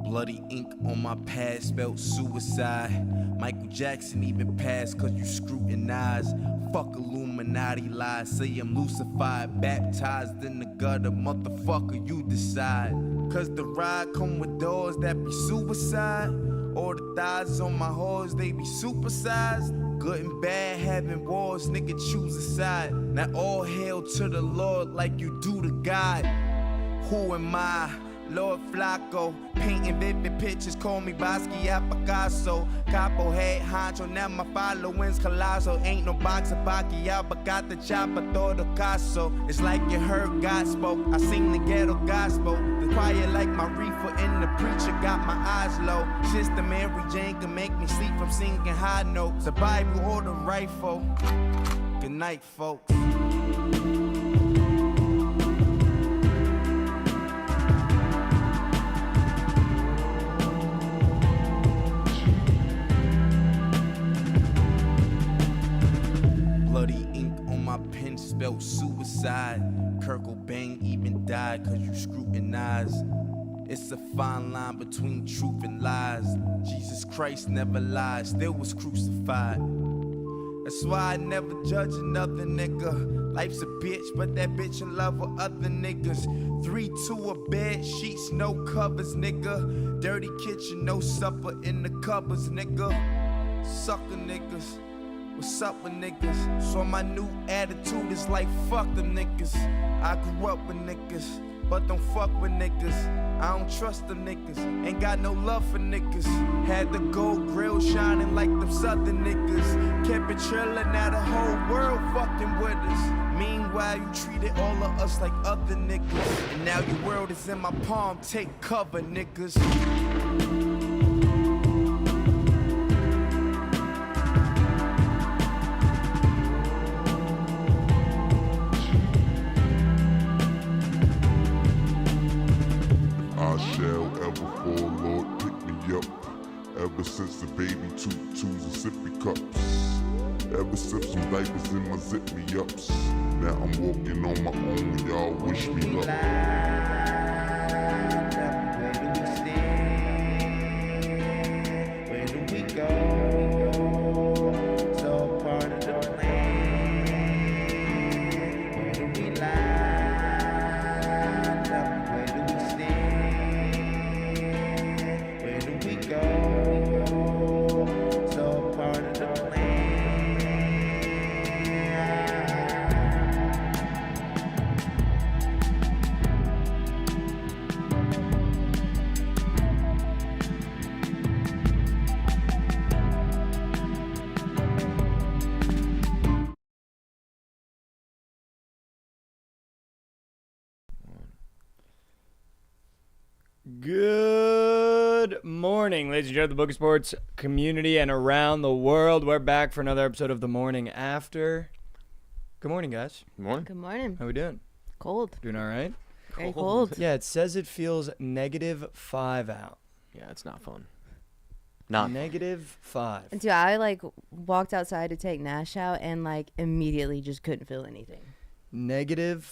Bloody ink on my pad spelled suicide. Michael Jackson even passed cause you scrutinize. Fuck Illuminati lies, say I'm lucified. Baptized in the gutter, motherfucker, you decide. Cause the ride come with doors that be suicide. Or the thighs on my horse, they be supersized. Good and bad having wars, nigga choose a side. Now all hail to the Lord like you do to God. Who am I? Lord Flacco, painting vivid pictures, call me Basquiat Picasso. Capo head honcho, now my following's colossal. Ain't no boxer Pacquiao, but got the chopper, todo caso. It's like you heard God spoke, I sing the ghetto gospel. The choir like my reefer and the preacher got my eyes low. Sister Mary Jane can make me sleep from singing high notes. The Bible or the rifle. Good night, folks. Bloody ink on my pen spelled suicide. Kurt Cobain even died cause you scrutinize. It's a fine line between truth and lies. Jesus Christ never lied, still was crucified. That's why I never judge another nigga. Life's a bitch, but that bitch in love with other niggas. 3 to a bed, sheets, no covers, nigga. Dirty kitchen, no supper in the cupboards, nigga. Sucker niggas. What's up with niggas? So my new attitude is like fuck them niggas. I grew up with niggas, but don't fuck with niggas. I don't trust them niggas, ain't got no love for niggas. Had the gold grill shining like them southern niggas. Kept it trillin', now the whole world fucking with us. Meanwhile, you treated all of us like other niggas. And now your world is in my palm, take cover niggas. Ever since the baby tutus and sippy cups. Ever since some diapers in my zip me ups. Now I'm walking on my own, y'all wish me luck. Where do we stand? Where do we go? It's all part of the plan. Where do we line up? Where do we stand? Where do we go? Good morning, ladies and gentlemen, the Bookit Sports community and around the world. We're back for another episode of The Morning After. Good morning, guys. Good morning. Good morning. How we doing? Cold. Doing all right? Very cold. Yeah, it says it feels -5 out. Yeah, it's not fun. Not -5. And dude, I walked outside to take Nash out and immediately just couldn't feel anything. -5.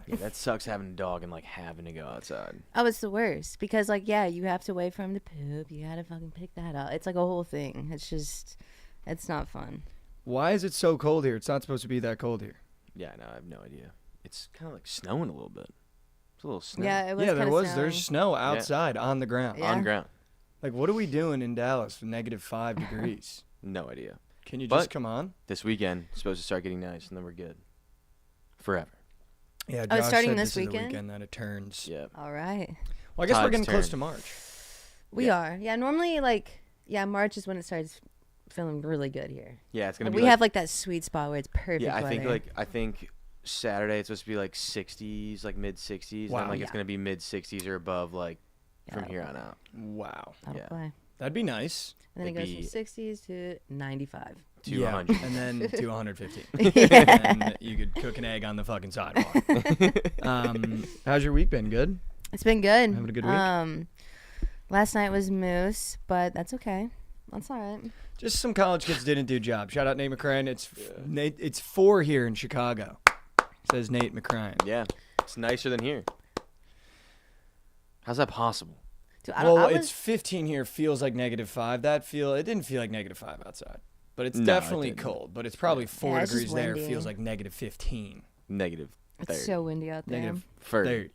Yeah, that sucks having a dog and having to go outside. Oh, it's the worst because you have to wait for him to poop. You gotta fucking pick that up. It's like a whole thing. It's not fun. Why is it so cold here? It's not supposed to be that cold here. Yeah, no, I have no idea. It's kind of snowing a little bit. It's a little snow. Yeah, it was. Yeah, snowing. there's snow outside on the ground. Yeah. On ground. What are we doing in Dallas with -5 degrees? No idea. Can you just come on? This weekend, it's supposed to start getting nice, and then we're good. Forever. Yeah, Oh, Josh starting said this is the weekend? weekend that it turns. Yeah. All right. Well, I guess we're Tide's getting close turn. to March. We are. Yeah, normally March is when it starts feeling really good here. Yeah, it's gonna be. We have that sweet spot where it's perfect. Yeah, weather. I think Saturday it's supposed to be 60s, mid 60s, Wow. and it's gonna be mid 60s or above from here on out. Wow. That'll Yeah. play. That'd be nice. And then it It'd goes from be- 60s to 95. To Yeah, 100. and then to 115. Yeah. And you could cook an egg on the fucking sidewalk. How's your week been? Good? It's been good. Having a good week? Last night was Moose, but that's okay. That's all right. Just some college kids didn't do job. Shout out Nate McCrane. It's 4 here in Chicago. Says Nate McCrane. Yeah, it's nicer than here. How's that possible? Dude, It's 15 here. Feels like -5. It didn't feel like -5 outside, but it's definitely cold. But it's probably 4 it's just degrees there. windy. Feels like -15. -30. It's so windy out there. -30.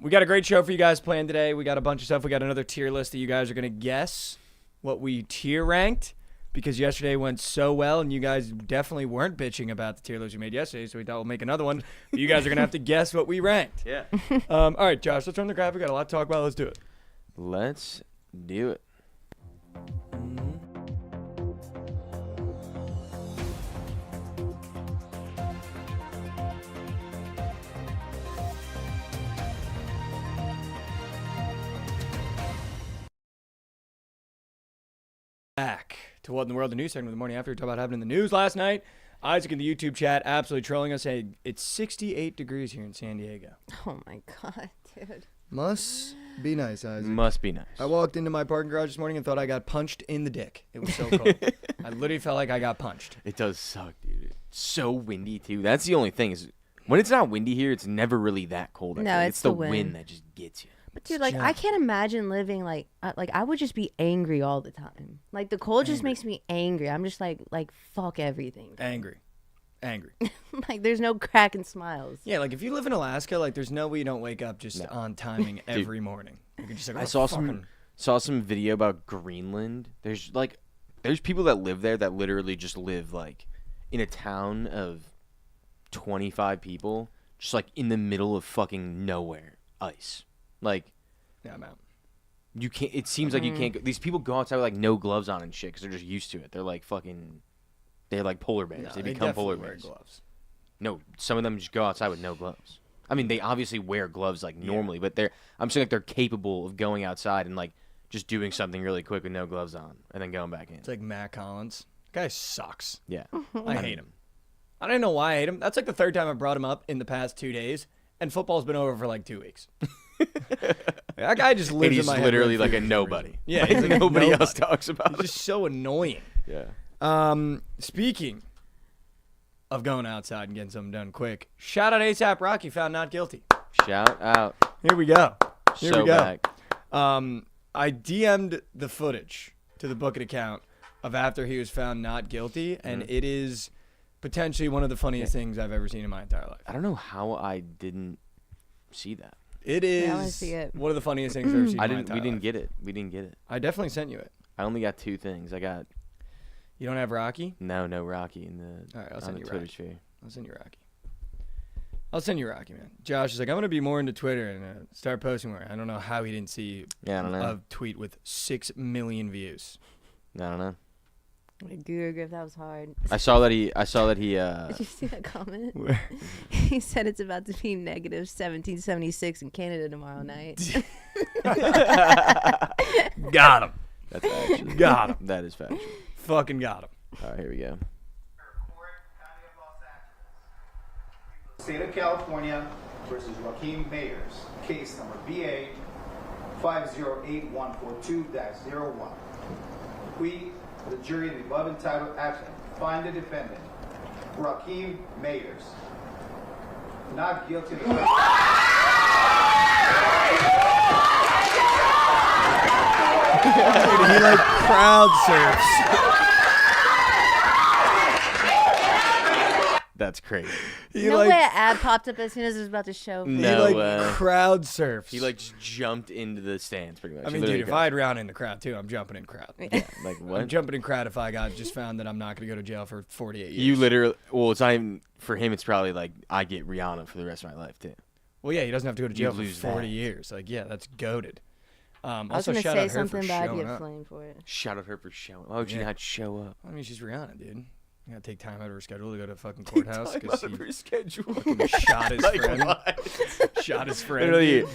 We got a great show for you guys planned today. We got a bunch of stuff. We got another tier list that you guys are going to guess what we tier ranked, because yesterday went so well, and you guys definitely weren't bitching about the tier list we made yesterday, so we thought we'll make another one. But you guys are going to have to guess what we ranked. Yeah. All right, Josh, let's run the graph. We got a lot to talk about. Let's do it. Let's do it. Back to What in the World, the news segment of the morning after. We talked about happening in the news last night. Isaac in the YouTube chat absolutely trolling us, saying it's 68 degrees here in San Diego. Oh my god, dude. Must be nice, Isaac. Must be nice. I walked into my parking garage this morning and thought I got punched in the dick. It was so cold. I literally felt like I got punched. It does suck, dude. It's so windy, too. That's the only thing is when it's not windy here, it's never really that cold. No, it's the the wind wind. that just gets you. But dude, like, I can't imagine living like I would just be angry all the time. Like the cold just makes me angry. I'm just like fuck everything. Angry. Like there's no crack and smiles. Yeah, like if you live in Alaska, like there's no way you don't wake up just on timing every morning. You can just like, I saw some video about Greenland. There's people that live there that literally just live like in a town of 25 people, just like in the middle of fucking nowhere, ice. Like, yeah, I'm out. You can't. It seems like you can't. Go, these people go outside with like no gloves on and shit because they're just used to it. They're like fucking. They're like polar bears. No, they become polar wear bears. Gloves. No, some of them just go outside with no gloves. I mean, they obviously wear gloves like normally, but I'm saying like they're capable of going outside and like just doing something really quick with no gloves on and then going back in. It's like Matt Collins. The guy sucks. Yeah, I hate him. I don't know why I hate him. That's like the third time I brought him up in the past 2 days, and football's been over for like 2 weeks. That guy just lives in my head. He's literally like a nobody. Yeah, he's like nobody else talks about He's it. just so annoying. Yeah. Speaking of going outside and getting something done quick, shout out ASAP Rocky, found not guilty. Shout out. Here we go. Back. I DM'd the footage to the Bookit account of after he was found not guilty, and it is potentially one of the funniest things I've ever seen in my entire life. I don't know how I didn't see that. It is I wanna see it. one of the funniest things I've ever seen in my entire We didn't life. get it. We didn't get it. I definitely sent you it. I only got 2 things. I got You don't have Rocky? no Rocky in the All right, I'll on send the you Twitter Rocky. sphere. I'll send you Rocky, man. Josh is like, I'm going to be more into Twitter and start posting more. I don't know how he didn't see Yeah, I don't know. a tweet with 6 million views. I don't know. Like, Griff, that was hard. I saw that he Did you see that comment? Where? He said it's about to be negative 1776 in Canada tomorrow night. Got him. That's factual. Got him. That is factual. Fucking got him. All right, here we go. State of California versus Joaquin Mayers, case number BA 508142-01. We, the jury in the above entitled action, find the defendant, Joaquin Mayers, not guilty of the Dude, he like crowd surfs. That's crazy. He No like, way an ad popped up as soon as it was about to show. he No like way. crowd surfs. He like just jumped into the stands pretty much. I He mean, literally dude, if got- I had Rihanna in the crowd too, I'm jumping in crowd. yeah, like I'm what? jumping in crowd if I got just found that I'm not going to go to jail for 48 years. You literally. Well, it's not even for him. It's probably like I get Rihanna for the rest of my life too. Well, yeah, he doesn't have to go to You jail for lose 40 that. years. Like, yeah, that's goated. I was Also, going to shout say out her for something, but I'd showing get up. flamed for it. Shout out her for showing. Why would you Yeah. not show up? I mean, she's Rihanna, dude. You gotta take time out of her schedule to go to fucking courthouse because he schedule. shot his Like friend. what? Shot his friend. Literally,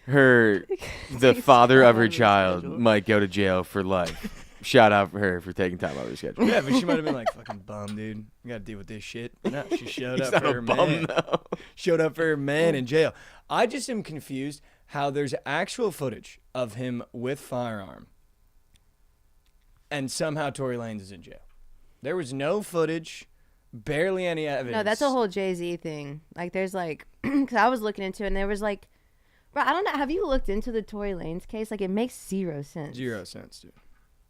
the Takes father time of her out of her child schedule. might go to jail for life. Shout out for her for taking time out of her schedule. Yeah, but she might have been like, fucking bum, dude. You gotta deal with this shit. No, she showed He's up not for a her bum man. though. Showed up for her man in jail. I just am confused how there's actual footage of him with firearm and somehow Tory Lanez is in jail. There was no footage, barely any evidence. No, that's a whole Jay-Z thing. Like, there's like, because I was looking into it, and there was like Bro, I don't know. Have you looked into the Tory Lanez case? Like, it makes 0 sense. 0 cents, dude.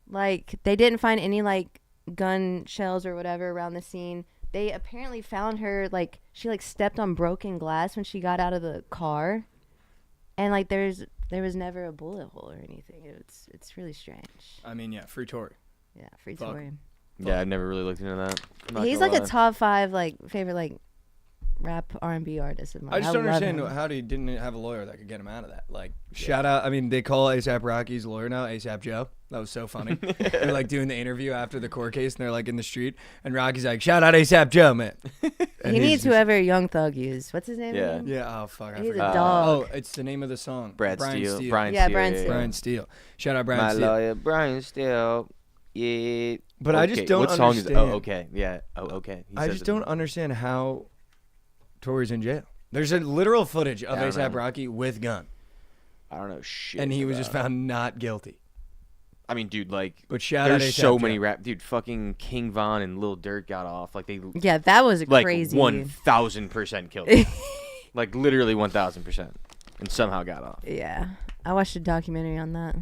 Like, they didn't find any, like, gun shells or whatever around the scene. They apparently found her, like, she, like, stepped on broken glass when she got out of the car. And, like, there was never a bullet hole or anything. It's really strange. I mean, yeah, free Tory. Yeah, free Fuck. Tory. Yeah, I've never really looked into that. I'm not He's gonna like a lie. top 5, like, favorite, like, rap R&B artist of mine. I just don't love understand him. how he didn't have a lawyer that could get him out of that. Like, shout out. I mean, they call ASAP Rocky's lawyer now ASAP Joe. That was so funny. They're like doing the interview after the court case, and they're like in the street, and Rocky's like, "Shout out ASAP Joe, man." And He he's needs just- whoever Young Thug used. What's his name? Yeah. again? Yeah. Oh fuck. I He's a forgot. dog. Oh, it's the name of the song. Brad Brian Steele. Steele. Brian Yeah, Steele. Brian Steele. Brian Steele. Shout out Brian My Steele. lawyer, Brian Steele. Yeah. But I just Okay, don't what song understand. is? Oh, okay. Yeah. Oh, okay. He I says just it. don't understand how Tory's in jail. There's a literal footage of I don't ASAP know. Rocky with gun, I don't know shit. and he was just about it. found not guilty. I mean, dude, like, But shout out there's ASAP so Joe. many rap. Dude, fucking King Von and Lil Durk got off. Like, they Yeah, that was like crazy. 1,000% killed him. Like, literally 1,000%, and somehow got off. Yeah, I watched a documentary on that.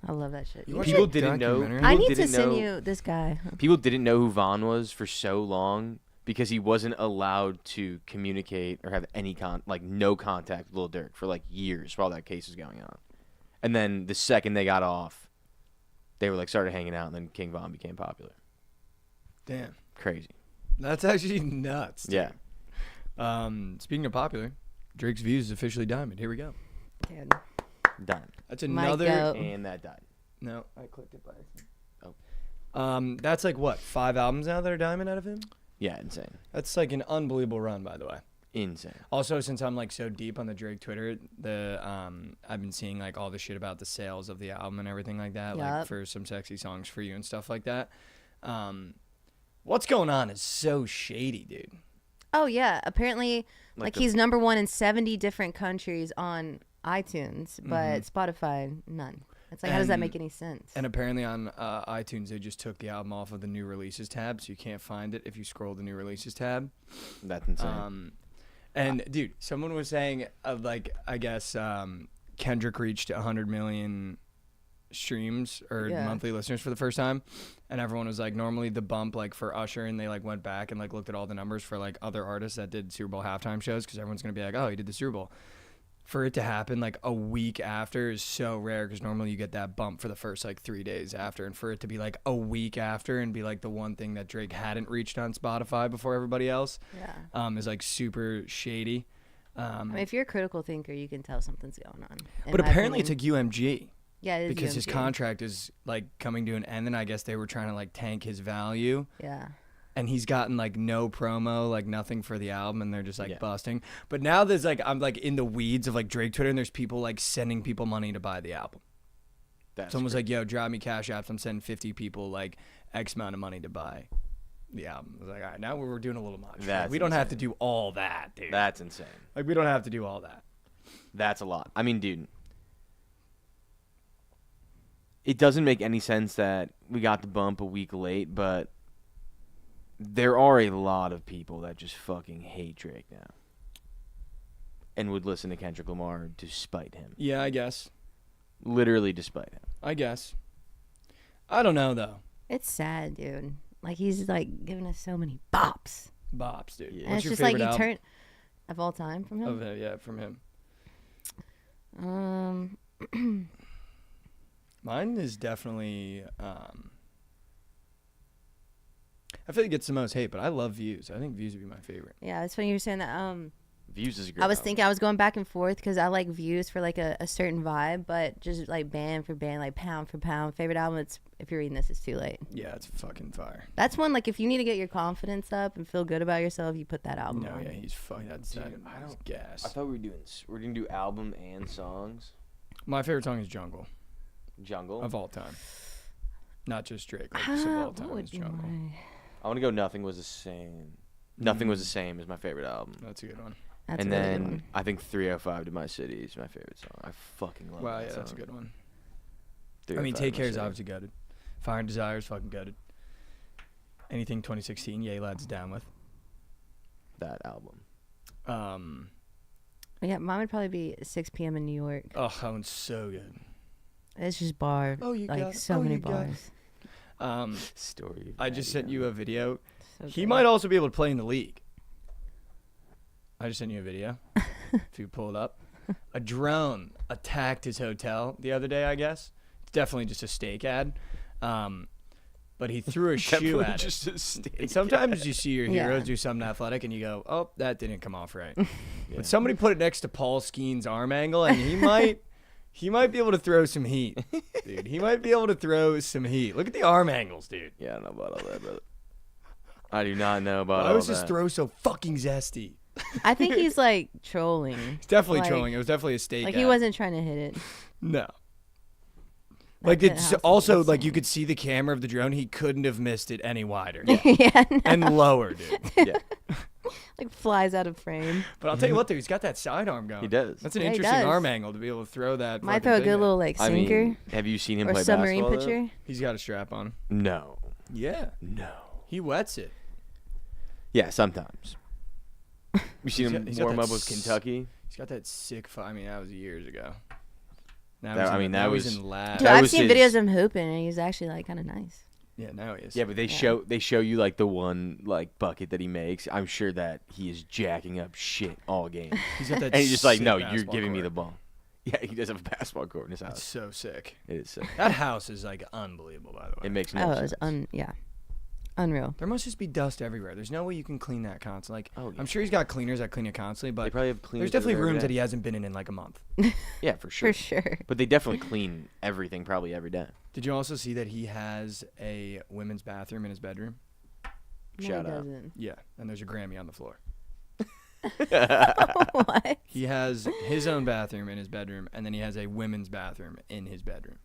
I love that shit. You watched People a didn't know. documentary? I people need to didn't send know- you this guy. People didn't know who Von was for so long because he wasn't allowed to communicate or have any no contact with Lil Durk for like years while that case was going on. And then the second they got off, they were like started hanging out, and then King Von became popular. Damn, Crazy. that's actually nuts. Dude. Yeah. Speaking of popular, Drake's Views is officially diamond. Here we go. Dude. Done. That's My another. goat. And that died. No, I clicked it by accident. Oh. That's like what 5 albums now that are diamond out of him. Yeah, insane. That's like an unbelievable run, by the way. Insane. Also, since I'm like so deep on the Drake Twitter, I've been seeing like all the shit about the sales of the album and everything like that, like Yup. for Some Sexy Songs for You and stuff like that. What's going on is so shady, dude. Oh yeah, apparently, Like like the- he's number 1 in 70 different countries on iTunes, but Spotify none. It's like, how does that And- make any sense? And apparently on iTunes, they just took the album off of the new releases tab, so you can't find it if you scroll the new releases tab. That's insane. And dude, someone was saying, like, I guess Kendrick reached 100 million streams or Yeah. monthly listeners for the first time, and everyone was like, normally the bump like for Usher, and they like went back and like looked at all the numbers for like other artists that did Super Bowl halftime shows, because everyone's gonna be like, oh, he did the Super Bowl. For it to happen like a week after is so rare, because normally you get that bump for the first like 3 days after, and for it to be like a week after and be like the one thing that Drake hadn't reached on Spotify before everybody else Yeah. is like super shady. I mean, if you're a critical thinker, you can tell something's going on. in But my apparently it opinion. took UMG Yeah, it is because his UMG. contract is like coming to an end, and I guess they were trying to like tank his value. Yeah. And he's gotten like no promo, like nothing for the album, and they're just like Yeah. busting. But now there's like, I'm like in the weeds of like Drake Twitter, and there's people like sending people money to buy the album. That's Someone's crazy. like, yo, drop me cash apps. I'm sending 50 people like X amount of money to buy the album. I was like, all right, now we're doing a little much. Like, That's we don't have to insane. do all that, dude. That's insane. Like, we don't have to do all that. That's a lot. I mean, dude, it doesn't make any sense that we got the bump a week late, but there are a lot of people that just fucking hate Drake now and would listen to Kendrick Lamar despite him. Yeah, I guess. Literally despite him. I guess. I don't know, though. It's sad, dude. Like, he's like giving us so many bops. Bops, dude. Yeah. And What's it's your just like favorite you album? turn of all time from him. Yeah, from him. Um, Mine is definitely. I feel like it gets the most hate, but I love Views. I think Views would be my favorite. yeah, it's funny you were saying that. Views is a great I was album. thinking I was going back and forth because I like Views for like a certain vibe, but just like band for band, like pound for pound. Favorite album, it's If You're Reading This, It's Too Late. Yeah, it's fucking fire. That's one, like, if you need to get your confidence up and feel good about yourself, you put that album No, on. yeah, he's fucking. That's Dude, that, I that's don't- gas. I thought we're gonna do album and songs. My favorite song is Jungle Jungle. of all time. Not just Drake, like just of all What time would is be Jungle. my... I want to go Nothing Was the Same. Nothing Was the Same is my favorite album. That's a good one. That's and a really good then one. I think 305 to My City is my favorite song. I fucking love Wow, that yeah, that's a song. good one. 305 I mean, to Take My Care is City. obviously gutted. Fire and Desire is fucking gutted. Anything 2016, Yay Lad's down with. That album. Yeah, mine would probably be 6 p.m. in New York. Oh, that one's so good. It's just bar. Oh, you like got- so oh, many you got- bars. Story. I just sent you a video. So He good. might also be able to play in the league. I just sent you a video. If you pull it up. A drone attacked his hotel the other day, I guess. It's definitely just a steak ad. But he threw a shoe at it. a steak. And sometimes you see your heroes Yeah. do something athletic and you go, oh, that didn't come off right. But somebody put it next to Paul Skeen's arm angle and he might be able to throw some heat. Dude, he might be able to throw some heat. Look at the arm angles, dude. Yeah, I don't know about all that, brother. I do not know about Why all was his that. throw so fucking zesty? I think he's like trolling. He's definitely Like- trolling. It was definitely a steak Like ad. he wasn't trying to hit it. No. That Like pit it's house is also like you insane. could see the camera of the drone. He couldn't have missed it any wider yeah, no. and lower, dude. Yeah, Like flies out of frame. But I'll tell you what, though, he's got that sidearm going. he does. That's an Yeah, he interesting does. arm angle to be able to throw that. Might fucking throw a thing good there. little like I sinker mean, have you seen him or play submarine basketball? pitcher. He's got a strap on. Though? No, Yeah, no. he wets it. Yeah, sometimes. You seen him he's got warm that up with Kentucky? He's got that sick. I mean, that was years ago. Now That- he's I in- mean, now that he's was- in lab. Dude, That I've was seen his- videos of him hooping, and he's actually like kind of nice. Yeah, now he is. Yeah, but they show you like the one like bucket that he makes. I'm sure that he is jacking up shit all game. He's got that. And he's just like, sick no, you're basketball giving me court. the ball. Yeah, he does have a basketball court in his It's house. so sick. It is sick. That house is like unbelievable, by the way. It makes no Oh, sense. it's unreal. There must just be dust everywhere. There's no way you can clean that constantly. Like, Oh, yeah. I'm sure he's got cleaners that clean it constantly, They but probably have cleaners. there's definitely every rooms day. that he hasn't been in like a month. Yeah, for sure. For sure. But they definitely clean everything probably every day. Did you also see that he has a women's bathroom in his bedroom? No, Shout he out. doesn't. Yeah, and there's a Grammy on the floor. What? He has his own bathroom in his bedroom, and then he has a women's bathroom in his bedroom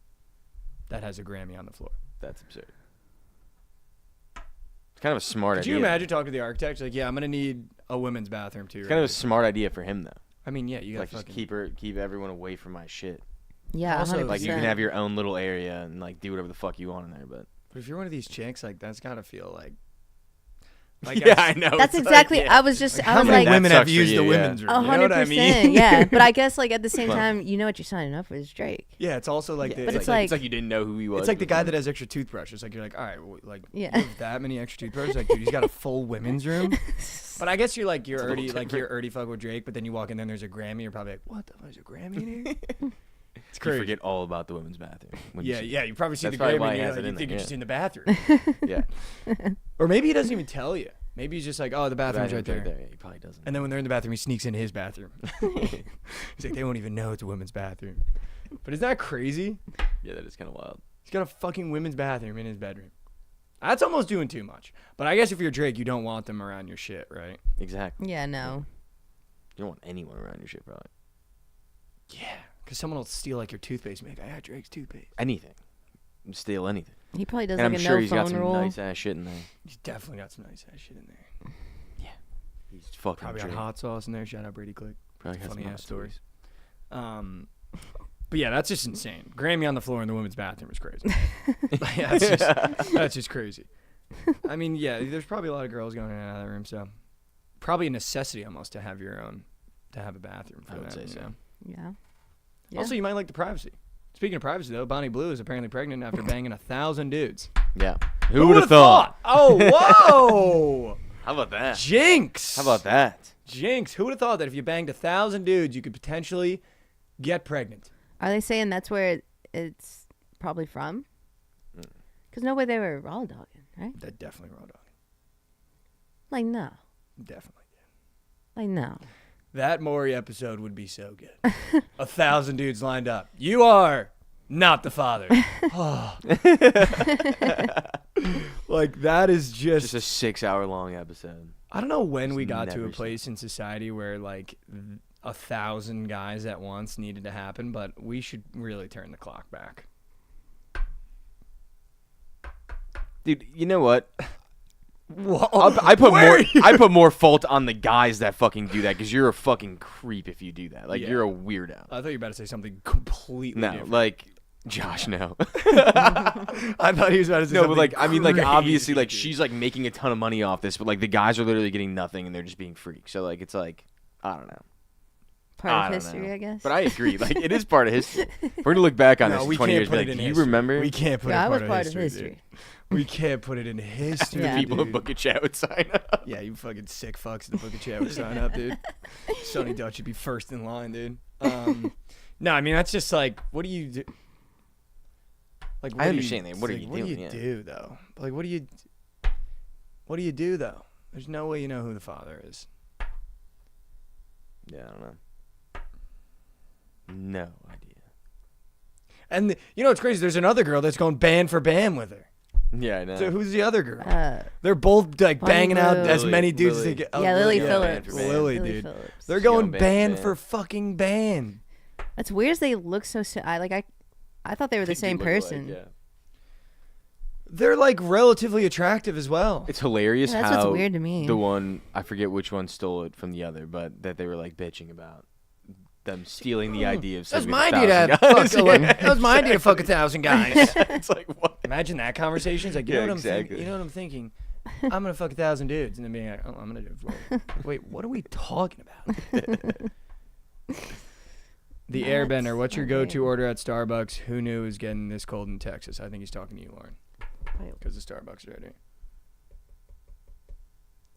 that has a Grammy on the floor. That's absurd. It's kind of a smart Could idea. you imagine talking to the architect? Like, yeah, I'm gonna need a women's bathroom too. It's kind of a smart idea for him though. I mean, yeah, you got Like just fucking. keep everyone away from my shit. Yeah, Also, 100%. Like you can have your own little area and like do whatever the fuck you want in there, but But if you're one of these chicks, like that's gotta feel like. yeah, I know. That's it's exactly. Like, yeah. I was just. Like, I how was many like, That women have sucks for used the you, women's yeah. room? You know what I 100%. mean? Yeah, but I guess like at the same Fun. time, you know what you're signing up for is Drake. Yeah, it's also like Yeah, the, But it's it's like, like- it's like you didn't know who he was. it's like the guy before. that has extra toothbrushes. Like you're like, all right, well, like Yeah. you have that many extra toothbrushes. Like, dude, he's got a full women's room. But I guess you're like you're little already different. fuck with Drake. But then you walk in there and there's a Grammy. You're probably like, what the fuck is a Grammy in here? It's You crazy. forget all about the women's bathroom. when you Yeah, see yeah. You probably see That's the probably Grammy. why And he you're has like, it you in think there, you're yeah. just in the bathroom, it. Yeah. or maybe he doesn't even tell you. Maybe he's just like, oh, the bathroom's right there. Yeah, he probably doesn't. And then when they're in the bathroom, he sneaks into his bathroom. He's like, they won't even know it's a women's bathroom. But isn't that crazy? Yeah, that is kind of wild. He's got a fucking women's bathroom in his bedroom. That's almost doing too much. But I guess if you're Drake, you don't want them around your shit, right? Exactly. Yeah, no. You don't want anyone around your shit, probably. Yeah. Because someone will steal like your toothpaste and be like, I got Drake's toothpaste. Anything. Steal anything. He probably does And like I'm a sure no he's got phone some rule. nice ass shit in there. He's definitely got some nice ass shit in there. He's fucking Probably got Drake. hot sauce in there. Shout out Brady Click. Probably got Funny some ass hot stories. stories. But yeah, that's just insane. Grammy on the floor in the women's bathroom is crazy. Yeah, that's just crazy. I mean, yeah, there's probably a lot of girls going in and out of that room, so probably a necessity almost to have to have a bathroom for I would them. say you so. know? Yeah. Yeah. Also, you might like the privacy. Speaking of privacy, though, Bonnie Blue is apparently pregnant after banging 1,000 dudes. Yeah. Who would have thought? Oh, whoa! How about that? Jinx! How about that? Jinx? Who would have thought that if you banged 1,000 dudes, you could potentially get pregnant? Are they saying that's where it's probably from? Because no way they were raw dogging, right? That definitely raw dog. Like no, Definitely. like no. That Maury episode would be so good. 1,000 dudes lined up. You are not the father. Oh. Like, that is Just a 6-hour long episode. I don't know when Just we got to never a seen place in society where, like, 1,000 guys at once needed to happen, but we should really turn the clock back. Dude, you know what? Whoa, I put where more. are you? I put more fault on the guys that fucking do that because you're a fucking creep if you do that. Like Yeah. you're a weirdo. I thought you were about to say something completely No, different. like Josh, no. I thought he was about to say No, something but like I mean, like crazy, obviously, like dude. she's like making a ton of money off this, but like the guys are literally getting nothing and they're just being freaks. So like it's like I don't know. Part I of don't history, know. I guess. But I agree. Like, it is part of history. We're gonna look back on No, this in we 20 can't years. put Like, it in do you history. remember? We can't put Yeah, it I was part of history. history. Dude. We can't put it in history. Yeah. People at dude. Bookit Chat would sign up. Yeah, you fucking sick fucks at the Bookit Chat would sign up, dude. Sonny Dutch should be first in line, dude. No, I mean that's just like, what do you do? Like, I understand that. What are like, you what doing? do you Yeah. do though? Like, what do you do though? There's no way you know who the father is. Yeah, I don't know. No idea. And you know what's crazy? There's another girl that's going band for band with her. Yeah, I know. So who's the other girl? Uh, They're both like Bonnie banging out Lou. as many dudes Lily. as they get. yeah, Lily yeah, Phillips. band for band. Lily, Lily dude. Phillips. They're She's going going band band. for fucking band. That's weird. As they look so. I thought they were the They do same look alike, person. yeah. They're like relatively attractive as well. It's hilarious Yeah, that's how what's weird to me. the one, I forget which one stole it from the other, but that they were like bitching about them stealing the idea of That's sleeping my with idea to 1,000 guys. fuck. That was my idea to fuck 1,000 guys. It's like, what? Imagine that conversation. It's like, you Yeah, know what exactly. I'm thinking? You know what I'm thinking? I'm gonna fuck 1,000 dudes, and then being like, oh, I'm gonna do. Wait, what are we talking about? The That's Airbender. What's your so go-to weird. order at Starbucks? Who knew it was getting this cold in Texas? I think he's talking to you, Lauren, Wait, because the Starbucks right here.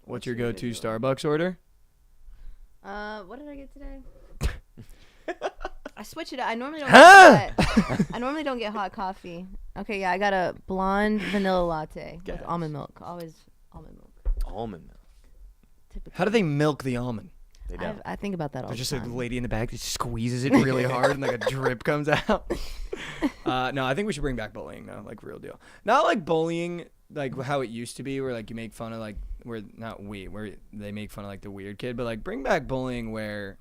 What's your your go-to go-to Starbucks order? what did I get today? I switch it up. I normally don't. Huh? Get hot. I normally don't get hot coffee. Okay, yeah, I got a blonde vanilla latte with Gas. almond milk. Always almond milk. Almond milk. Typically. How do they milk the almond? They don't. I think about that all There's just the a time. lady in the back that squeezes it really hard and like a drip comes out. No, I think we should bring back bullying though, like real deal. Not like bullying like how it used to be, where like you make fun of like where they make fun of like the weird kid, but like bring back bullying where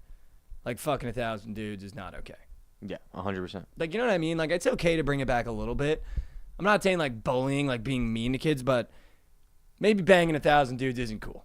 like fucking 1,000 dudes is not okay. Yeah, 100%. Like, you know what I mean? Like, it's okay to bring it back a little bit. I'm not saying like bullying, like being mean to kids, but maybe banging 1,000 dudes isn't cool.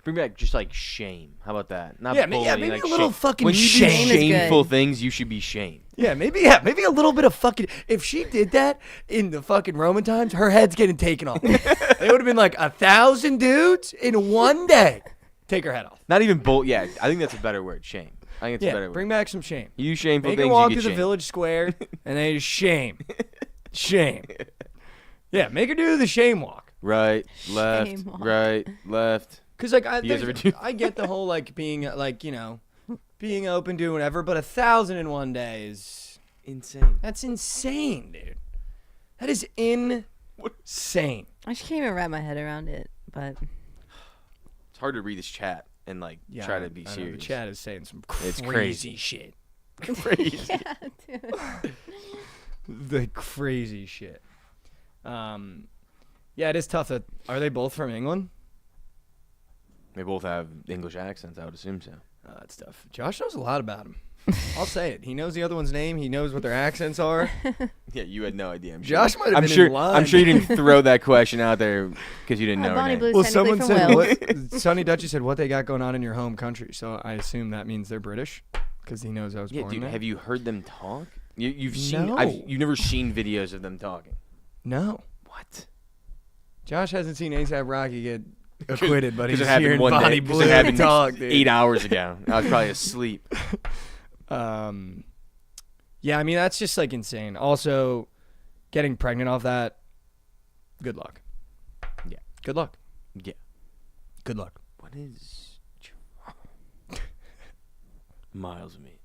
Bring back just like shame. How about that? Not Yeah, bullying, maybe like a little shame. fucking when you shame do is shameful good. things, you should be shamed. Yeah, maybe a little bit of fucking. If she did that in the fucking Roman times, her head's getting taken off. It would have been like 1,000 dudes in one day. Take her head off. Not even Yeah, I think that's a better word. Shame. I think it's a Yeah, better bring word. back some shame. You do shameful Make things, her walk you through get the shamed. village square, and then just shame. Yeah, make her do the shame walk. Right, left, Shame walk. right, left. Cause like You guys ever do I get the whole like being like being open, doing whatever, but 1,000 in one day is Insane. that's insane, dude. That is insane. I just can't even wrap my head around it, but It's hard to read this chat and like Yeah, try I- to be I know, serious. The chat is saying some It's crazy crazy. shit. Crazy. yeah, dude. The crazy shit. Yeah, it is tough. Are they both from England? They both have English accents. I would assume so. That's tough. Josh knows a lot about him. I'll say it. He knows the other one's name. He knows what their accents are. Yeah, you had no idea. I'm Josh sure. might have I'm been sure. in line. I'm sure you didn't throw that question out there because you didn't know her Bonnie name. Blue's Well, technically someone from Wales. said what? Sonny Dutchy said what they got going on in your home country. So I assume that means they're British because he knows I was Yeah, born dude. there. Have you heard them talk? You've seen. No. You've never seen videos of them talking. No. What? Josh hasn't seen A$AP Rocky get acquitted, but he's it happened hearing one Bonnie day. 'Cause Blue it happened talk, dude. 8 hours ago. I was probably asleep. Yeah, I mean that's just like insane. Also, getting pregnant off that, good luck. Yeah. Good luck. Yeah. Good luck. What is miles of meat?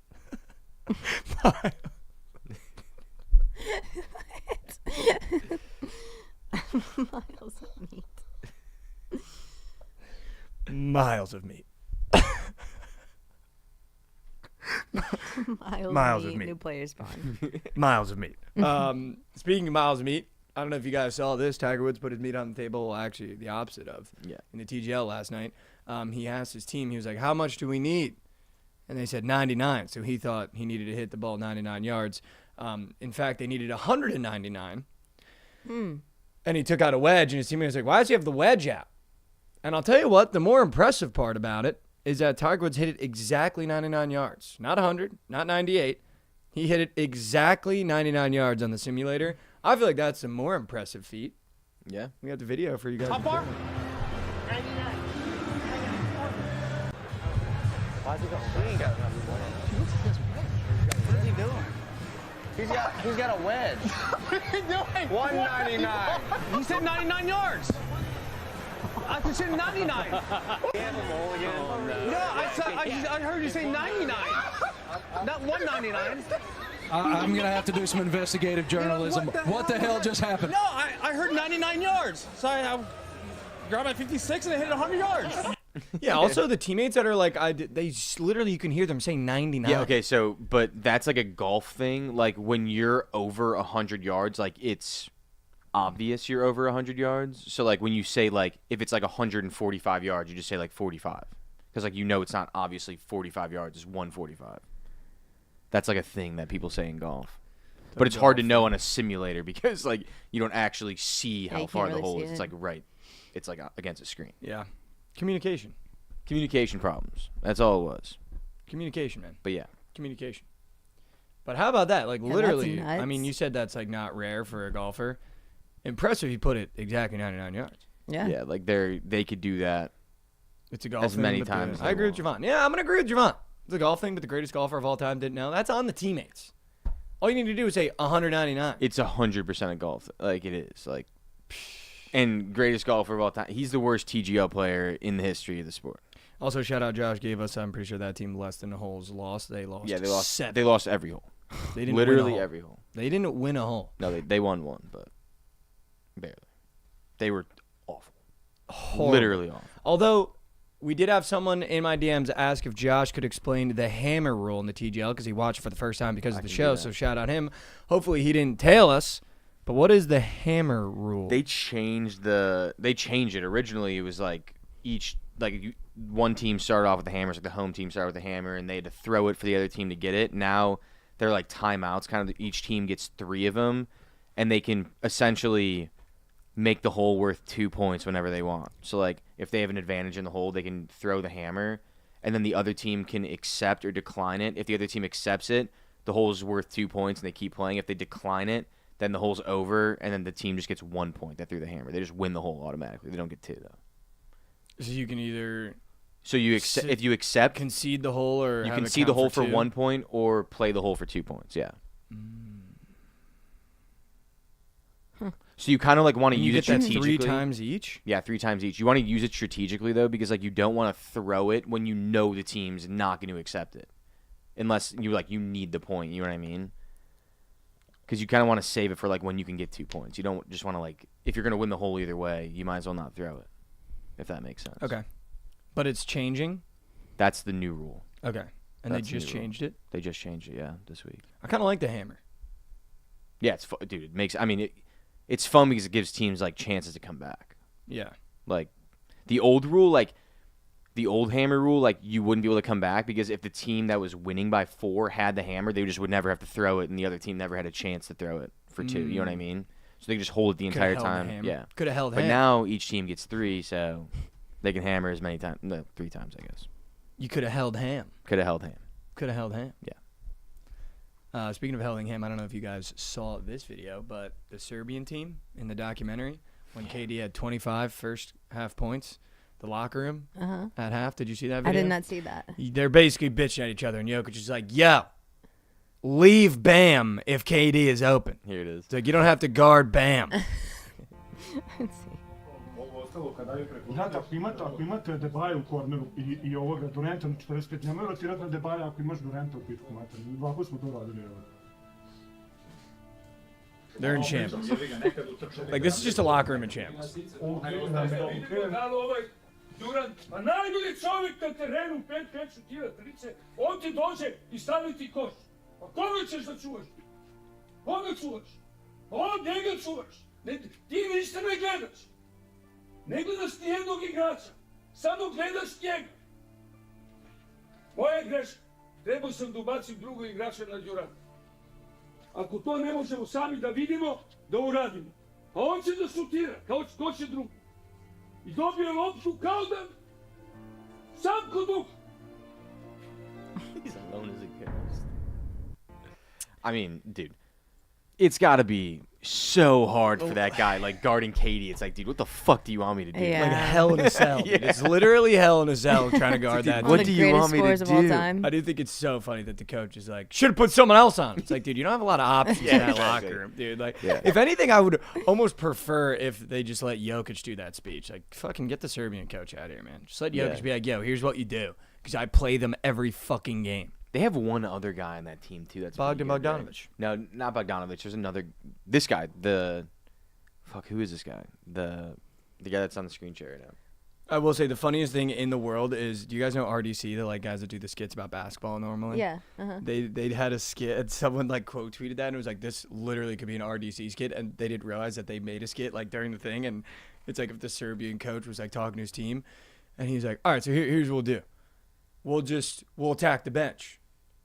Miles of meat. Miles of meat. Miles of meat. New player spawn. Miles of meat. Speaking of miles of meat, I don't know if you guys saw this. Tiger Woods put his meat on the table. Actually, the opposite of in the TGL last night. He asked his team. He was like, "How much do we need?" And they said 99. So he thought he needed to hit the ball 99 yards. In fact, they needed 199. And he took out a wedge, and his teammate was like, "Why does he have the wedge out?" And I'll tell you what, the more impressive part about it is that Tiger Woods hit it exactly 99 yards. Not 100, not 98. He hit it exactly 99 yards on the simulator. I feel like that's a more impressive feat. Yeah. We got the video for you guys. How far? 99. How's it going? He ain't got nothing. What is he doing? He's got a wedge. What are you doing? 199. He said 99 yards. I said 99. Damn him all again. No, I heard you say 99. Not 199. I'm going to have to do some investigative journalism. What the hell just happened? No, I heard 99 yards. So I grabbed my 56 and I hit 100 yards. Yeah, also the teammates that are like, literally, you can hear them saying 99. Yeah, okay, so, but that's like a golf thing. Like, when you're over 100 yards, like, it's obvious you're over 100 yards. So, like, when you say, like, if it's like 145 yards, you just say, like, 45. Because, like, you know it's not obviously 45 yards, it's 145. That's, like, a thing that people say in golf. But it's hard to know on a simulator because, like, you don't actually see how far the hole is. It's, like, right. It's, like, against a screen. Yeah. Communication problems. That's all it was. Communication, man. But yeah. Communication. But how about that? Like, Yeah, literally, that's nuts. I mean, you said that's, like, not rare for a golfer. Impressive you put it exactly 99 yards. Yeah. Yeah, like, they could do that. It's a golf As thing, many but times as I they agree with want. Jovan. Yeah, I'm going to agree with Jovan. It's a golf thing, but the greatest golfer of all time didn't know. That's on the teammates. All you need to do is say 199. It's 100% a golf. Like, it is. Like, and greatest golfer of all time. He's the worst TGL player in the history of the sport. Also, shout out Josh gave us, I'm pretty sure that team less than the holes lost. They lost. Yeah, they lost. 7. They lost every hole. They didn't Literally win a hole. every hole. They didn't win a hole. No, they won one, but barely. They were awful. Horrible. Literally awful. Although, we did have someone in my DMs ask if Josh could explain the hammer rule in the TGL because he watched for the first time because of the can show. do that. So shout out him. Hopefully he didn't tail us. But what is the hammer rule? They changed it. Originally, it was like one team started off with the hammers, like the home team started with the hammer, and they had to throw it for the other team to get it. Now they're like timeouts. Kind of each team gets 3 of them, and they can essentially make the hole worth 2 points whenever they want. So like if they have an advantage in the hole, they can throw the hammer, and then the other team can accept or decline it. If the other team accepts it, the hole is worth 2 points, and they keep playing. If they decline it, then the hole's over, and then the team just gets 1 point that threw the hammer. They just win the hole automatically. They don't get 2 though. So you can either So if you accept, concede the hole or you have can it see the count hole for 2. 1 point or play the hole for 2 points. Yeah. So you kind of like want to And you use get it that strategically. 3 times each? Yeah, 3 times each. You want to use it strategically though, because like you don't want to throw it when you know the team's not going to accept it, unless you need the point. You know what I mean? Because you kind of want to save it for like when you can get 2 points. You don't just want to if you're going to win the hole either way, you might as well not throw it. If that makes sense. Okay. But it's changing? That's the new rule. Okay. And That's they the just new rule. changed it? They just changed it, yeah, this week. I kind of like the hammer. Yeah, it's fun, dude. It makes. I mean, it's fun because it gives teams like chances to come back. Yeah. Like the old rule, the old hammer rule, like you wouldn't be able to come back because if the team that was winning by 4 had the hammer, they just would never have to throw it, and the other team never had a chance to throw it for 2. You know what I mean? So they could just hold it the Coulda entire held the time. hammer. Yeah. Could have held But hammer. now each team gets 3, so they can hammer as many times. No, 3 times, I guess. You could have held ham. Could have held ham. Could have held ham. Yeah. Speaking of holding ham, I don't know if you guys saw this video, but the Serbian team in the documentary, when KD had 25 first half points, the locker room at half. Did you see that I video? did not see that. They're basically bitching at each other, and Jokic is like, yo, leave Bam if KD is open. Here it is. It's like, you don't have to guard Bam. Let's see. Znate, ako imate Debaja u korneru i ovoga Durenta na 45, nemoj rotirati na Debaja ako imaš Durenta u pitku, mater. Ovako smo to radili. They're in shambles. Like, this is just a locker room in shambles. Durant, ma najbolji čovjek na terenu, 5 šutira trice, on ti dođe i stavi ti koš. Pa koga ćeš da čuvaš? Koga čuvaš? On njega čuvaš. Ti ništa ne gledaš. Ne gledaš ni jednog igrača. Samo gledaš njega. Moja greška. Trebao sam da ubacim drugog igrača na Duranta. Ako to ne možemo sami da vidimo, da uradimo. A on će da šutira, kao ko će drugi. I dobije loptu kao da sam kod Book. He's alone as a ghost. I mean, dude, It's got to be so hard for that guy, like guarding Katie. It's like, dude, what the fuck do you want me to do? Yeah. Like hell in a cell. Yeah. Dude. It's literally hell in a cell trying to guard that. What One of do the you greatest want me to scores of all do? time. I do think it's so funny that the coach is like, should have put someone else on. It's like, dude, you don't have a lot of options in that exactly. locker room, dude. Like, Yeah. if anything, I would almost prefer if they just let Jokic do that speech. Like, fucking get the Serbian coach out of here, man. Just let Jokic Yeah. be like, yo, here's what you do. Because I play them every fucking game. They have one other guy on that team, too. That's Bogdan pretty good, right? Bogdanovic. No, not Bogdanovic. There's another. This guy, who is this guy? The guy that's on the screen share right now. I will say the funniest thing in the world is, do you guys know RDC, the like guys that do the skits about basketball normally? Yeah. Uh-huh. They had a skit, and someone like quote tweeted that, and it was like, this literally could be an RDC skit, and they didn't realize that they made a skit like during the thing, and it's like if the Serbian coach was like talking to his team, and he's like, all right, so here's what we'll do, we'll attack the bench.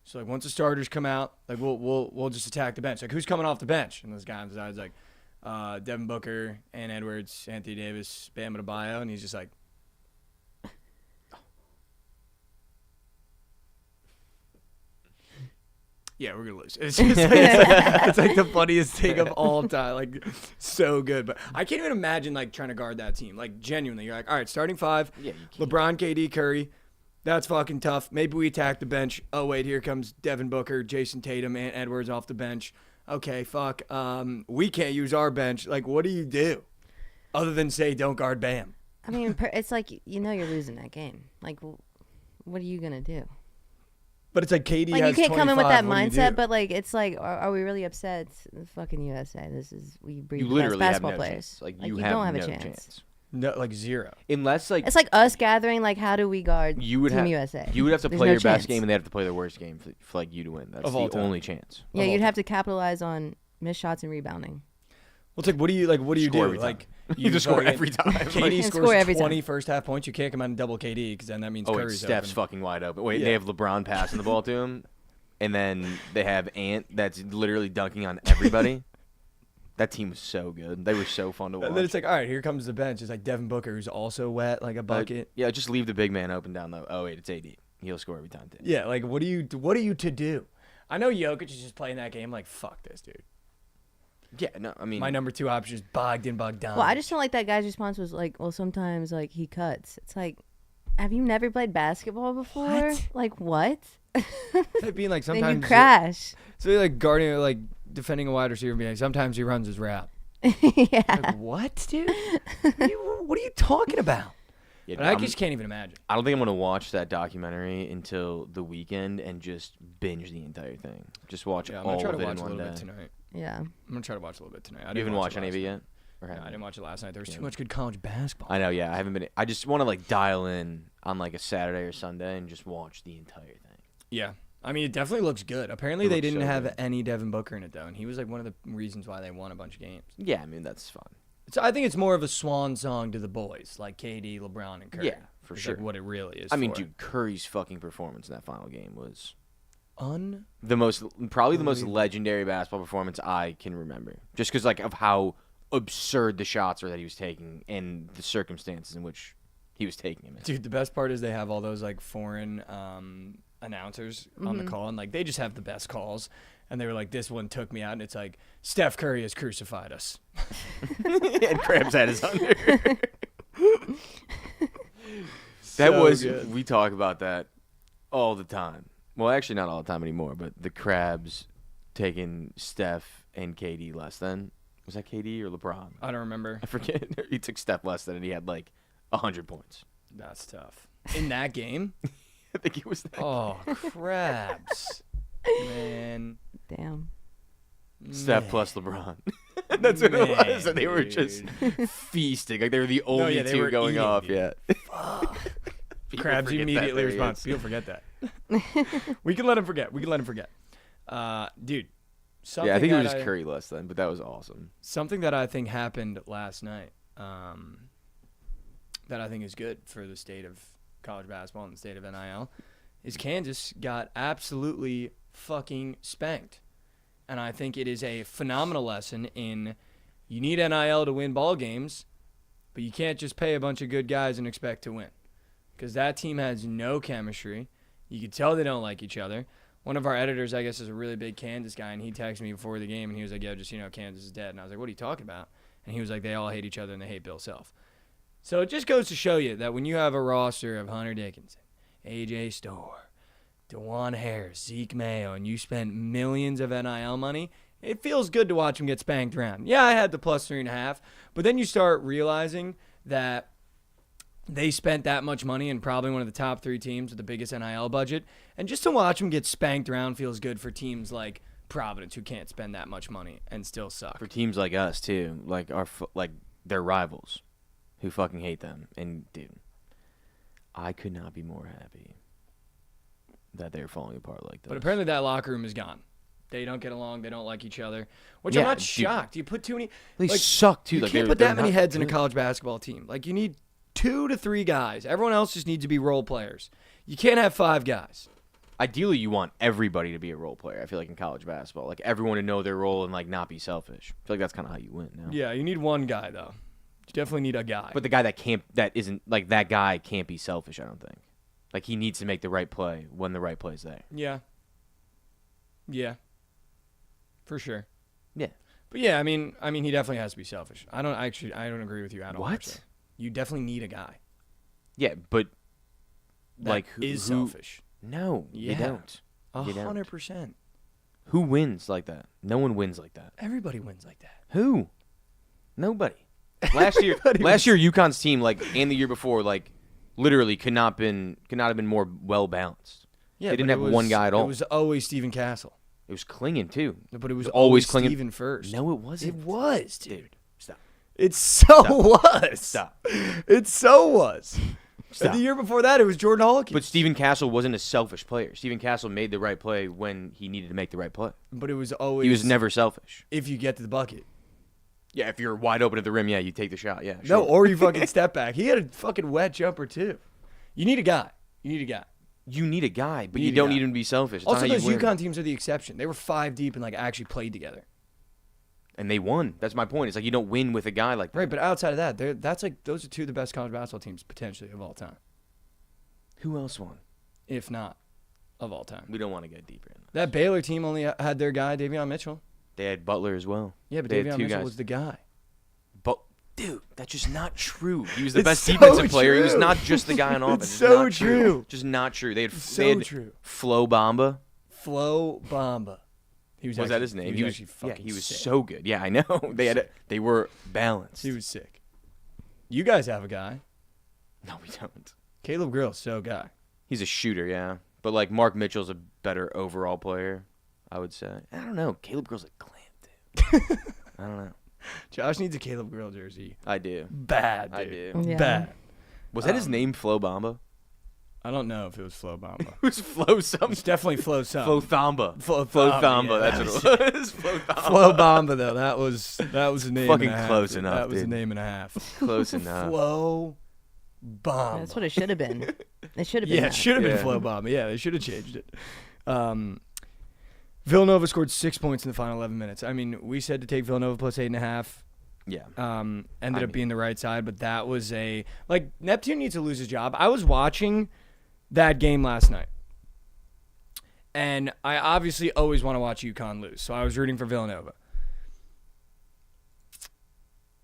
So like once the starters come out, like we'll just attack the bench. Like who's coming off the bench? And this guy on the side's like, Devin Booker, Ant Edwards, Anthony Davis, Bama Adebayo, and he's just like. Yeah, we're gonna lose. It's just it's like the funniest thing of all time. Like, so good. But I can't even imagine like trying to guard that team. Like, genuinely, you're like, all right, starting five. Yeah, you can't. LeBron, KD, Curry. That's fucking tough. Maybe we attack the bench. Oh wait, here comes Devin Booker, Jason Tatum, Ant Edwards off the bench. Okay, fuck. We can't use our bench. Like, what do you do, other than say don't guard Bam? I mean, it's like you're losing that game. Like, what are you gonna do? But it's like KD Like, has you can't come in with 25, that what do you mindset. do? But like, it's like, are we really upset? It's the fucking USA. We breed You the best literally have basketball no players. chance. Like, you have don't have no a chance. No, like zero. Unless, like, It's like us gathering. Like, how do we guard you would Team have USA? You would have to There's play no your best chance. game, and they have to play their worst game for like you to win. That's Of all the time. only chance. Yeah, of all you'd have to capitalize on missed shots and rebounding. Well, it's like, what do you Score do? every time. Like, You just score every time. KD Like- You scores score every 20 time. first half points. You can't come out and double KD because then that means Oh, wait, Curry's Steph's open. fucking wide open. Wait, Yeah. they have LeBron passing the ball to him, and then they have Ant that's literally dunking on everybody. That team was so good. They were so fun to watch. And then it's like, all right, here comes the bench. It's like Devin Booker, who's also wet, like a bucket. Yeah, just leave the big man open down low. Oh wait, it's AD. He'll score every time too. Yeah, like what are you to do? I know Jokic is just playing that game like, fuck this, dude. Yeah, no, I mean, My number two option is Bogdan. Well, I just don't like that guy's response was like, well, sometimes like he cuts. It's like, have you never played basketball before? What? Like what? Like being like Then sometimes you crash. So like guarding, like defending a wide receiver, being like, sometimes he runs his route. Yeah. Like, what, dude? What are you talking about? yeah, And I I'm- just can't even imagine. I don't think I'm gonna watch that documentary until the weekend and just binge the entire thing. Just watch Yeah, I'm all gonna try of to it watch in a one little bit day. tonight. Yeah. I'm gonna try to watch a little bit tonight. I You didn't haven't watched any last of it night. yet? Or No, I have you? didn't watch it last night. There was Yeah. too much good college basketball. I know, yeah. I haven't been. I just want to like dial in on like a Saturday or Sunday and just watch the entire thing. Yeah. I mean, it definitely looks good. Apparently, It they looks didn't so have good. any Devin Booker in it, though, and he was like one of the reasons why they won a bunch of games. Yeah, I mean that's fun. So I think it's more of a swan song to the boys, like KD, LeBron, and Curry. Yeah, for It's sure. Like what it really is. I mean, for. dude, Curry's fucking performance in that final game was probably the most legendary basketball performance I can remember. Just because like of how absurd the shots were that he was taking and the circumstances in which he was taking them in. Dude, the best part is they have all those like foreign announcers on the call, and like they just have the best calls. And they were like, "This one took me out," and it's like Steph Curry has crucified us. And Krabs had his under. Good. We talk about that all the time. Well, actually not all the time anymore, but the Krabs taking Steph and KD less than. Was that KD or LeBron? I don't remember. I forget. He took Steph less than and he had like 100 points. That's tough. In that game? I think it was that. Oh, crabs. Man. Damn. Steph plus LeBron. That's what it was. And they were just dude. feasting. Like they were the only they two were going eating, off. dude. Yeah. Krabs immediately responds. People forget that. We can let him forget. Dude. Yeah, I think it was that Curry less than, but that was awesome. Something that I think happened last night that I think is good for the state of college basketball and the state of NIL is Kansas got absolutely fucking spanked. And I think it is a phenomenal lesson in you need NIL to win ball games, but you can't just pay a bunch of good guys and expect to win. Because that team has no chemistry. You can tell they don't like each other. One of our editors, I guess, is a really big Kansas guy, and he texted me before the game, and he was like, "Yo, just Kansas is dead." And I was like, "What are you talking about?" And he was like, "They all hate each other, and they hate Bill Self." So it just goes to show you that when you have a roster of Hunter Dickinson, AJ Storr, DeJuan Harris, Zeke Mayo, and you spend millions of NIL money, it feels good to watch them get spanked around. Yeah, I had the plus 3.5, but then you start realizing that they spent that much money and probably one of the top 3 teams with the biggest NIL budget, and just to watch them get spanked around feels good for teams like Providence who can't spend that much money and still suck. For teams like us too, like their rivals, who fucking hate them. And dude, I could not be more happy that they're falling apart like this. But apparently that locker room is gone. They don't get along. They don't like each other, which Yeah, I'm not dude. shocked. You put too many. They suck too. You Like, can't they're- put they're that many not heads in a good. college basketball team. Like you need 2 to 3 guys. Everyone else just needs to be role players. You can't have 5 guys. Ideally, you want everybody to be a role player. I feel like in college basketball, like everyone to know their role and like not be selfish. I feel like that's kind of how you win now. Yeah, you need one guy though. You definitely need a guy. But the guy that isn't like that guy can't be selfish. I don't think. Like he needs to make the right play when the right play's there. Yeah. For sure. Yeah. But yeah, I mean, he definitely has to be selfish. I don't agree with you at all. What? actually. You definitely need a guy Yeah, but that like is who? selfish. No, Yeah. you don't. You don't. 100%. Who wins like that? No one wins like that. Everybody wins like that. Who? Nobody. Last year, UConn's team, like, and the year before, like, literally could not have been more well balanced. Yeah, they didn't but have one guy at all. It was always Stephen Castle. It was clinging too. But it was always always clinging. Steven first. No, it wasn't. It was, dude. Stop. It so was. Stop. It so was. Stop. And the year before that, it was Jordan Hawkins. But Stephen Castle wasn't a selfish player. Stephen Castle made the right play when he needed to make the right play. But it was always. He was never selfish. If you get to the bucket. Yeah, if you're wide open at the rim, yeah, you take the shot. Yeah. No, sure. or you fucking step back. He had a fucking wet jumper too. You need a guy. You need a guy, but You you need a don't guy. need him to be selfish. It's Also, not how those you win. UConn teams are the exception. They were 5 deep and like actually played together. And they won. That's my point. It's like you don't win with a guy like that. Right, but outside of that, that's like those are 2 of the best college basketball teams potentially of all time, Who else won? if not of all time. We don't want to get deeper in. That Baylor team only had their guy Davion Mitchell. They had Butler as well. Yeah, but They had Davion 2 Mitchell guys. was the guy. But dude, that's just not true. He was the It's best so defensive player. He was true. not just the guy on offense. It's It's so not true. Just not true. They had So true. Flo Bamba. Flo Bamba. He was Was that actually- his name? He was Yeah, fucking he was sick. so good. Yeah, I know. They were balanced. He was sick. You guys have a guy. No, we don't. Caleb Grill's so guy. He's a shooter, yeah. But like Mark Mitchell's a better overall player, I would say. I don't know. Caleb Grill's a clamp, dude. I don't know. Josh needs a Caleb Grill jersey. I do. Bad, dude. I do. Yeah. Bad. Was that his name, Flo Bamba? I don't know if it was Flo Bamba. It was Flo something. It's definitely Flo Flo something. Thamba. Flo Flo Thamba, Thamba. yeah, That's what it was. Flo Thamba. Flo Bamba though, that was a name. Fucking and a half, close dude. enough, That was a dude. name and a half. Close enough. Flo Bamba. That's what it should have been. It should have been. Yeah, that. it should have been Yeah. Flo Bamba. Yeah, they should have changed it. Villanova scored 6 points in the final 11 minutes. I mean, we said to take Villanova plus 8.5. Yeah. Ended up being the right side, but that was Neptune needs to lose his job. I was watching that game last night, and I obviously always want to watch UConn lose, so I was rooting for Villanova.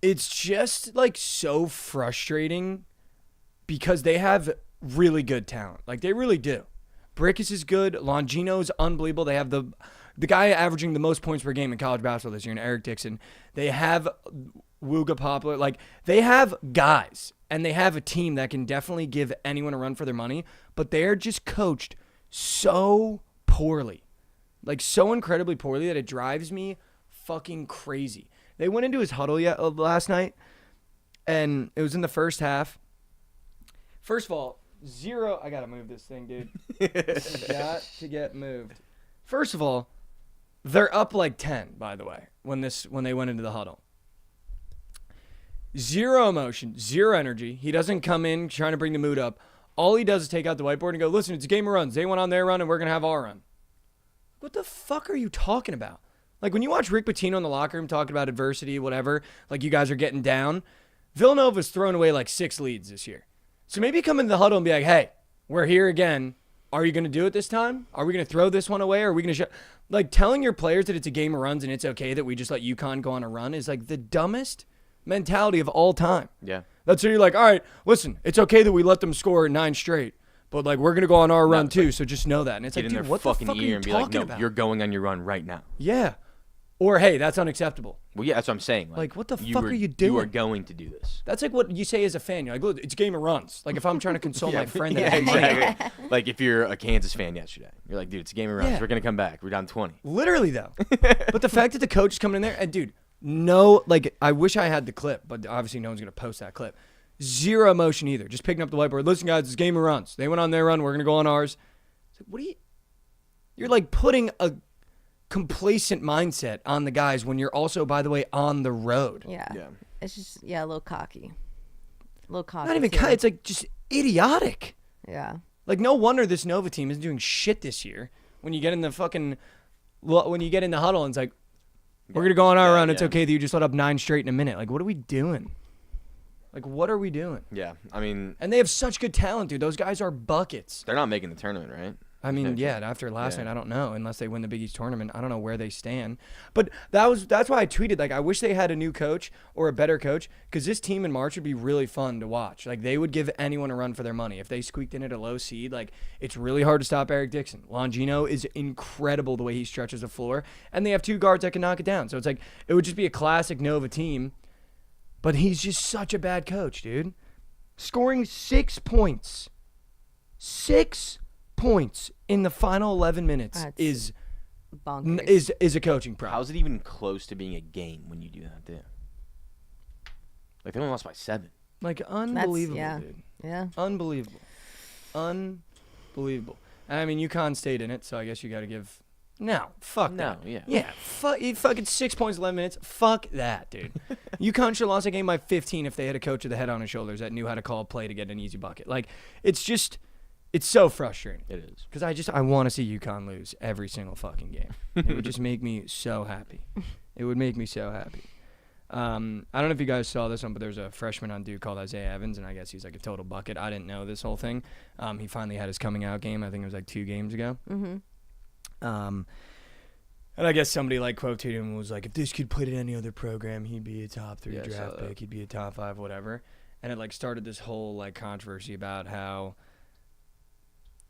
It's just like so frustrating because they have really good talent. Like they really do. Brickus is good. Longino's unbelievable. They have the guy averaging the most points per game in college basketball this year, and Eric Dixon. They have Wooga Poplar. Like they have guys, and they have a team that can definitely give anyone a run for their money. But they're just coached so poorly, like so incredibly poorly that it drives me fucking crazy. They went into his huddle last night, and it was in the first half. First of all, zero. I gotta move this thing, dude. Got to get moved. First of all, they're up like 10. By the way, when they went into the huddle, zero emotion, zero energy. He doesn't come in trying to bring the mood up. All he does is take out the whiteboard and go, "Listen, it's a game of runs. They went on their run, and we're gonna have our run." What the fuck are you talking about? Like when you watch Rick Pitino in the locker room talking about adversity, whatever, like you guys are getting down. Villanova's thrown away like 6 leads this year. So maybe come into the huddle and be like, "Hey, we're here again. are you going to do it this time? Are we going to throw this one away? Or are we going to like telling your players that it's a game of runs and it's okay that we just let UConn go on a run is like the dumbest mentality of all time. Yeah. That's where you're like, all right, listen, it's okay that we let them score 9 straight, but like we're going to go on our run too, so just know that. And it's Get like, in dude, their what the fucking fuck are ear you and be like, talking no, about? you're going on your run right now. Yeah. Or, hey, that's unacceptable. Well, yeah, that's what I'm saying. Like, what the fuck are you doing? You are going to do this. That's like what you say as a fan. You're like, look, it's a game of runs. Like if I'm trying to console my friend that Yeah, has money. exactly. Like if you're a Kansas fan yesterday, you're like, dude, it's a game of runs. Yeah. We're gonna come back. We're down 20. Literally though. But the fact that the coach is coming in there and dude, no, like I wish I had the clip, but obviously no one's gonna post that clip. Zero emotion either. Just picking up the whiteboard. Listen, guys, it's a game of runs. They went on their run. We're gonna go on ours. It's like, what are you? You're like putting a complacent mindset on the guys when you're also, by the way, on the road. Yeah. It's just a little cocky. A little cocky. Not even too. it's like just idiotic. Yeah. Like no wonder this Nova team isn't doing shit this year. When you get in the huddle and it's like, we're gonna go on our run. It's okay that you just let up 9 straight in a minute. Like what are we doing? Like what are we doing? Yeah, I mean, and they have such good talent, dude. Those guys are buckets. They're not making the tournament, right? I mean, yeah, after last night, I don't know. Unless they win the Big East tournament, I don't know where they stand. But that's why I tweeted, like, I wish they had a new coach or a better coach, because this team in March would be really fun to watch. Like, they would give anyone a run for their money. If they squeaked in at a low seed, like, it's really hard to stop Eric Dixon. Longino is incredible the way he stretches the floor, and they have 2 guards that can knock it down. So it's like, it would just be a classic Nova team, but he's just such a bad coach, dude. Scoring 6 points. 6 points in the final 11 minutes is a coaching problem. How's it even close to being a game when you do that, too? Like, they only lost by 7. Like, unbelievable, yeah. dude. Yeah. Unbelievable. Unbelievable. And, I mean, UConn stayed in it, so I guess you got to give... No, fuck that. Yeah. Yeah, fucking 6 points, 11 minutes. Fuck that, dude. UConn should have lost a game by 15 if they had a coach with a head on his shoulders that knew how to call a play to get an easy bucket. Like, it's just... It's so frustrating. It is. Because I want to see UConn lose every single fucking game. It would just make me so happy. It would make me so happy. I don't know if you guys saw this one, but there's a freshman on Duke called Isaiah Evans, and I guess he's like a total bucket. I didn't know this whole thing. He finally had his coming out game. I think it was like 2 games ago. Mm-hmm. And I guess somebody like quoted him and was like, if this kid played at any other program, he'd be a top 3 draft pick. He'd be a top 5, whatever. And it like started this whole like controversy about how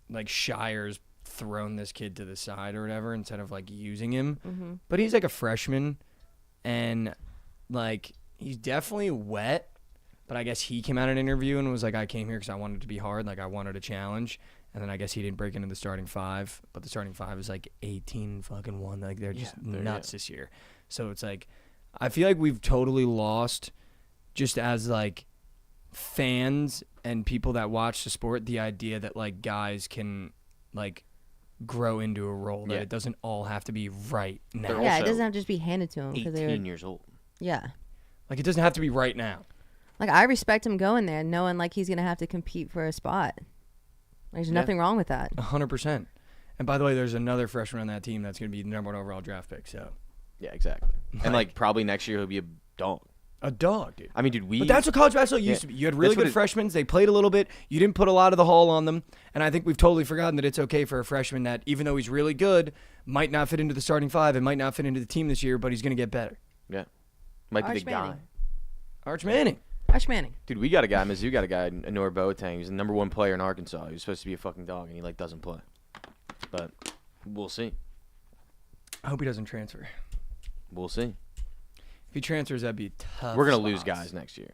like Shire's thrown this kid to the side or whatever instead of like using him. Mm-hmm. But he's like a freshman and like he's definitely wet. But I guess he came out in an interview and was like, I came here because I wanted to be hard. Like I wanted a challenge. And then I guess he didn't break into the starting 5. But the starting 5 is like 18-1. Like they're just nuts this year. So it's like, I feel like we've totally lost just as like fans and people that watch the sport the idea that like guys can like grow into a role, that it doesn't all have to be right now. Yeah, it doesn't have to just be handed to him. 18 years old. Yeah. Like it doesn't have to be right now. Like I respect him going there knowing like he's going to have to compete for a spot. There's nothing wrong with that. 100%. And by the way, there's another freshman on that team that's going to be the number 1 overall draft pick. So Yeah, exactly. And like probably next year he'll be a dog. A dog, dude. I mean, dude, But that's what college basketball used to be. You had really good freshmen. They played a little bit. You didn't put a lot of the haul on them. And I think we've totally forgotten that it's okay for a freshman that, even though he's really good, might not fit into the starting 5 and might not fit into the team this year, but he's going to get better. Yeah. Might be the guy. Manning. Arch Manning. Arch Manning. Dude, we got a guy, Mizzou got a guy, Anor Boateng. He's the number 1 player in Arkansas. He was supposed to be a fucking dog, and he like doesn't play. But we'll see. I hope he doesn't transfer. We'll see. If he transfers, that'd be tough. We're going to lose guys next year.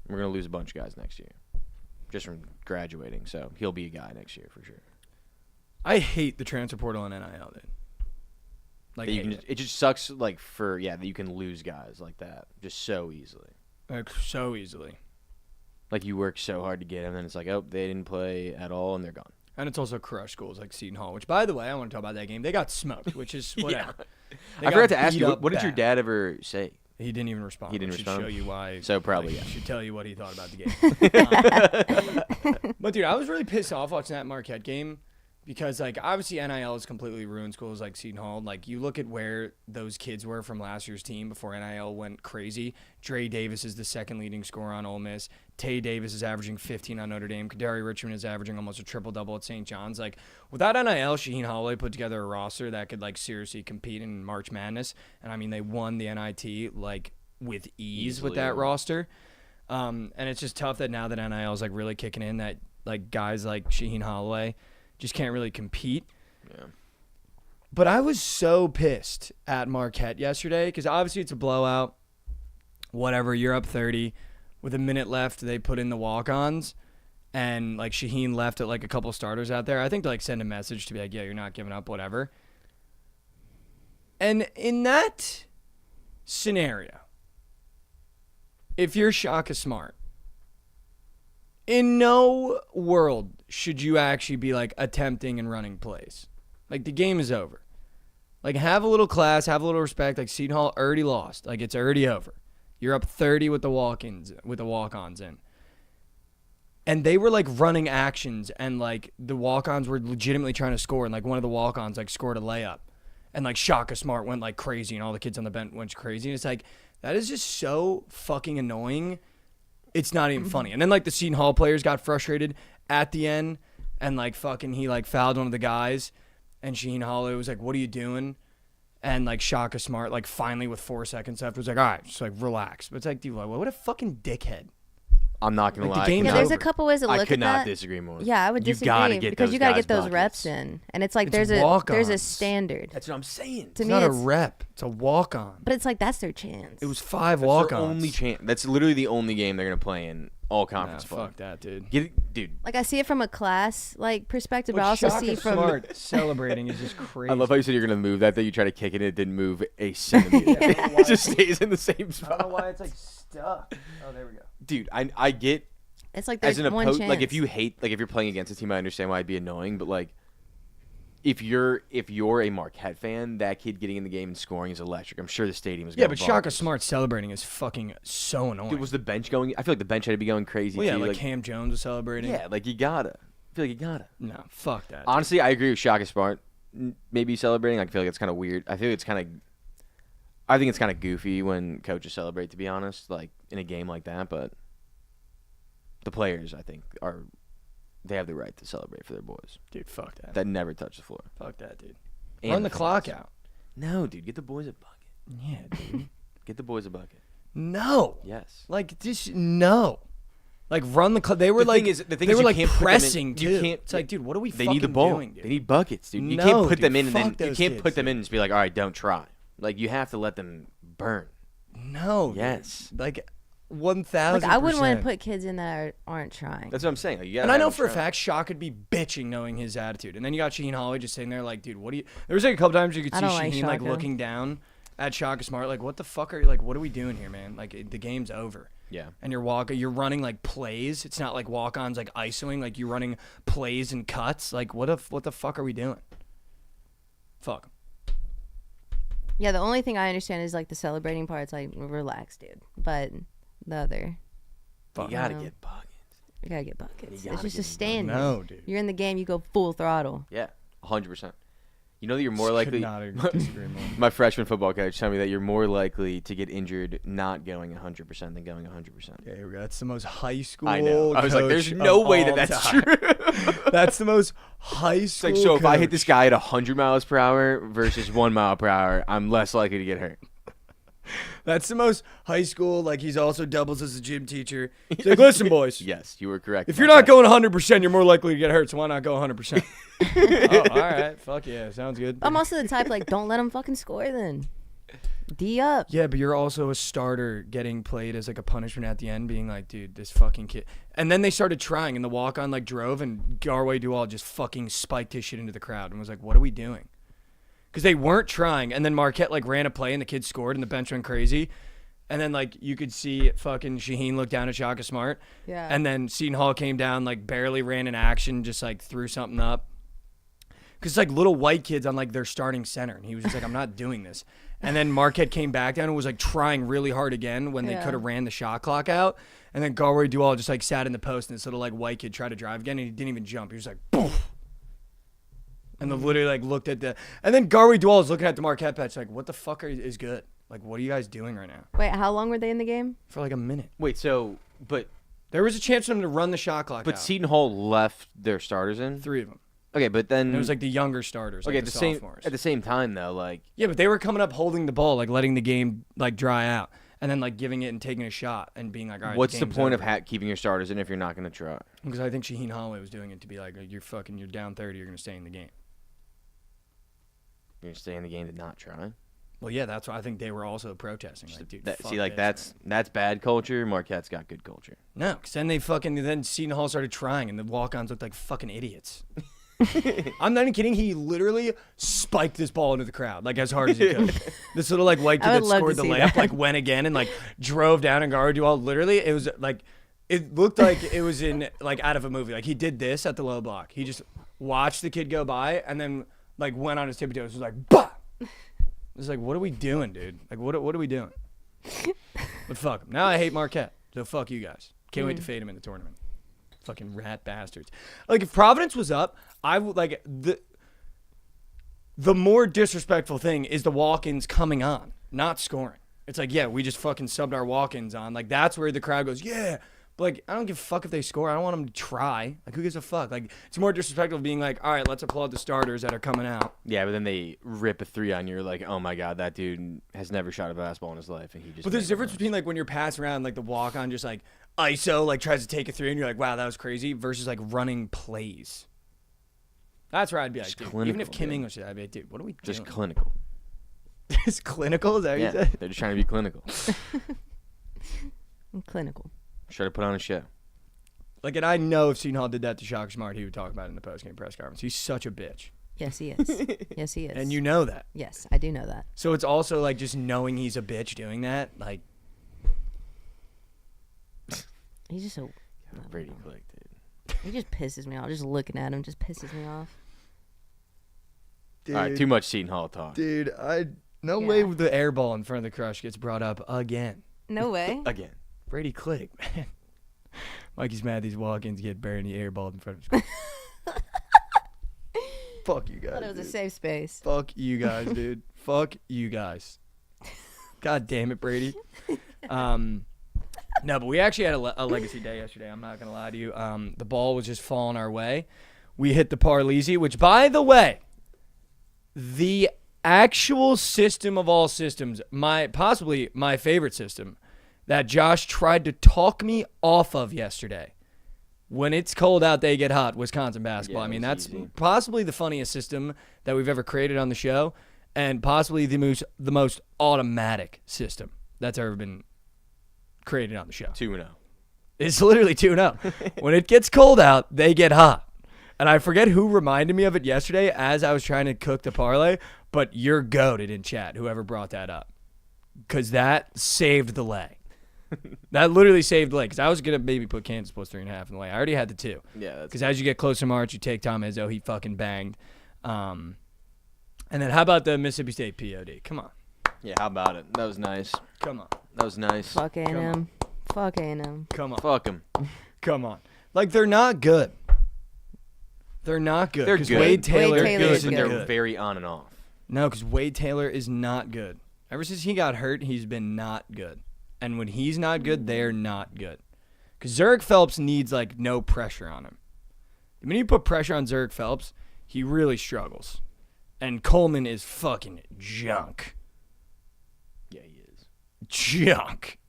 We're going to lose a bunch of guys next year. Just from graduating. So he'll be a guy next year for sure. I hate the transfer portal and NIL, dude. Like, it just sucks, like, that you can lose guys like that just so easily. Like, so easily. Like, you work so hard to get them, and it's like, oh, they didn't play at all, and they're gone. And it's also crushed schools like Seton Hall, which, by the way, I want to talk about that game. They got smoked, which is whatever. I forgot to ask you, what did your dad ever say? He didn't even respond. He didn't respond? Should show you why. So probably, He should tell you what he thought about the game. But, dude, I was really pissed off watching that Marquette game Because, like, obviously NIL has completely ruined schools like Seton Hall. Like, you look at where those kids were from last year's team before NIL went crazy. Dre Davis is the second leading scorer on Ole Miss. Tay Davis is averaging 15 on Notre Dame. Kadari Richmond is averaging almost a triple-double at St. John's. Like, without NIL, Shaheen Holloway put together a roster that could, like, seriously compete in March Madness. And, I mean, they won the NIT, like, with ease with that roster. And it's just tough that now that NIL is, like, really kicking in, that, like, guys like Shaheen Holloway just can't really compete. Yeah. But I was so pissed at Marquette yesterday because obviously it's a blowout. Whatever, you're up 30. With a minute left, they put in the walk-ons. And, like, Shaheen left at, like, a couple starters out there. I think to, like, send a message to be like, yeah, you're not giving up, whatever. And in that scenario, if you're Shaka Smart, in no world should you actually be, like, attempting and running plays. Like, the game is over. Like, have a little class, have a little respect. Like, Seton Hall already lost. Like, it's already over. You're up 30 with the walk-ons in. And they were, like, running actions, and, like, the walk-ons were legitimately trying to score, and, like, one of the walk-ons, like, scored a layup. And, like, Shaka Smart went, like, crazy, and all the kids on the bench went crazy. And it's like, that is just so fucking annoying. It's not even funny. And then, like, the Seton Hall players got frustrated at the end, and, like, fucking he, like, fouled one of the guys, and Shaheen Holloway was like, what are you doing? And, like, Shaka Smart, like, finally with 4 seconds left was like, all right, just, like, relax. But it's like, dude, what a fucking dickhead. I'm not going to lie. The there's a couple ways to look at that. I could not disagree more. Yeah, I would disagree. Because you got to get those reps in. And it's like there's a standard. That's what I'm saying. It's not a rep. It's a walk-on. But it's like that's their chance. It was 5 walk-ons. Their only chance. That's literally the only game they're going to play in all conference play. Fuck that, dude. Dude. Like, I see it from a class, like, perspective, but I also see from... Smart celebrating is just crazy. I love how you said you're going to move that, you try to kick it, and it didn't move a centimeter. It just stays in the same spot. I don't know why it's, like, stuck. Oh, there we go. Dude, I get... It's like there's one chance. Like, if you're playing against a team, I understand why it'd be annoying, but, like, if you're a Marquette fan, that kid getting in the game and scoring is electric. I'm sure the stadium is going but Shaka Smart celebrating is fucking so annoying. Dude, was the bench going? I feel like the bench had to be going crazy, well, yeah, too. Like Cam Jones was celebrating. Yeah, like, you gotta. I feel like you gotta. No, fuck that. Honestly, I agree with Shaka Smart maybe celebrating. I feel like it's kind of weird. I think it's kind of goofy when coaches celebrate, to be honest, like, in a game like that, but the players, I think, they have the right to celebrate for their boys. Dude, fuck that. That never touch the floor. Fuck that, dude. And run the clock out. No, dude. Get the boys a bucket. Yeah, dude. Get the boys a bucket. No. Yes. Like, just no. Like, run the clock. They were like pressing, too. It's like, dude, what are we fucking doing? They need the ball. Dude? They need buckets, dude. You No, can't put dude, them in and fuck then those you can't kids, put them in dude. and just be like, all right, don't try. Like, you have to let them burn. No. Yes. Dude. Like, 1,000%. Like, I wouldn't want to put kids in that aren't trying. That's what I'm saying. Like, you gotta and I know have for a them try. fact Shaw could be bitching knowing his attitude. And then you got Shaheen Holloway just sitting there like, dude, what do you... There was like a couple times you could I see don't like Shaheen like Shaka. looking down at Shaka Smart like, what the fuck are you... Like, what are we doing here, man? Like, the game's over. Yeah. And you're running like plays. It's not like walk-ons like isoing. Like, you're running plays and cuts. Like, what the fuck are we doing? Fuck. Yeah, the only thing I understand is, like, the celebrating part. It's like, relax, dude. But the other... You gotta get buckets. You gotta get buckets. You It's gotta just get a standard. No, dude. You're in the game, you go full throttle. Yeah, 100%. You know that you're more Could likely. not disagree more. My freshman football coach told me that you're more likely to get injured not going 100% than going 100%. Yeah, here we go. That's the most high school. I know. I was like, there's coach no of way all that's time. true. That's the most high It's school. like, so if I hit coach. this guy at 100 miles per hour versus 1 mile per hour, I'm less likely to get hurt. That's the most high school. Like, he's also doubles as a gym teacher. He's like, listen, boys. Yes, you were correct. If you're not going 100%, you're more likely to get hurt. So why not go 100%? Oh, all right. Fuck yeah. Sounds good. I'm also the type, like, don't let them fucking score then. D up. Yeah, but you're also a starter getting played as like a punishment at the end, being like, dude, this fucking kid. And then they started trying, and the walk-on like drove, and Garway Dual just fucking spiked his shit into the crowd and was like, what are we doing? Because they weren't trying, and then Marquette like ran a play, and the kid scored, and the bench went crazy. And then like you could see fucking Shaheen look down at Shaka Smart. Yeah. And then Seton Hall came down, like barely ran in action, just like threw something up. Because it's like little white kids on like their starting center, and he was just like, I'm not doing this. And then Marquette came back down and was like trying really hard again when they could have ran the shot clock out. And then Garway Dual just like sat in the post, and this little like white kid tried to drive again, and he didn't even jump. He was like, boom. And they literally like looked at the, and then Garwey Dwell is looking at the Marquette patch like, what the fuck is good? Like, what are you guys doing right now? Wait, how long were they in the game? For like a minute. Wait, so but There was a chance for them to run the shot clock out. Seton Hall left their starters in? 3 of them. Okay, but then And it was like the younger starters, like okay, the same sophomores. at the same time though, like Yeah, but they were coming up holding the ball, like letting the game like dry out, and then like giving it and taking a shot and being like, all right. what's the point of keeping your starters in if you're not going to try? Because I think Shaheen Holloway was doing it to be like, you're down 30, you're gonna stay in the game. You're going to stay in the game to not try? Well, yeah, that's why I think they were also protesting. Like, dude, fuck see, like this, that's bad culture. Marquette's got good culture. No, because then Seton Hall started trying, and the walk-ons looked like fucking idiots. I'm not even kidding. He literally spiked this ball into the crowd like as hard as he could. This little like white kid that scored the layup like went again and like drove down and guarded you all. Literally, it was like it looked like it was in like out of a movie. Like he did this at the low block. He just watched the kid go by and then like went on his tippy toes. It was like bah. It was like, what are we doing, dude? Like what are we doing? But fuck 'em. Now I hate Marquette. So fuck you guys. Can't wait to fade him in the tournament. Fucking rat bastards. Like if Providence was up, I would like the more disrespectful thing is the walk-ins coming on, not scoring. It's like, yeah, we just fucking subbed our walk-ins on. Like that's where the crowd goes, yeah. But like I don't give a fuck if they score. I don't want them to try. Like who gives a fuck? Like it's more disrespectful being like, all right, let's applaud the starters that are coming out. Yeah, but then they rip a 3 on you. You're like, oh my god, that dude has never shot a basketball in his life, and he just. But there's a difference between like when you're passing around, like the walk-on just like ISO like tries to take a 3, and you're like, wow, that was crazy, versus like running plays. That's where I'd be like, dude, even if Kim English, I'd be like, dude, what are we doing? Just clinical. Just clinical? Is that what you said? They're just trying to be clinical. Clinical. Try to put on a show. Like, and I know if Seton Hall did that to Shaka Smart, he would talk about it in the post-game press conference. He's such a bitch. Yes, he is. Yes, he is. And you know that. Yes, I do know that. So it's also like just knowing he's a bitch doing that, like. He's just so. Brady clicked, dude. He just pisses me off. Just looking at him just pisses me off. Dude, all right, too much Seton Hall talk. Dude, no way the air ball in front of the crush gets brought up again. No way. Again. Brady click, man. Mikey's mad these walk-ins get buried in the air ball in front of his Fuck you guys. I thought it was a safe space. Fuck you guys, dude. Fuck you guys. God damn it, Brady. No, but we actually had a legacy day yesterday. I'm not going to lie to you. The ball was just falling our way. We hit the Parleasy, which, by the way, the actual system of all systems, possibly my favorite system, that Josh tried to talk me off of yesterday. When it's cold out, they get hot. Wisconsin basketball. Yeah, I mean, that's easy. possibly the funniest system that we've ever created on the show, and possibly the most automatic system that's ever been created on the show. 2-0. It's literally 2-0. When it gets cold out, they get hot. And I forget who reminded me of it yesterday as I was trying to cook the parlay, but you're goated in chat, whoever brought that up. Because that saved the lay. That literally saved the lay. Because I was going to maybe put Kansas plus 3.5 in the lay. I already had the 2. Yeah. Because as you get close to March, you take Tom Izzo. He fucking banged. And then how about the Mississippi State POD? Come on. Yeah, how about it? That was nice. Come on. That was nice. Fuck A&M. Fuck A&M. Come on. Fuck them. Come on. Like, they're not good. They're not good. They're 'cause good. Wade Taylor Wade Taylor isn't is They're good. very on and off. No, because Wade Taylor is not good. Ever since he got hurt, he's been not good. And when he's not good, they're not good. Because Zurich Phelps needs, like, no pressure on him. When you put pressure on Zurich Phelps, he really struggles. And Coleman is fucking junk. Yeah, he is. Junk.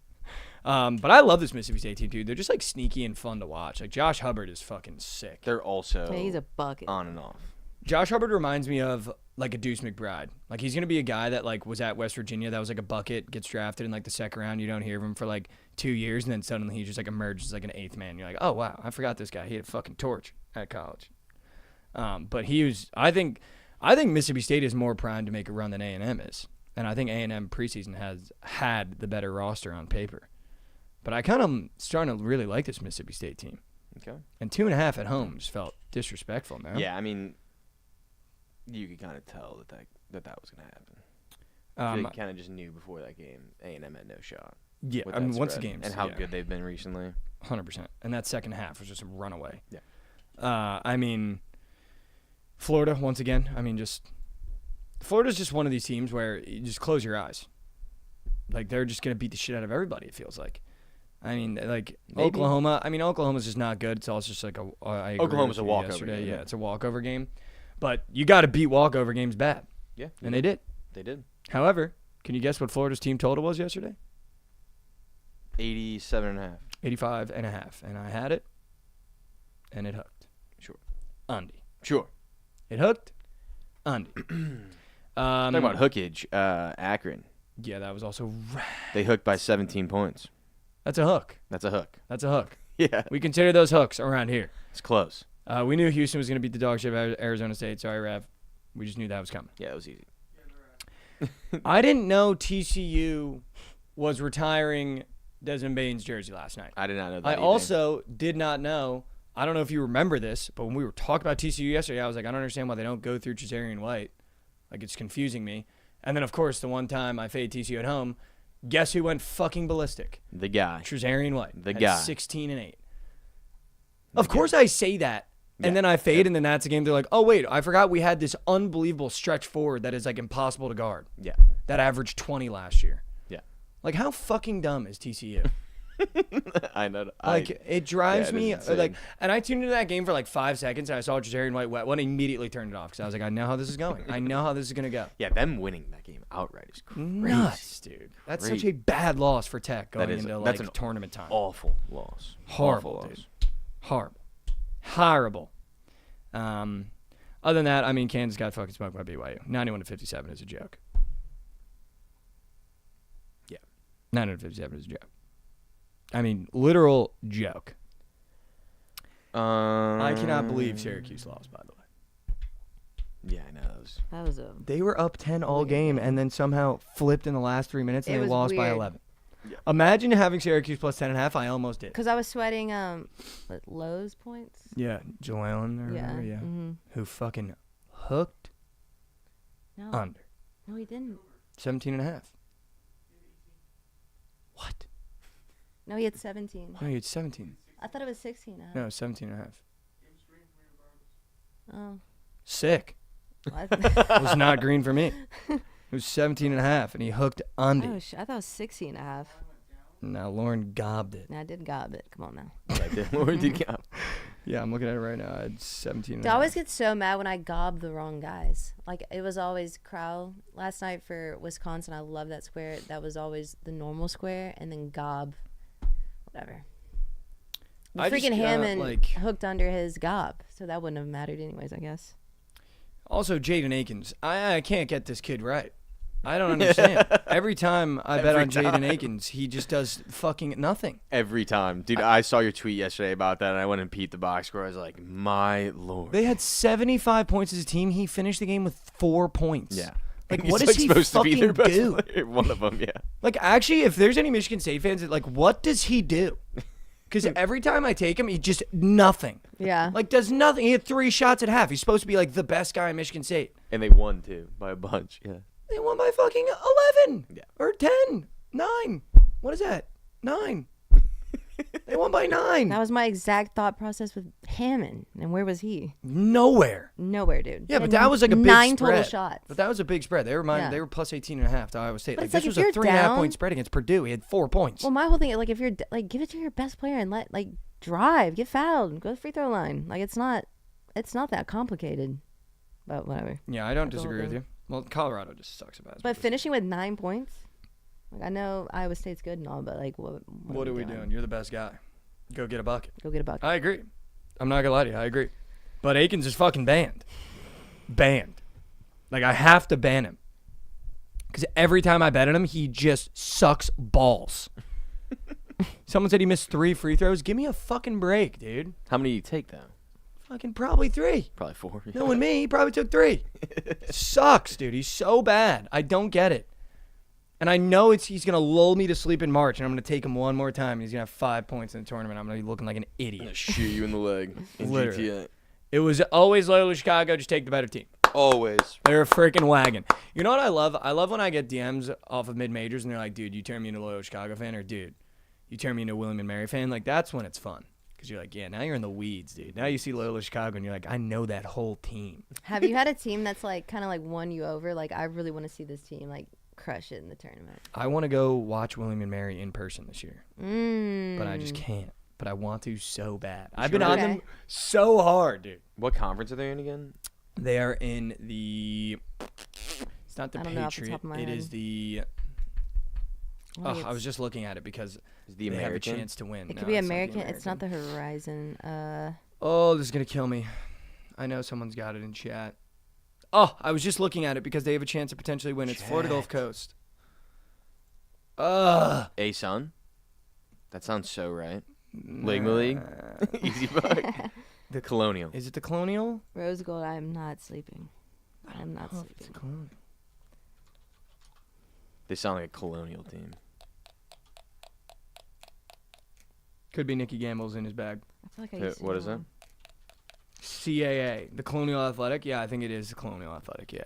But I love this Mississippi State team, dude. They're just, like, sneaky and fun to watch. Like, Josh Hubbard is fucking sick. They're also Yeah, he's a bucket. on and off. Josh Hubbard reminds me of like a Deuce McBride. Like he's gonna be a guy that like was at West Virginia that was like a bucket, gets drafted in like the second round. You don't hear of him for like 2 years, and then suddenly he just like emerges like an 8th man. You're like, oh wow, I forgot this guy. He had a fucking torch at college. But he was. I think Mississippi State is more primed to make a run than A&M is, and I think A&M preseason has had the better roster on paper. But I kind of starting to really like this Mississippi State team. Okay. And 2.5 at home just felt disrespectful, man. Yeah, I mean, you could kind of tell that was going to happen. I feel like you kind of just knew before that game A&M had no shot. Yeah, with I mean, that once the spread game's and how yeah. good they've been recently. 100%. And that second half was just a runaway. Yeah. I mean, Florida, once again. I mean, Florida's just one of these teams where you just close your eyes. Like, they're just going to beat the shit out of everybody, it feels like. I mean, like, maybe. Oklahoma. I mean, Oklahoma's just not good. It's also just like Oklahoma's a walkover game. Yeah, it's a walkover game. But you got to beat walkover games bad. Yeah. And they did. They did. However, can you guess what Florida's team total was yesterday? 87.5. 85.5. And I had it. And it hooked. Sure. Andy. Sure. It hooked. Andy. Talking about hookage, Akron. Yeah, that was also They hooked by 17 points. That's a hook. That's a hook. That's a hook. Yeah. We consider those hooks around here. It's close. We knew Houston was going to beat the dog shit out of Arizona State. Sorry, Rav. We just knew that was coming. Yeah, it was easy. I didn't know TCU was retiring Desmond Bane's jersey last night. I did not know that I either. also did not know, I don't know if you remember this, but when we were talking about TCU yesterday, I was like, I don't understand why they don't go through Tresarian White. Like, it's confusing me. And then, of course, the one time I faded TCU at home, guess who went fucking ballistic? The guy. Tresarian White. The Had guy. 16-8. Of course I say that. And then I fade, and then that's a game they're like, oh, wait, I forgot we had this unbelievable stretch forward that is, like, impossible to guard. Yeah. That averaged 20 last year. Yeah. Like, how fucking dumb is TCU? I know. Like, it drives yeah, it me. is insane. Like, and I tuned into that game for like 5 seconds, and I saw Tresarian White wet one, immediately turned it off because I was like, I know how this is going. I know how this is gonna go. Yeah, them winning that game outright is crazy. Nuts, dude. That's such a bad loss for Tech going into like an tournament time. Awful loss. Horrible, Awful dude. loss. Horrible. Horrible. Other than that, I mean, Kansas got fucking smoked by BYU. 91-57 is a joke. Yeah. 91-57 is a joke. I mean, literal joke. I cannot believe Syracuse lost, by the way. Yeah, I know. That was a. They were up 10 all game and then somehow flipped in the last 3 minutes and It they was lost by weird. 11. Yeah. Imagine having Syracuse plus 10.5. I almost did. Because I was sweating Lowe's points. Yeah, Joellen or Yeah. whatever, yeah. Mm-hmm. Who fucking hooked No. under. No, he didn't. 17.5. What? No, he had 17. No, you had 17. I thought it was 16. No, 17.5. Oh. Sick. What? It was not green for me. It was 17.5, and he hooked under. Oh, I thought it was 16 and a half. Now Lauren gobbed it. No, I did gob it. Come on now. Lauren did count. Yeah, I'm looking at it right now. I had 17. Dude, I always get so mad when I gob the wrong guys. Like, it was always Crow last night for Wisconsin. I love that square. That was always the normal square, and then gob, whatever. The I just freaking got, Hammond like- hooked under his gob, so that wouldn't have mattered anyways, I guess. Also, Jaden Akins. I can't get this kid right. I don't understand. Every time I bet on Jaden Akins, he just does fucking nothing. Every time. Dude, I saw your tweet yesterday about that, and I went and peeped the box score. I was like, my lord. They had 75 points as a team. He finished the game with 4 points. Yeah. Like, He's what does like he supposed to be their fucking best do? player. One of them, yeah. Like, actually, if there's any Michigan State fans, like, what does he do? Because every time I take him, he just nothing. Yeah. Like, does nothing. He had 3 shots at half. He's supposed to be, like, the best guy in Michigan State. And they won, too, by a bunch, yeah. They won by fucking 11. Yeah. Or 10. 9. What is that? 9. They won by 9. That was my exact thought process with Hammond. And where was he? Nowhere. Nowhere, dude. Yeah, He but had that was like a big 9 spread. total shots. But that was a big spread. They were Yeah. they were plus 18.5 to Iowa State. But Like, it's like this was if a you're 3.5 down- point spread against Purdue. He had 4 points. Well, my whole thing, like, if you're, like, give it to your best player and let, like, drive, get fouled, go to the free throw line. Like, it's not that complicated. But whatever. Yeah, I don't That's the whole disagree with thing. you. Well, Colorado just sucks about it. But finishing with 9 points, like, I know Iowa State's good and all, but, like, What are we doing? You're the best guy. Go get a bucket. Go get a bucket. I agree. I'm not gonna lie to you. I agree. But Akins is fucking banned. Banned. Like, I have to ban him. Because every time I bet on him, he just sucks balls. Someone said he missed 3 free throws. Give me a fucking break, dude. How many do you take, though? Fucking probably 3. Probably 4. Knowing me, he probably took 3. Sucks, dude. He's so bad. I don't get it. And I know he's going to lull me to sleep in March, and I'm going to take him one more time, and he's going to have 5 points in the tournament. I'm going to be looking like an I'm gonna idiot. shoot you in the leg. In Literally. GTA. It was always Loyola Chicago, just take the better team. Always. They're a freaking wagon. You know what I love? I love when I get DMs off of mid-majors, and they're like, dude, you turn me into a Loyola Chicago fan, or dude, you turn me into a William & Mary fan. Like, that's when it's fun. because you're like, yeah, now you're in the weeds, dude. Now you see Loyola Chicago, and you're like, I know that whole team. Have you had a team that's like kind of like won you over? Like, I really want to see this team like crush it in the tournament. I want to go watch William and Mary in person this year, but I just can't. But I want to so bad. I've been on them so hard, dude. What conference are they in again? They are in the. It's not the I don't know off the Patriot. top of my It head. is the. Well, I was just looking at it because Is the they have a American? chance to win. It No, could be it's not the American. It's not the Horizon. Oh, this is gonna kill me. I know someone's got it in chat. Oh, I was just looking at it because they have a chance to potentially win. It's Florida Gulf Coast. A-Sun? That sounds so right. Ligma League? Easy buck. The Colonial. Is it the Colonial? Rose Gold. I am not sleeping. I am not Oh, it's the sleeping. Colonial. They sound like a Colonial team. Could be Nicky Gamble's in his bag. I feel like I used to What know is it? them. CAA, the Colonial Athletic. Yeah, I think it is the Colonial Athletic. Yeah.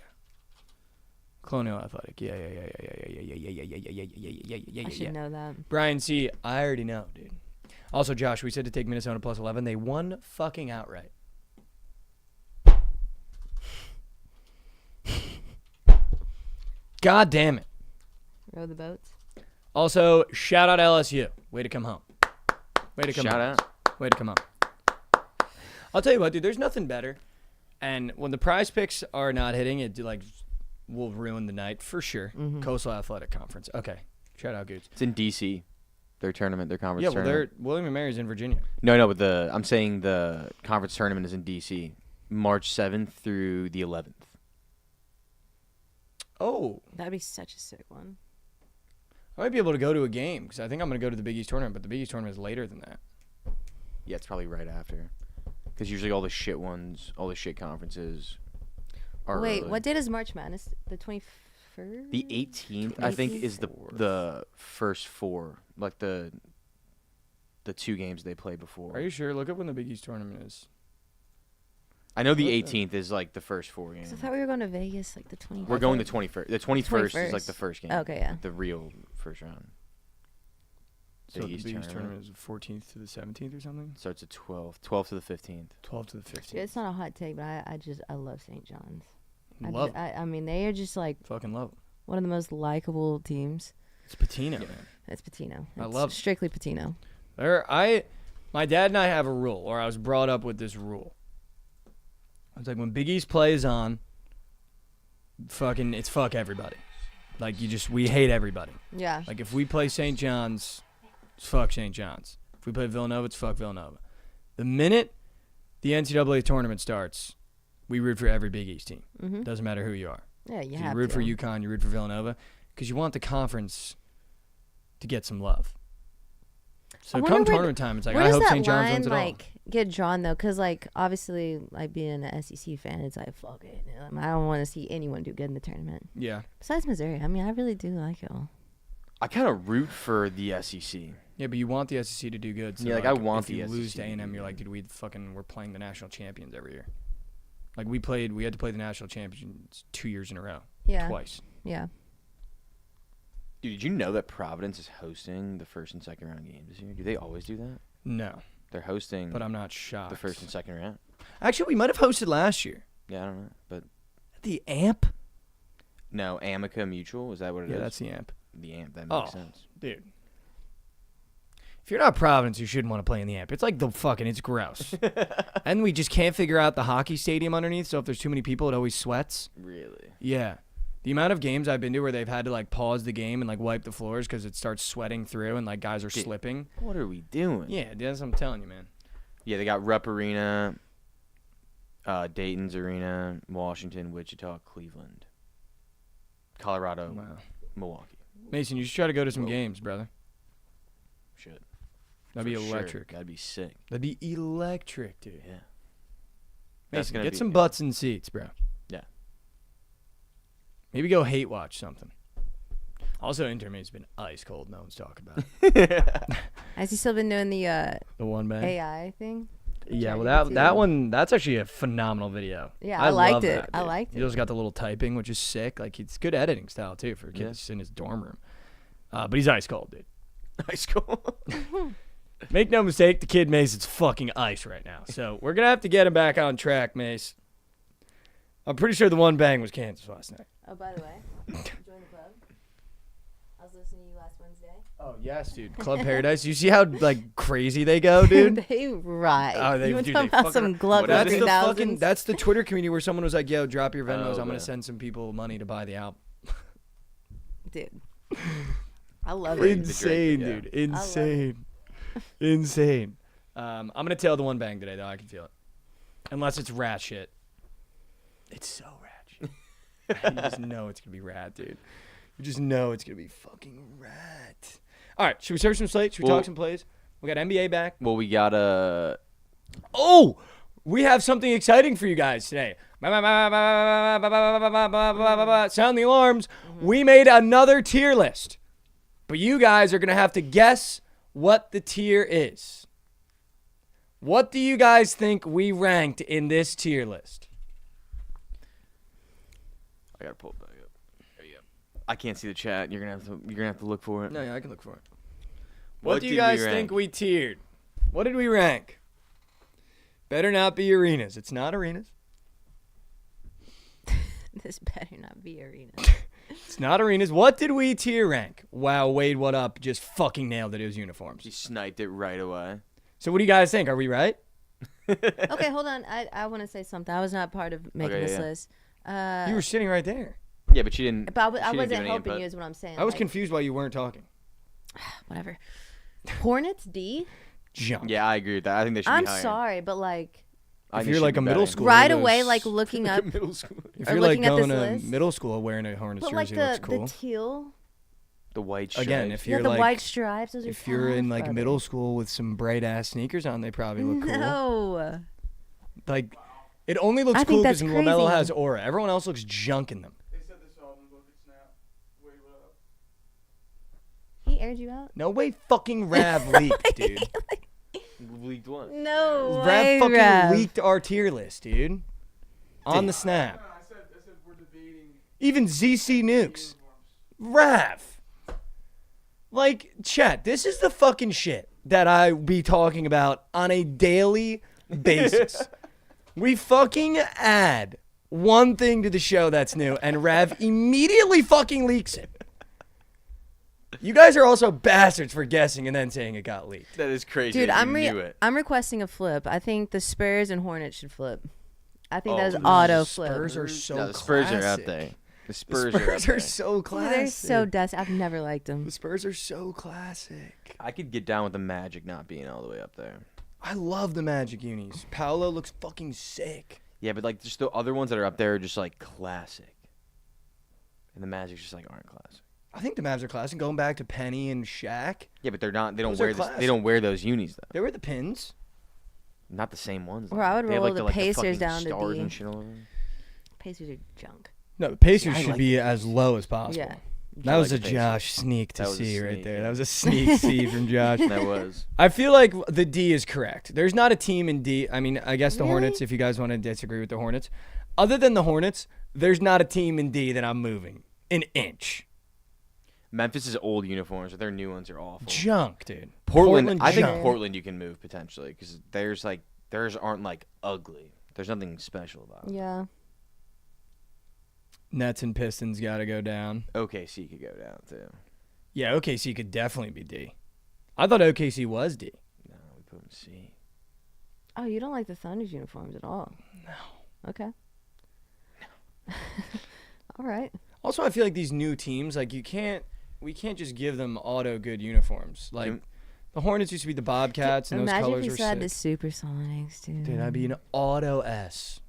Colonial Athletic. Yeah. I should know that. Brian C. I already know, dude. Also, Josh, we said to take Minnesota plus 11. They won fucking outright. God damn it. Row the boats. Also, shout out LSU. Way to come home. Way to come Shout home. out. Way to come home. I'll tell you what, dude. There's nothing better. And when the prize picks are not hitting, it like will ruin the night for sure. Coastal Athletic Conference. Okay. Shout out, Goods. It's in D.C. Their tournament, their conference Yeah, well, tournament. William and Mary's in Virginia. No, but I'm saying the conference tournament is in D.C. March 7th through the 11th. Oh, That'd be such a sick one. I might be able to go to a game because I think I'm going to go to the Big East tournament, but the Big East tournament is later than that. Yeah, it's probably right after. Because usually all the shit ones, all the shit conferences are Wait, early. what date is March Madness? The 21st? The 18th, I think, is the first four. Like the two games they play before. Are you sure? Look up when the Big East tournament is. I know the 18th is like the first four games. I thought we were going to Vegas like the 21st. We're going the 21st. The 21st is like 21st. the first game. Okay, yeah. The real first round. So the Big East tournament is the 14th to the 17th or something? Starts at 12th to the 15th. 12th to the 15th. It's not a hot take, but I love St. John's. Love I mean, they are just like fucking love 'em. one of the most likable teams. It's Patino, man. It's Patino. I It's love- strictly Patino. My dad and I have a rule, or I was brought up with this rule. It's like when Big East plays on, it's fuck everybody. Like we hate everybody. Yeah. Like if we play St. John's, it's fuck St. John's. If we play Villanova, it's fuck Villanova. The minute the NCAA tournament starts, we root for every Big East team. Mhm. Doesn't matter who you are. Yeah, you You have root to. for UConn, you root for Villanova, because you want the conference to get some love. So I wonder come where tournament time, it's like Where I does hope that St. John's line wins it all. like get drawn though? Because like obviously, like being an SEC fan, it's like fuck it. I don't want to see anyone do good in the tournament. Yeah. Besides Missouri, I mean, I really do like y'all. I kind of root for the SEC. Yeah, but you want the SEC to do good. So Yeah, like, I want if the you lose SEC to to A&M, do you're like, dude, we're playing the national champions every year. Like we had to play the national champions 2 years in a row. Yeah. Twice. Yeah. Dude, did you know that Providence is hosting the first and second round games this year? Do they always do that? No. They're hosting But I'm not shocked. the first and second round. Actually, we might have hosted last year. Yeah, I don't know. But The AMP? no, Amica Mutual, is that what it is? Yeah, that's the AMP. The AMP, that makes Oh, sense. dude. If you're not Providence, you shouldn't want to play in the AMP. It's like it's gross. And we just can't figure out the hockey stadium underneath, so if there's too many people, it always sweats. Really? Yeah. The amount of games I've been to where they've had to like pause the game and like wipe the floors because it starts sweating through and like guys are Dude, slipping. What are we doing? Yeah, that's what I'm telling you, man. Yeah, they got Rupp Arena, Dayton's Arena, Washington, Wichita, Cleveland, Colorado, Wow. Milwaukee. Mason, you should try to go to some games, brother. Should. That'd be For sure. electric. That'd be sick. That'd be electric, dude. Yeah. That's Mason, gonna get be- some butts in seats, bro. Yeah. Maybe go hate watch something. Also, Intermate's been ice cold. No one's talking about it. Has he still been doing the The one bang. AI thing? Yeah, well, ChatGPT? that one, that's actually a phenomenal video. Yeah, I liked love it. that, I dude. liked He just got the little typing, which is sick. Like, it's good editing style, too, for a kid Yeah. that's in his dorm room. But he's ice cold, dude. High school. Make no mistake, the kid Mace is fucking ice right now. So we're going to have to get him back on track, Mace. I'm pretty sure the one bang was Kansas last night. Oh, by the way, join the club. I was listening to you last Wednesday. Oh, yes, dude. Club Paradise. You see how, like, crazy they go, dude? They ride. Oh, you want dude, to they talk about some Glover that's the 3000s? That's the Twitter community where someone was like, yo, drop your Venmos. Oh, I'm going to man. send some people money to buy the album. Dude. I love it. Insane, yeah. dude. Insane. Insane. I'm going to tail the one bang today, though. I can feel it. Unless it's rat shit. It's so rat shit. You just know it's going to be rat, dude. You just know it's going to be fucking rat. All right. Should we search some slates? Should we talk some plays? We got NBA back. Well, we got a. Oh, we have something exciting for you guys today. Sound the alarms. We made another tier list. But you guys are going to have to guess what the tier is. What do you guys think we ranked in this tier list? I gotta pull it back up. There you go. I can't see the chat. You're gonna have to look for it. No, yeah, I can look for it. What What do you did we guys rank? think we tiered? What did we rank? Better not be arenas. It's not arenas. This better not be arena. It's not arenas. What did we tier rank? Wow, Wade, what up? Just fucking nailed it. It was uniforms. He sniped it right away. So what do you guys think? Are we right? Okay, hold on. I want to say something. I was not part of making Okay, this yeah. list. You were sitting right there. Yeah, but she didn't. But I she didn't wasn't give any helping input. you is what I'm saying. I was like, confused why you weren't talking. Whatever. Hornets D? Junk. Yeah, I agree with that. I think they should I'm be higher. sorry, but like I If think you're it should like be a middle better. schooler, right those- away, like looking up. middle school. If Or you're like looking at going this to list. middle school wearing a Hornets But like jersey, looks the cool. teal. The white stripes. Again, if Yeah, you're the like white stripes. Those are if you're in tough, like brother. middle school with some bright ass sneakers on, they probably look cool. No. Like it only looks I cool think because that's LaMelo crazy. has aura. Everyone else looks junk in them. They said this album Bookit Snap. Wait, what up? He aired you out? No way fucking Rav leaked, dude. Leaked one. No way, Rav fucking Rav. leaked our tier list, dude. On the snap. I said we're debating Even ZC Nukes. Rav. Like, chat, this is the fucking shit that I be talking about on a daily basis. We fucking add one thing to the show that's new, and Rav immediately fucking leaks it. You guys are also bastards for guessing and then saying it got leaked. That is crazy. Dude, that you knew it. I'm requesting a flip. I think the Spurs and Hornets should flip. I think Oh, that is dude, auto flip. Spurs are so No, the Spurs are out classic. there. The The Spurs, are up Spurs there. are so Yeah, classic. they're so dusty. I've never liked them. The Spurs are so classic. I could get down with the Magic not being all the way up there. I love the Magic unis. Paolo looks fucking sick. Yeah, but like just the other ones that are up there are just like classic. And the Magic's just like aren't classic. I think the Mavs are classic. Going back to Penny and Shaq, Yeah, but they're not. They don't Those are wear this. classic. They don't wear those unis though. they were the pins. Not the same ones. Or though. I would They have, roll like, the Pacers fucking down to stars D. and shit all over them. Pacers are junk. No, the Pacers I should like be the as low as possible. Yeah. That I was like a the Josh sneak to That was a see right sneak, there. yeah. That was a sneak see from Josh. That was. I feel like the D is correct. There's not a team in D. I mean, I guess the Really? Hornets, if you guys want to disagree with the Hornets. Other than the Hornets, there's not a team in D that I'm moving an inch. Memphis' old uniforms, but their new ones are awful. Junk, dude. Portland, I think junk. Portland you can move potentially because theirs aren't like ugly. There's nothing special about it. Yeah. Nets and Pistons got to go down. OKC could go down too. Yeah, OKC could definitely be D. I thought OKC was D. No, we put them C. Oh, you don't like the Thunder's uniforms at all? No. Okay. All right. Also, I feel like these new teams, like we can't just give them auto good uniforms. Like Can- the Hornets used to be the Bobcats, and those Imagine if colors we were still had the sick. Supersonics, dude. Dude, that'd be an auto S.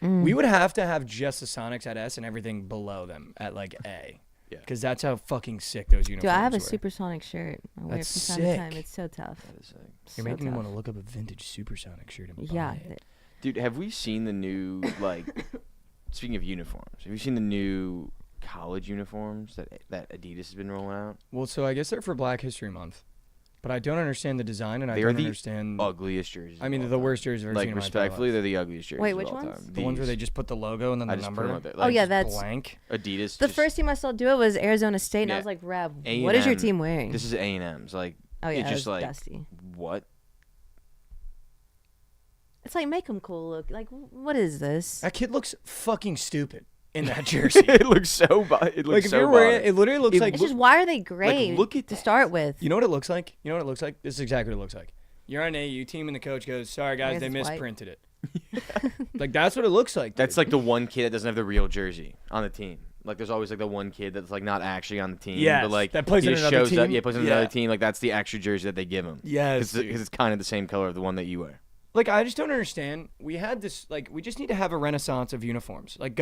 Mm. We would have to have just the Sonics at S and everything below them at like A. Yeah. Because that's how fucking sick those uniforms Dude, I have a were. Supersonic shirt. I wear That's it from time to time. sick. It's so tough. That is sick. You're So making me tough. want to look up a vintage Supersonic shirt and buy Yeah. it. Dude, have we seen the new like? Speaking of uniforms, have you seen the new college uniforms that Adidas has been rolling out? Well, so I guess they're for Black History Month. But I don't understand the design, and I They are don't the understand. Ugliest jerseys. I mean, of they're all the worst jerseys I've ever Like seen in my entire respectfully, life. they're the ugliest jerseys. Wait, of which all ones? time. The ones where These. they just put the logo and then I the just put number. 'em up there. Oh, yeah, that's- blank. Adidas. The just- first team I saw do it was Arizona State, and I Yeah. was like, Rab, A&M, what is your team wearing? This is A&M's. Like, oh, yeah, it's it just was like dusty. What? It's like, make him cool look. Like, what is this? That kid looks fucking stupid in that jersey. It looks so bad. It looks like if so you're wearing bad. it literally looks like. It's just, why are they gray look at to that. start with? You know what it looks like? You know what it looks like? This is exactly what it looks like. You're on an AU team and the coach goes, "Sorry guys, guess they it's white." misprinted it." Like that's what it looks like. That's dude. like the one kid that doesn't have the real jersey on the team. Like there's always like the one kid that's like not actually on the team, Yes, but like that plays he in just another shows up. team. Yeah, plays in Yeah. another team. Like that's the extra jersey that they give him. Yes, because it's kind of the same color of the one that you wear. Like I just don't understand. We had this like we just need to have a renaissance of uniforms. Like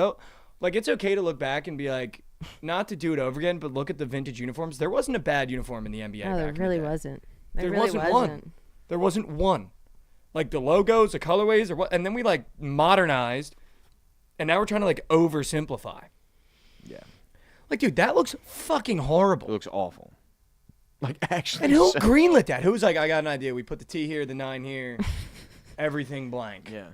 it's okay to look back and be like, not to do it over again, but look at the vintage uniforms. There wasn't a bad uniform in the NBA. No, there back in the really day. wasn't. There really wasn't one. There wasn't one. Like the logos, the colorways, or what, and then we like modernized, and now we're trying to like oversimplify. Yeah, like dude, that looks fucking horrible. it looks awful. Like actually, And who so- greenlit that? Who was like, I got an idea. We put the T here, the 9 here, everything blank. Yeah.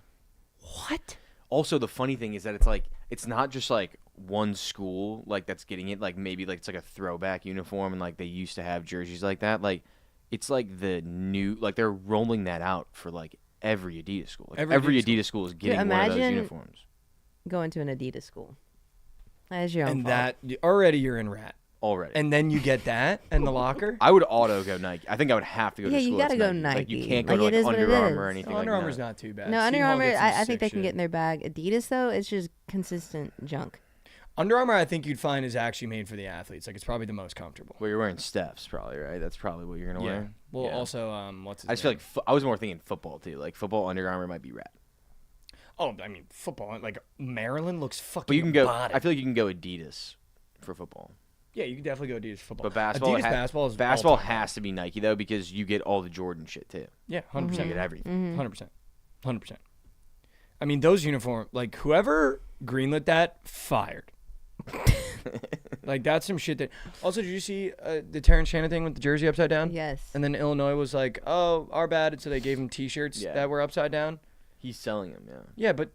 What? Also, the funny thing is that it's like it's not just like one school like that's getting it. Like maybe like it's like a throwback uniform, and like they used to have jerseys like that. Like it's like the new like they're rolling that out for like every Adidas school. Like, every Adidas school is getting one of those imagine- uniforms Going to an Adidas school. That is your own And fault. that already you're in rat. already. And then you get that and the locker. I would auto go Nike. I think I would have to go Yeah, to you school. gotta that's go Like you Nike. can't go Like, to it like is what it Under Armour or is. anything Under like Armour's that. not too bad. No, Seton Under Hall Armour, gets some I think sick they can shit. get in their bag. Adidas, though, it's just consistent junk. Under Armour, I think you'd find is actually made for the athletes. Like it's probably the most comfortable. Well, you're wearing Steph's probably, right? That's probably what you're gonna Yeah. wear. Well, Yeah. also, what's his I just feel name? like I was more thinking football too. Like football Under Armour might be rad. Oh, I mean, football. Like Maryland looks fucking. But you can go. body. I feel like you can go Adidas for football. Yeah, you can definitely go Adidas football. But basketball, Adidas basketball is basketball all-time. has to be Nike though because you get all the Jordan shit too. Yeah, 100%. You get everything. 100%. 100%. I mean, those uniform, like whoever greenlit that, fired. Like that's some shit that. Also, did you see the Terrence Shannon thing with the jersey upside down? Yes. And then Illinois was like, "Oh, our bad," and so they gave him T-shirts Yeah. that were upside down. He's selling them, yeah. Yeah, but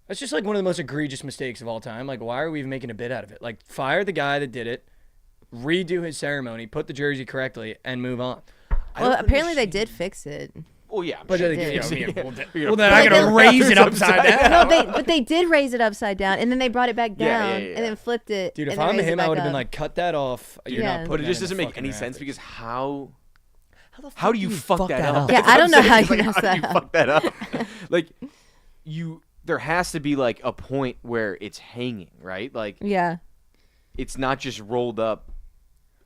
that's just like one of the most egregious mistakes of all time. Like, why are we even making a bit out of it? Like, fire the guy that did it, redo his ceremony, put the jersey correctly, and move on. Well, apparently they did fix it. Well, yeah, But Sure they, did. well, You're they're not gonna gonna raise it upside down. No, but they did raise it upside down, and then they brought it back Yeah, yeah, down, yeah. and then flipped it. Dude, if and then I'm raised it him, I back would have been up. like, cut that off. You're Yeah. not But putting it just that in doesn't the make any fucking sense graphics. because how the do you fuck that up? Yeah, That's I what don't I'm know saying. how It's you like, mess how do you that fuck that up? Like there has to be like a point where it's hanging, right? Like Yeah. it's not just rolled up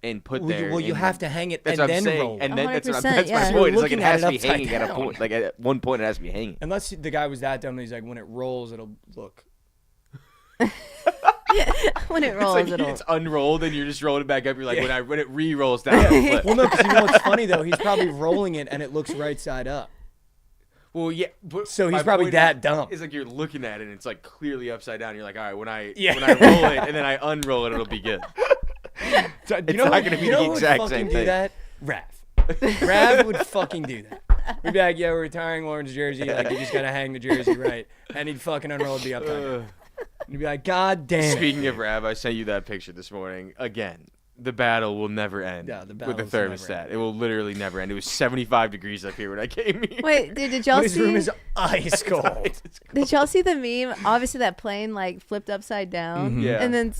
and put there. Well, you and- have to hang it That's and what I'm then saying. roll. And then that's 100%, my yeah. point. It's like Looking it at has it to be upside hanging at a down. point. Like at one point, it has to be hanging. Unless the guy was that dumb, he's like, when it rolls, it'll look. When it It's rolls, like it'll. it's unrolled and you're just rolling it back up. You're like when it re-rolls down. it'll flip. Well, no, because you know what's funny though? He's probably rolling it and it looks right side up. Well, yeah. But So he's my probably point that is, dumb. It's like you're looking at it and it's like clearly upside down. You're like, all right, when I Yeah. roll it and then I unroll it, it'll be good. So, It's not gonna be the exact who would same fucking do thing. that? Rav would fucking do that. We'd be like, yeah, we're retiring Lauren's jersey. Like, you just gotta hang the jersey right. And he'd fucking unroll the upside down. And he'd be like, God damn. Speaking of Rav, I sent you that picture this morning. Again, the battle will never end Yeah, the with the battles never thermostat. end. It will literally never end. It was 75 degrees up here when I came here. Wait, dude, did y'all His room see? is ice cold. Did y'all see the meme? Obviously, that plane like flipped upside down, Yeah. and then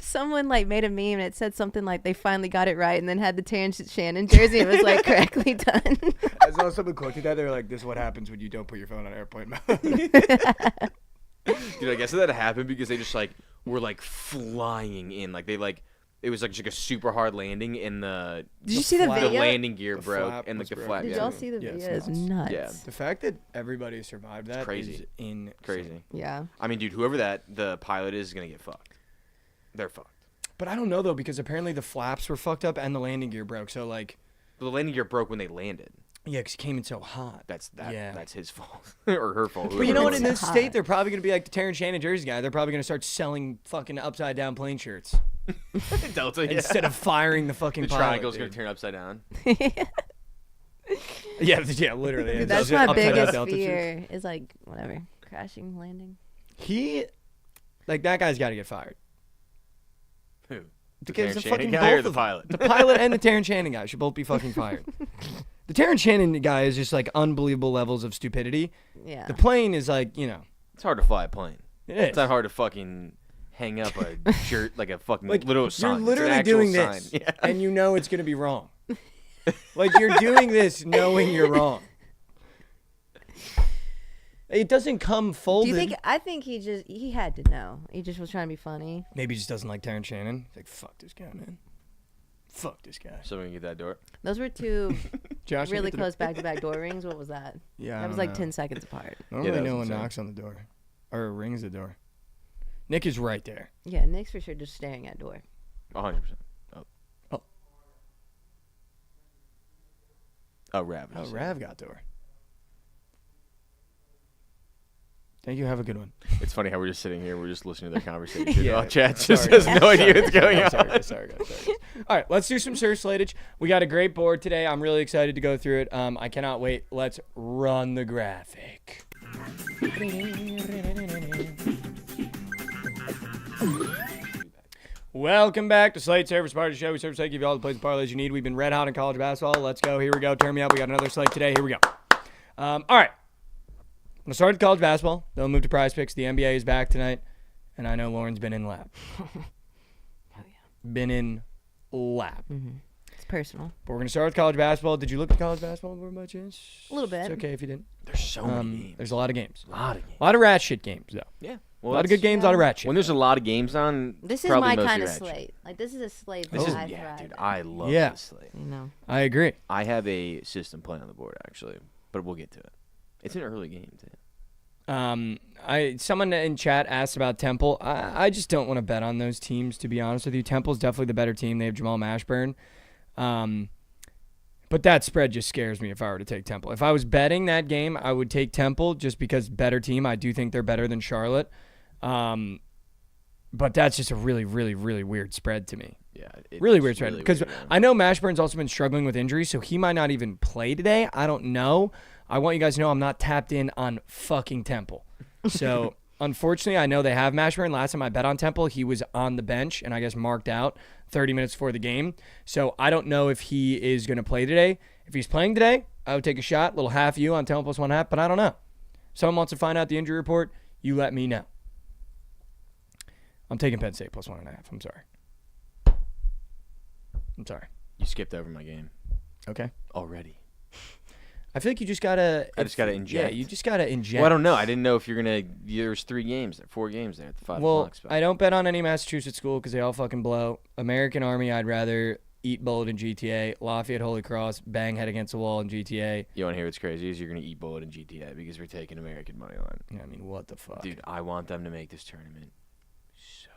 someone like made a meme and it said something like they finally got it right, and then had the Terrence Shannon jersey. It was like correctly done. I saw someone quote that. They were like, this is what happens when you don't put your phone on airplane mode. Dude, I guess that happened because they just like were like flying in. Like they like it was like just like a super hard landing and the Did you see the flap- the video? landing gear The broke flap and like was the broken. flap. Did Yeah. y'all see the Yeah, video? it's It's nuts. Yeah. The fact that everybody survived that crazy. is insane. Crazy. Yeah. I mean, dude, whoever the pilot is gonna get fucked. They're fucked. But I don't know though, because apparently the flaps were fucked up and the landing gear broke. So like, The landing gear broke when they landed. yeah, because he came in so hot. Yeah. That's his fault or her fault. But you know what? whoever In it this hot. state, they're probably gonna be like the Terrence Shannon jersey guy. They're probably gonna start selling fucking upside down plane shirts was. Delta, yeah. instead of firing the fucking the pilot, triangle's gonna dude. turn upside down. Yeah, yeah, literally. Dude, It's that's just my upside down biggest Delta shirts. fear. Is like whatever crashing, landing. He, like that guy's got to get fired. Who? Because Terrence the Shannon fucking guy or both the of pilot? The pilot and the Terrence Shannon guy should both be fucking fired. The Terrence Shannon guy is just like unbelievable levels of stupidity. Yeah. The plane is like, you know. It's hard to fly a plane. It is. It's not hard to fucking hang up a shirt like a fucking little sign. You're It's an literally actual doing sign. this, Yeah. and you know it's going to be wrong. Like, you're doing this knowing you're wrong. It doesn't come folded. Do you think? I think he had to know. He just was trying to be funny. Maybe he just doesn't like Terrence Shannon. He's like, fuck this guy, man. Fuck this guy. So we can get that door. Those were two Josh, really close back-to-back door rings. What was that? Yeah, I that was don't like know. 10 seconds apart. Normally that was no one insane. knocks on the door. Or rings the door. Nick is right there. Yeah, Nick's for sure just staring at door. 100%. Oh, Rav. Oh, Rav got door. Thank you. Have a good one. It's funny how we're just sitting here. We're just listening to their conversation. Yeah. While chat just Sorry. has no idea what's going on. Sorry, guys. All right, let's do some Sir Slatage. We got a great board today. I'm really excited to go through it. I cannot wait. Let's run the graphic. Welcome back to Slate Service Party Show. We serve Slate, give you all the plays and parlays you need. We've been red hot in college basketball. Let's go. Here we go. Turn me up. We got another Slate today. Here we go. All right. I'm going to start with college basketball. Then we'll move to prize picks. The NBA is back tonight. And I know Lauren's been in lab. Oh, yeah. Been in lab. Mm-hmm. It's personal. But we're going to start with college basketball. Did you look at college basketball by chance? A little bit. It's okay if you didn't. There's so many games. There's a lot of games. A lot of games. A lot of rat shit games, though. Yeah. A lot of good games, a lot of rat shit. When there's a lot of games on, This is probably my mostly kind of rat shit. slate. Like, this is a slate This that is, I yeah, thrive dude. in. I love Yeah. this slate. You know. I agree. I have a system plan on the board, actually, but we'll get to it. It's an early game, too. Someone in chat asked about Temple. I just don't want to bet on those teams, to be honest with you. Temple's definitely the better team. They have Jamal Mashburn. But that spread just scares me if I were to take Temple. If I was betting that game, I would take Temple just because better team. I do think they're better than Charlotte. But that's just a really, really, really weird spread to me. Yeah. Really weird spread. Really Because weird, man. I know Mashburn's also been struggling with injuries, so he might not even play today. I don't know. I want you guys to know I'm not tapped in on fucking Temple. So, unfortunately, I know they have Mashburn. Last time I bet on Temple, he was on the bench and I guess marked out 30 minutes before the game. So, I don't know if he is going to play today. If he's playing today, I would take a shot, little half U on Temple plus 1/2, but I don't know. Someone wants to find out the injury report, you let me know. I'm taking Penn State plus 1.5. I'm sorry. You skipped over my game Okay. already. I feel like you just gotta. I just gotta inject. Yeah, you just gotta inject. Well, I don't know. I didn't know if you're gonna. There's 4 games there at the 5 Well, o'clock spot. I don't bet on any Massachusetts school because they all fucking blow. American Army, I'd rather eat bullet in GTA. Lafayette Holy Cross, bang head against the wall in GTA. You want to hear what's crazy? Is you're gonna eat bullet in GTA because we're taking American money line. I mean, what the fuck? Dude, I want them to make this tournament so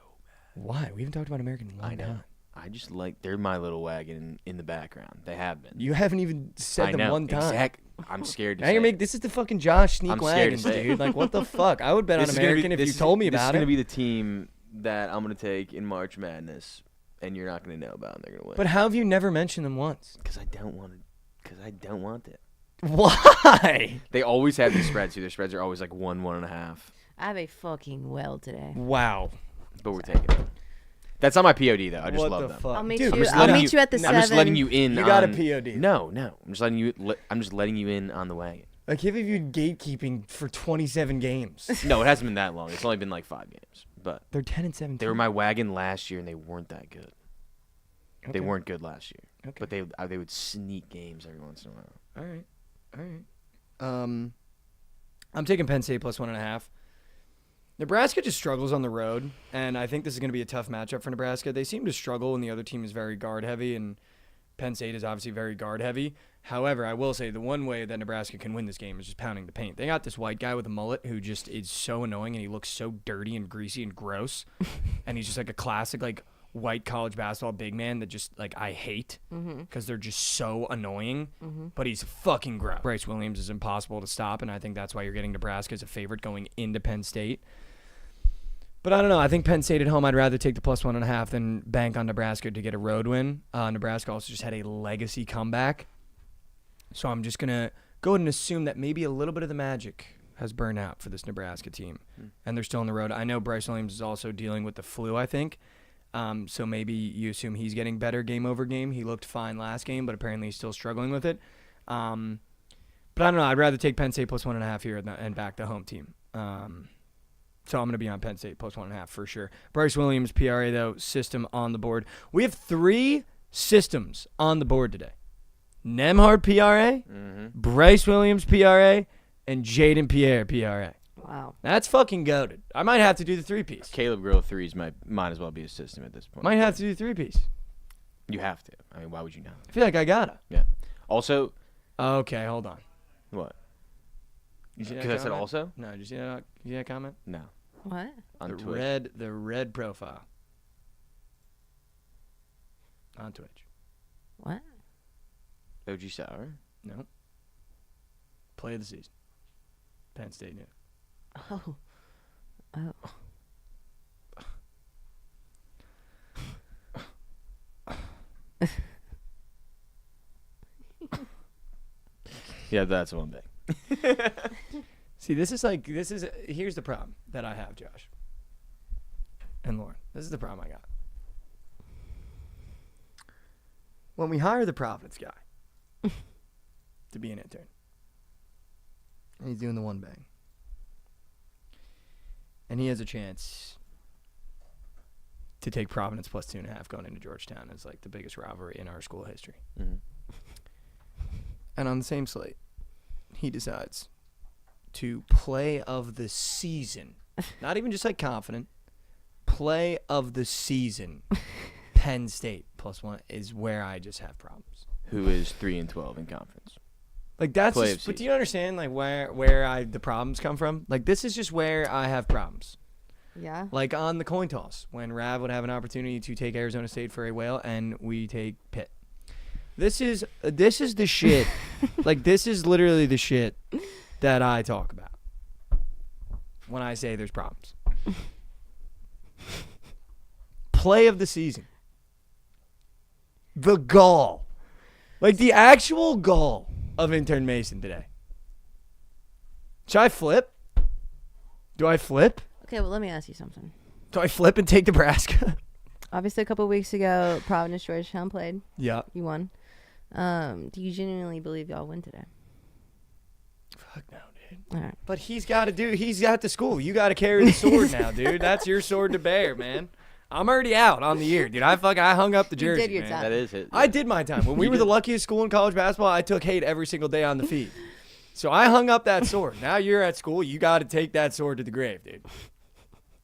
bad. Why? We haven't talked about American in a long I know. time. I just like they're my little wagon in the background. They have been. You haven't even said I them know. one time. I'm scared to Now you're say it. this is the fucking Josh Sneak I'm scared to Wagons, say it. dude. Like, what the fuck? I would bet on This is gonna American be- if this you is- told me This is about gonna it. be the team that I'm gonna take in March Madness, and you're not gonna know about, and they're gonna win. But how have you never mentioned them once? Because I don't want it. Why? They always have these spreads. Their spreads are always like 1.5. I have a fucking well today. Wow. But we're taking it. That's not my POD though. I just What love the them. fuck? I'll meet Dude, you. just I'll letting meet you at the 7. I'm just letting you in. You got a on- POD. No. I'm just letting you in on the wagon. I can't believe you gatekeeping for 27 games. No, it hasn't been that long. It's only been like 5 games. But They're 10 and 17. they were my wagon last year, and they weren't that good. Okay. They weren't good last year. Okay. But they would sneak games every once in a while. All right. I'm taking Penn State plus 1.5. Nebraska just struggles on the road, and I think this is going to be a tough matchup for Nebraska. They seem to struggle when the other team is very guard heavy, and Penn State is obviously very guard heavy. However, I will say the one way that Nebraska can win this game is just pounding the paint. They got this white guy with a mullet who just is so annoying, and he looks so dirty and greasy and gross, and he's just like a classic like white college basketball big man that just like I hate because they're just so annoying. But he's fucking gross. Bryce Williams is impossible to stop, and I think that's why you're getting Nebraska as a favorite going into Penn State. But I don't know. I think Penn State at home, I'd rather take the plus 1.5 than bank on Nebraska to get a road win. Nebraska also just had a legacy comeback. So I'm just going to go ahead and assume that maybe a little bit of the magic has burned out for this Nebraska team. And they're still on the road. I know Bryce Williams is also dealing with the flu, I think. So maybe you assume he's getting better game over game. He looked fine last game, but apparently he's still struggling with it. But I don't know. I'd rather take Penn State plus 1.5 here and back the home team. So I'm going to be on Penn State plus 1.5 for sure. Bryce Williams, PRA, though, system on the board. We have 3 systems on the board today. Nemhard, PRA, Bryce Williams, PRA, and Jaden Pierre, PRA. Wow. That's fucking goated. I might have to do the 3-piece. Caleb Grill 3s might as well be a system at this point. Might have to do the 3-piece. You have to. I mean, why would you not? I feel like I gotta. Yeah. Also. Okay, hold on. What? You see that Because I said comment? also? No, did you see that comment? No. What? On the Twitch. the red profile. On Twitch. What? OG Sour? No. Play of the season. Penn State new. Oh. Yeah, that's one thing. See, here's the problem that I have, Josh. And Lauren. This is the problem I got. When we hire the Providence guy to be an intern, and he's doing the one bang, and he has a chance to take Providence plus 2.5 going into Georgetown as like the biggest rivalry in our school history. Mm-hmm. And on the same slate, he decides to play of the season, not even just like confident, play of the season. Penn State plus 1 is where I just have problems. Who is 3-12 in conference? Like that's Play just, of but do season. you understand like where the problems come from? Like this is just where I have problems. Yeah. Like on the coin toss when Rav would have an opportunity to take Arizona State for a whale and we take Pitt. This is the shit. Like this is literally the shit that I talk about when I say there's problems. Play of the season. The gall. Like the actual gall of intern Mason today. Should I flip? Do I flip? Okay, well, let me ask you something. Do I flip and take Nebraska? Obviously, a couple weeks ago, Providence Georgetown played. Yeah. You won. Do you genuinely believe y'all win today? Fuck no, dude. All right. But he's got the school. You got to carry the sword now, dude. That's your sword to bear, man. I'm already out on the year, dude. I hung up the jersey, You did your man. time. That is it. I did my time. When we were the luckiest school in college basketball, I took hate every single day on the feed. So I hung up that sword. Now you're at school. You got to take that sword to the grave, dude.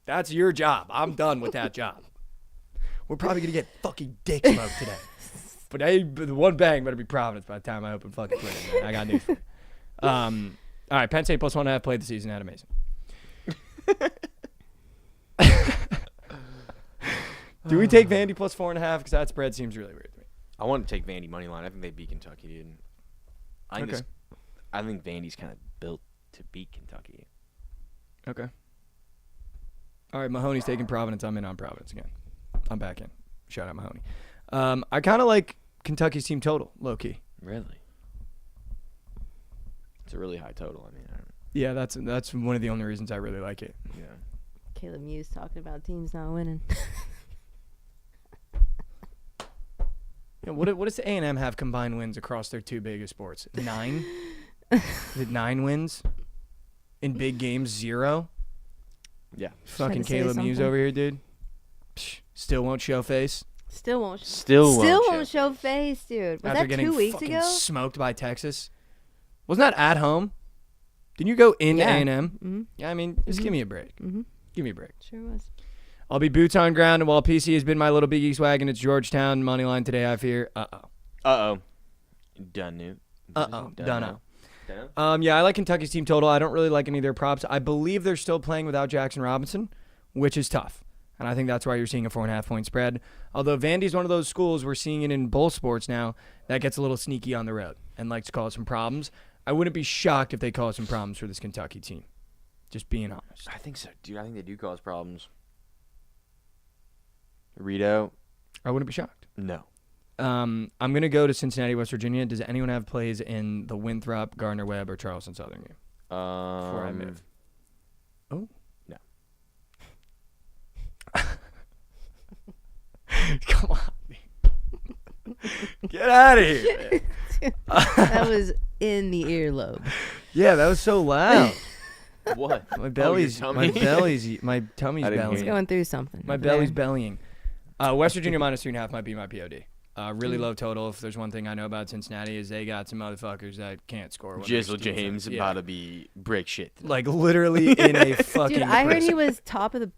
That's your job. I'm done with that job. We're probably going to get fucking dick smoked today. But the one bang better be Providence by the time I open fucking Twitter, man. I got news for you. All right, Penn State plus 1.5 played the season out amazing. Do we take Vandy plus 4.5? Because that spread seems really weird to me. I want to take Vandy money line. I think they beat Kentucky, dude. I think Vandy's kind of built to beat Kentucky. Okay. All right, Mahoney's taking Providence. I'm in on Providence again. I'm back in. Shout out Mahoney. I kind of like Kentucky's team total, low key. Really? It's a really high total. I mean, Yeah, that's one of the only reasons I really like it. yeah. Caleb Muse talking about teams not winning. Yeah, what does A&M have combined wins across their two biggest sports? 9? Is it 9 wins? In big games, 0? Yeah. Fucking say Caleb Muse something. over here, dude. Psh, still won't show face. Still won't. Still won't show face, dude. Was After that getting 2 weeks fucking ago? smoked by Texas. Wasn't that at home? Didn't you go into Yeah. A&M? Mm-hmm. Yeah, I mean, just give me a break. Mm-hmm. Give me a break. Sure was. I'll be boots on ground, and while PC has been my little Big East wagon, it's Georgetown money line today. I fear. Uh-oh. Done new. Dunno. Yeah, I like Kentucky's team total. I don't really like any of their props. I believe they're still playing without Jackson Robinson, which is tough. And I think that's why you're seeing a 4.5-point spread. Although Vandy's one of those schools, we're seeing it in both sports now, that gets a little sneaky on the road and likes to cause some problems. I wouldn't be shocked if they cause some problems for this Kentucky team. Just being honest. I think so, dude. I think they do cause problems. Rito? I wouldn't be shocked. No. I'm going to go to Cincinnati, West Virginia. Does anyone have plays in the Winthrop, Gardner-Webb, or Charleston Southern game? Before I move. Oh? No. Get out of here. That was in the earlobe. Yeah, that was so loud. What? My belly's, my tummy's I didn't hear He's bellying. going through something. My over belly's there. bellying. West Virginia -3.5 might be my POD. Really low total. If there's one thing I know about Cincinnati is they got some motherfuckers that can't score. when there's Jizzle James defense. about to be break shit. Like literally in a fucking. Dude, I heard he prison. was top of the,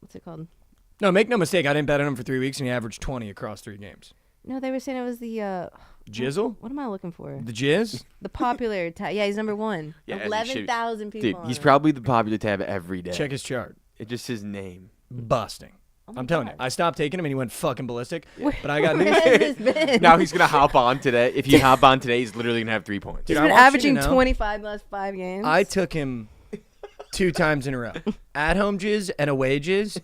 what's it called? No, make no mistake. I didn't bet on him for 3 weeks, and he averaged 20 across 3 games. No, they were saying it was the, Jizzle? What am I looking for? The Jizz? The popular tab. Yeah, he's number 1. Yeah, 11,000 people. Dude, on he's it. probably the popular tab every day. Check his chart. It's just his name. Busting. Oh my I'm telling you. God. I stopped taking him, and he went fucking ballistic. Where- But I got where news. has this been? Now he's gonna hop on today. If you hop on today, he's literally gonna have 3 points. He's Dude, I been want you to averaging know- 25 the last 5 games. I took him 2 times in a row. At home Jizz and away Jizz.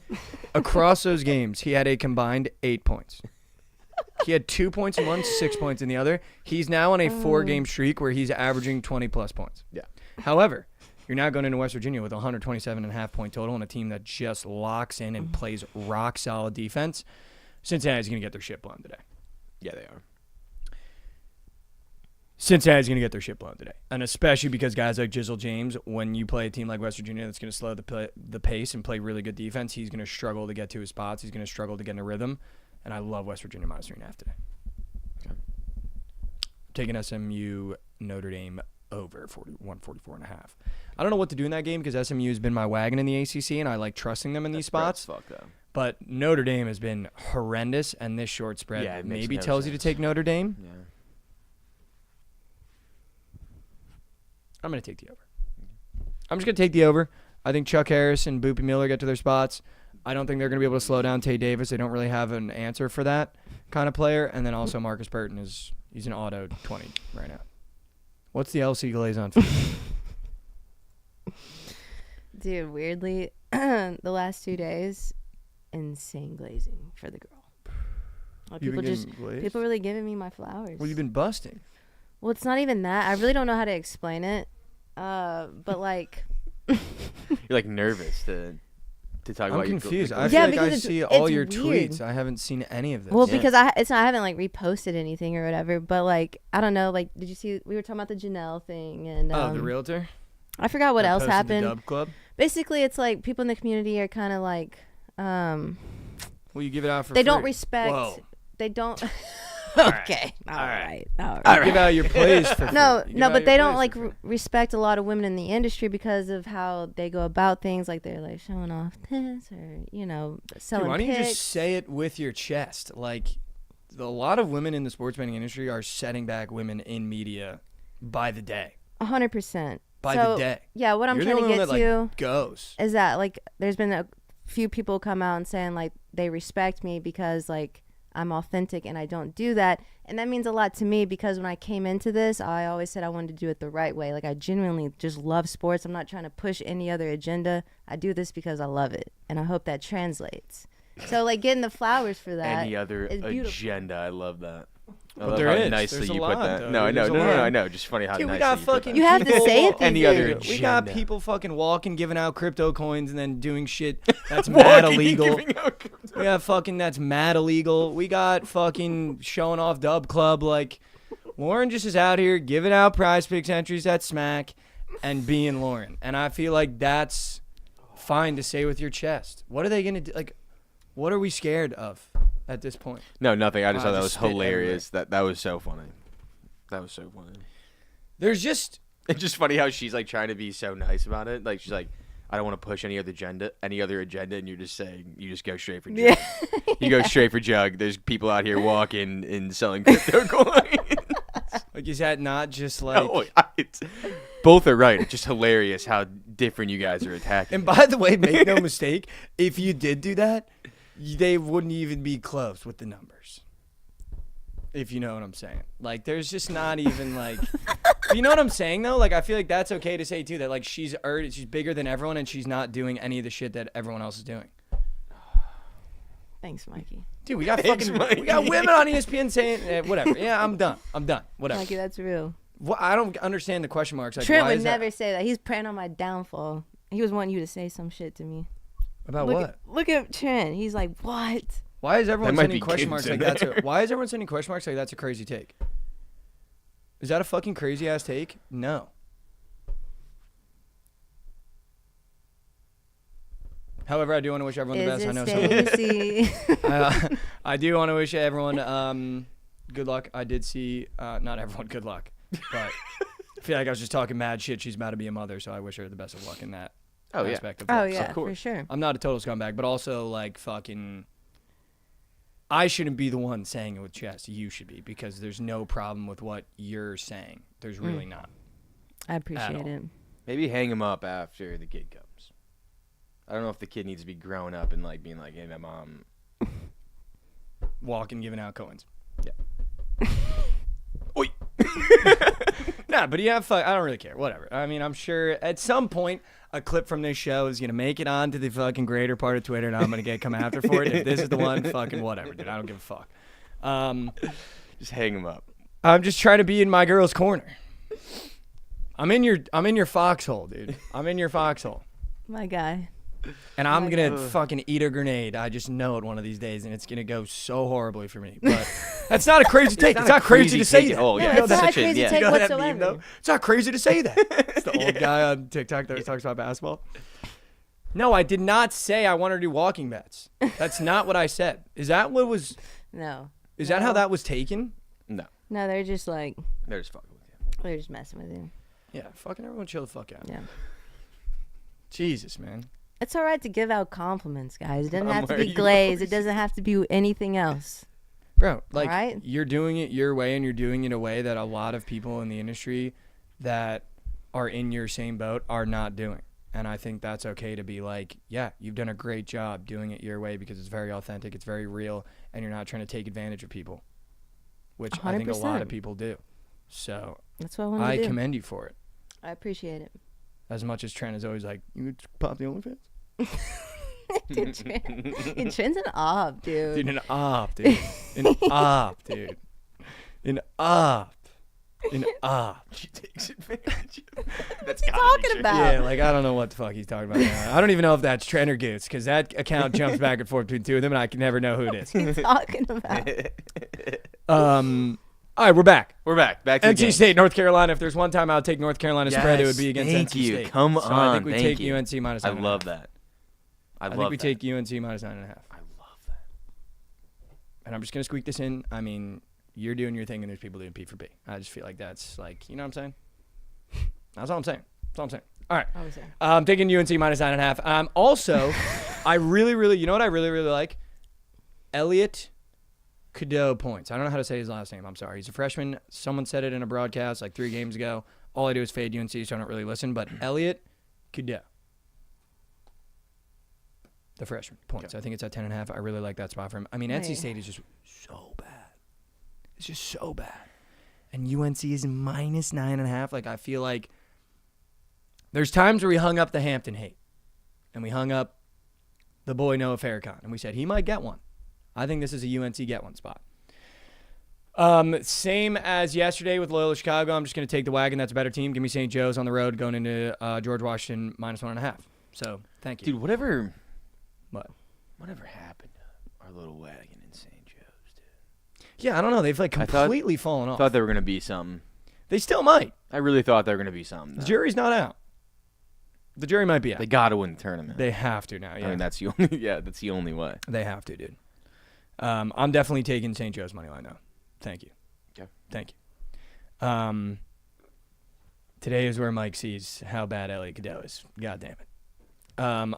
Across those games, he had a combined 8 points. He had 2 points in one, 6 points in the other. He's now on a 4-game streak where he's averaging 20-plus points. Yeah. However, you're now going into West Virginia with a 127.5 point total and a team that just locks in and plays rock solid defense. Cincinnati's going to get their shit blown today. Yeah, they are. Cincinnati's going to get their shit blown today. And especially because guys like Jizzle James, when you play a team like West Virginia that's going to slow the pace and play really good defense, he's going to struggle to get to his spots. He's going to struggle to get in a rhythm. And I love West Virginia -3.5 today. Okay. Taking SMU Notre Dame over 144.5. I don't know what to do in that game because SMU has been my wagon in the ACC, and I like trusting them in these spots. Fuck though. But Notre Dame has been horrendous, and this short spread Yeah, it makes maybe no tells you to sense. take Notre Dame. Yeah. I'm going to take the over. I'm just going to take the over. I think Chuck Harris and Boopy Miller get to their spots. I don't think they're going to be able to slow down Tay Davis. They don't really have an answer for that kind of player. And then also Marcus Burton he's an auto 20 right now. What's the LC Glazon fee? Dude, weirdly, the last 2 days, insane glazing for the girl. You've been getting glazed? People really giving me my flowers. Well, you've been busting. Well, it's not even that. I really don't know how to explain it. But like, You're like nervous to talk I'm about. confused. Your I feel Yeah, like I because see it's all your weird. tweets. I haven't seen any of this. well, Yeah. because I haven't like reposted anything or whatever. But like, I don't know. Like, did you see? We were talking about the Janelle thing, and the realtor? I forgot what that else posted the happened. Dub Club? Basically, it's like people in the community are kind of like, Well, you give it out for they free. don't respect. Whoa. They don't. Okay. All right. You give out your plays for free. No, You no, give out but they your don't plays like for free. respect a lot of women in the industry because of how they go about things. Like they're like showing off this or selling Dude, why don't you pics. just say it with your chest? Like, a lot of women in the sports betting industry are setting back women in media by the day. 100%. By so, the day. Yeah, what I'm You're the trying to only get one to that, like, goes. is that like there's been a few people come out and saying like they respect me because like I'm authentic and I don't do that. And that means a lot to me because when I came into this, I always said I wanted to do it the right way. Like I genuinely just love sports. I'm not trying to push any other agenda. I do this because I love it. And I hope that translates. So like getting the flowers for that Any other is beautiful. agenda? I love that. I But love there how is. nicely There's a you lot, put that. though. No, I know, There's a no, lot. I know. Just funny how Dude, we nicely got you put fucking that. You have to say it Any these other days. We got agenda. people fucking walking, giving out crypto coins, and then doing shit that's mad Walking and illegal. giving out crypto. We got fucking that's mad illegal. We got fucking showing off Dub Club. Like, Lauren just is out here giving out prize picks entries at Smack and being Lauren. And I feel like that's fine to say with your chest. What are they going to do? Like, what are we scared of at this point? No, nothing. I just Wow, thought that just was spit hilarious. That was so funny. That was so funny. There's just It's just funny how she's like trying to be so nice about it. Like she's like, I don't want to push any other agenda, and you're just saying you just go straight for Jug. Yeah. You go straight for Jug. There's people out here walking and selling crypto coins. like, is that not just like? No, both are right. It's just hilarious how different you guys are attacking. And by the way, make no mistake, if you did do that, they wouldn't even be close with the numbers. If you know what I'm saying. Like, there's just not even, like... You know what I'm saying, though? Like, I feel like that's okay to say, too, that, like, she's bigger than everyone and she's not doing any of the shit that everyone else is doing. Thanks, Mikey. Dude, we got Thanks, fucking... Mikey. We got women on ESPN saying... whatever. Yeah, I'm done. Whatever. Mikey, that's real. Well, I don't understand the question marks. Like, Trent why would is never that? say that. He's preying on my downfall. He was wanting you to say some shit to me. About Look what? Look at Trent. He's like, what? Why is everyone might sending be question kids marks in like there. why is everyone sending question marks like that's a crazy take? Is that a fucking crazy ass take? No. However, I do want to wish everyone the best. I know Stacey? I do want to wish everyone good luck. I did see not everyone good luck, but I feel like I was just talking mad shit. She's about to be a mother, so I wish her the best of luck in that aspect of Oh it. yeah, for sure. I'm not a total scumbag, but also like fucking I shouldn't be the one saying it with chest. You should be, because there's no problem with what you're saying. There's really not. I appreciate it. Maybe hang him up after the kid comes. I don't know if the kid needs to be growing up and like being like, hey, my mom. Walking, giving out coins. Yeah. Oi. Nah, but I don't really care. Whatever. I mean, I'm sure at some point a clip from this show is gonna make it onto the fucking greater part of Twitter, and I'm gonna get come after for it. If this is the one, fucking whatever, dude. I don't give a fuck. Just hang him up. I'm just trying to be in my girl's corner. I'm in your foxhole, dude. I'm in your foxhole. My guy. And I'm gonna fucking eat a grenade. I just know it one of these days, and it's gonna go so horribly for me. But that's not a crazy take. It's not crazy to say that. Oh yeah, it's not a crazy take You know that meme, whatsoever. though? It's not crazy to say that. It's the old guy on TikTok that talks about basketball. No, I did not say I wanted to do walking bets. That's not what I said. Is that what was? No. Is that how that was taken? No. No, they're just like. They're just fucking with you. They're just messing with you. Yeah, fucking everyone chill the fuck out. Yeah. Jesus, man. It's all right to give out compliments, guys. It doesn't have to where be you glazed. It doesn't have to be anything else. Bro, like Right? you're doing it your way, and you're doing it in a way that a lot of people in the industry that are in your same boat are not doing. And I think that's okay to be like, yeah, you've done a great job doing it your way, because it's very authentic, it's very real, and you're not trying to take advantage of people, which I think a lot 100%. of people do. So That's what I want to I do. commend you for it. I appreciate it. As much as Trent is always like, you would pop the OnlyFans? Dude, Trent's an op, dude. Dude, an op, dude. An op, dude. An op. An op. She takes advantage. That's talking about? Yeah, like I don't know what the fuck he's talking about now. I don't even know if that's Trent or Goose, because that account jumps back and forth between two of them, and I can never know who it is. What are you talking about? All right, we're back. We're back. Back to the NC game. State, North Carolina. If there's one time I would take North Carolina spread, it would be against Thank NC you. State. Come so I think on. we Thank take you. UNC minus 9.5. I love that. I think we take UNC minus 9.5. I love that. And I'm just gonna squeak this in. I mean, you're doing your thing, and there's people doing P for B. I just feel like that's like, you know what I'm saying? That's all I'm saying. That's all I'm saying. All right. I'm taking UNC minus 9.5. Also, I really, you know what I really like? Elliot Cadeau points. I don't know how to say his last name. I'm sorry. He's a freshman. Someone said it in a broadcast like 3 games ago. All I do is fade UNC, so I don't really listen. But Elliot Cadeau, the freshman, points. I think it's at 10.5. I really like that spot for him. I mean, NC State is just so bad. It's just so bad. And UNC is minus 9.5. Like, I feel like there's times where we hung up the Hampton hate. And we hung up the boy Noah Farrakhan. And we said he might get one. I think this is a UNC get one spot. Same as yesterday with Loyola Chicago. I'm just going to take the wagon. That's a better team. Give me St. Joe's on the road going into George Washington minus 1.5. So, thank you. Dude, whatever What? happened to our little wagon in St. Joe's, dude? Yeah, I don't know. They've like completely fallen off. I thought they were going to be something. They still might. I really thought they were going to be something. The jury's not out. The jury might be out. They got to win the tournament. They have to now, yeah. I mean, that's the only way. They have to, dude. I'm definitely taking St. Joe's money line now. Thank you. Okay. Thank you. Today is where Mike sees how bad Elliot Cadeau is. God damn it.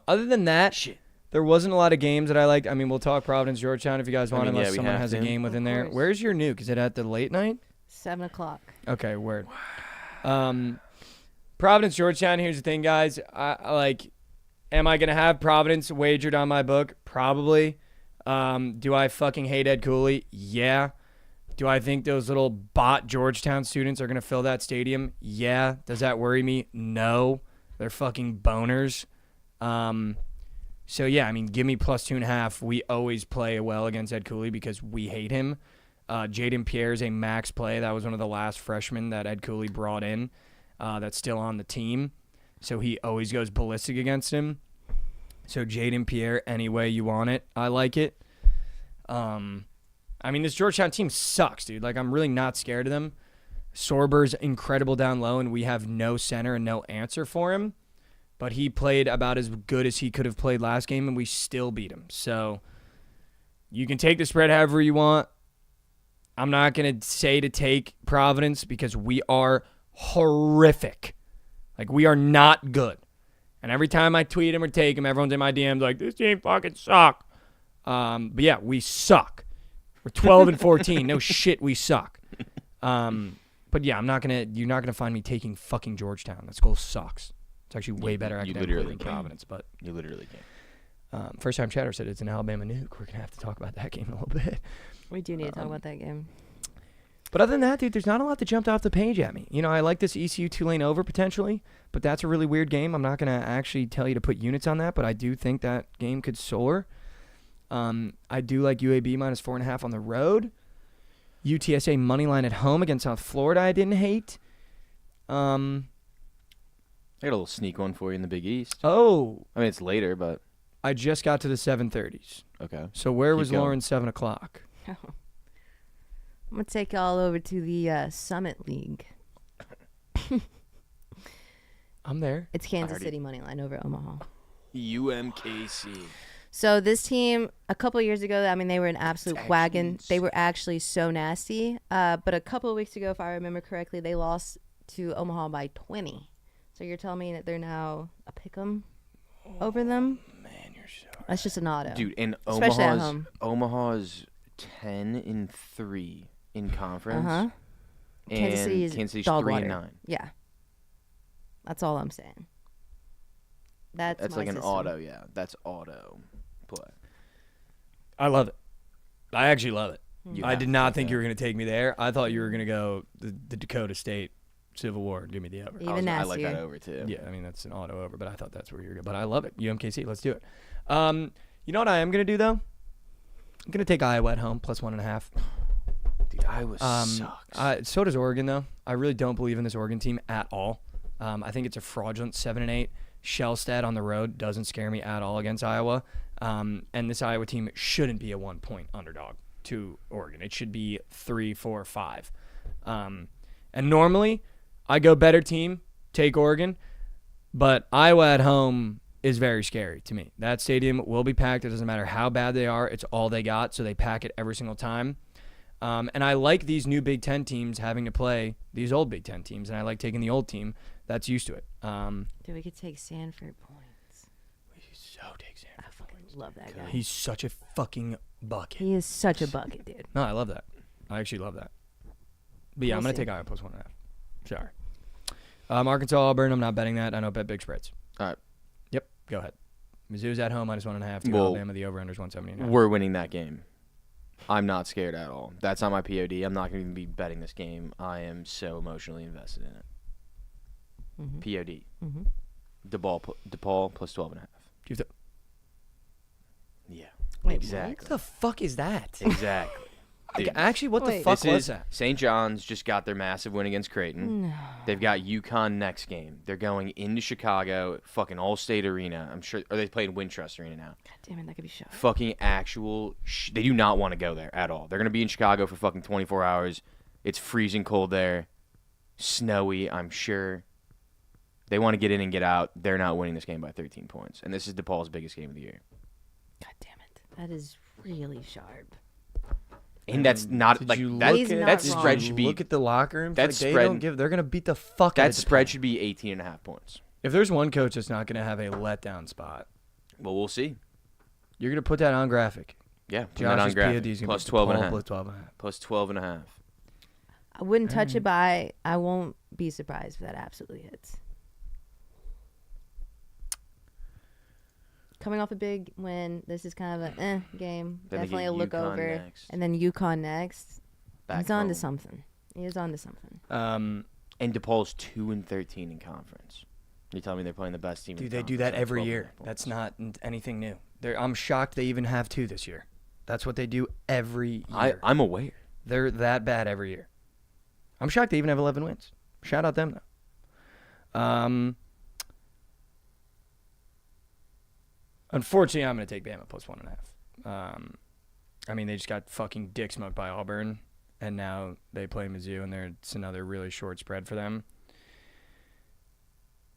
Other than that, there wasn't a lot of games that I liked. I mean, we'll talk Providence, Georgetown if you guys want, unless someone has a game within there. Where's your nuke? Is it at the late night? 7 o'clock. Okay, word. Providence, Georgetown, here's the thing, guys. Am I going to have Providence wagered on my book? Probably. Do I fucking hate Ed Cooley? Yeah. Do I think those little bot Georgetown students are going to fill that stadium? Yeah. Does that worry me? No. They're fucking boners. So, yeah, I mean, give me plus 2.5. We always play well against Ed Cooley because we hate him. Jaden Pierre is a max play. That was one of the last freshmen that Ed Cooley brought in that's still on the team. So he always goes ballistic against him. So Jaden Pierre, any way you want it, I like it. I mean, this Georgetown team sucks, dude. Like, I'm really not scared of them. Sorber's incredible down low, and we have no center and no answer for him. But he played about as good as he could have played last game, and we still beat him. So you can take the spread however you want. I'm not going to say to take Providence because we are horrific. Like, we are not good. And every time I tweet him or take him, everyone's in my DMs like, this team fucking suck. But yeah, we suck. We're 12-14. No shit, we suck. But yeah, you're not gonna find me taking fucking Georgetown. That school sucks. It's actually way better academically than Providence, but you literally can't. First time chatter said it's an Alabama nuke. We're gonna have to talk about that game in a little bit. We do need to talk about that game. But other than that, dude, there's not a lot that jumped off the page at me. You know, I like this ECU Tulane over potentially, but that's a really weird game. I'm not gonna actually tell you to put units on that, but I do think that game could soar. I do like UAB minus 4.5 on the road. UTSA money line at home against South Florida I didn't hate. I got a little sneak one for you in the Big East. Oh. I mean, it's later, but. I just got to the 7:30s. Okay. So where Keep was going. Lauren's 7 o'clock? I'm going to take y'all over to the Summit League. I'm there. It's Kansas City money line over Omaha. UMKC. So this team, a couple of years ago, I mean, they were an absolute wagon. They were actually so nasty. But a couple of weeks ago, if I remember correctly, they lost to Omaha by 20. So you're telling me that they're now a pick'em over them? Man, you're so right. That's just an auto. Dude, and Especially at home. Omaha's 10-3 in conference. Uh-huh. And Kansas City is Kansas City's dog 3-9. water. Yeah. That's all I'm saying. That's like my an system. auto, yeah. That's auto play. I love it. I actually love it. You I have did to not take think that. you were going to take me there. I thought you were going to go the Dakota State Civil War. Give me the over. Even I like that nastier. over, too. Yeah, I mean, that's an auto over, but I thought that's where you were going. But I love it. UMKC, let's do it. You know what I am going to do, though? I'm going to take Iowa at home, plus 1.5. Dude, Iowa sucks. So does Oregon, though. I really don't believe in this Oregon team at all. I think it's a fraudulent 7-8. Shellstead on the road doesn't scare me at all against Iowa. And this Iowa team shouldn't be a 1-point underdog to Oregon. It should be 3, 4, 5. And normally, I go better team, take Oregon. But Iowa at home is very scary to me. That stadium will be packed. It doesn't matter how bad they are. It's all they got, so they pack it every single time. And I like these new Big Ten teams having to play these old Big Ten teams, and I like taking the old team that's used to it. Dude, we could take Sanford points. We so take Sanford. I fucking love that guy. He's such a fucking bucket. He is such a bucket, dude. No, I love that. I actually love that. But yeah, We'll I'm going see. to take Iowa plus 1.5. Sorry. Arkansas, Auburn, I'm not betting that. I don't bet big spreads. All right. Yep, go ahead. Mizzou's at home, minus 1.5. To Well, Alabama, the over-under's 179. We're winning that game. I'm not scared at all. That's not my POD. I'm not going to be betting this game. I am so emotionally invested in it. Mm-hmm. POD. Mm-hmm. DePaul plus 12.5. Yeah. Wait, exactly. What the fuck is that? Exactly. Dude, Actually, what the Wait. fuck this was is that? St. John's just got their massive win against Creighton. No. They've got UConn next game. They're going into Chicago, fucking All-State Arena. I'm sure, or they play in Wintrust Arena now. God damn it, that could be shot. Fucking actual. They do not want to go there at all. They're gonna be in Chicago for fucking 24 hours. It's freezing cold there, snowy. I'm sure. They want to get in and get out. They're not winning this game by 13 points, and this is DePaul's biggest game of the year. God damn it. That is really sharp. And that's not Did like you that. look He's at- not That wrong. spread Did should you be. look at the locker rooms. that Like, they spread- don't give. They're gonna beat the fuck out That of spread DePaul. should be 18.5 points. If there's one coach that's not gonna have a letdown spot, Well, we'll see. you're gonna put that on graphic. Yeah, put that on Josh's graphic. POD is gonna Plus be 12.5. Plus 12.5. Plus 12.5. I wouldn't touch it, but I won't be surprised if that absolutely hits. Coming off a big win, this is kind of a game. Then they Definitely get a look UConn over. next. And then UConn next. Back He's on to home. something. He is on to something. And DePaul's 2-13 in conference. You tell me they're playing the best team. Dude, in they do conference that at every 12.5 year. points. That's not anything new. I'm shocked they even have 2 this year. That's what they do every year. I'm aware. They're that bad every year. I'm shocked they even have 11 wins. Shout out them, though. Unfortunately, I'm going to take Bama plus 1.5. I mean, they just got fucking dick smoked by Auburn, and now they play Mizzou, and it's another really short spread for them.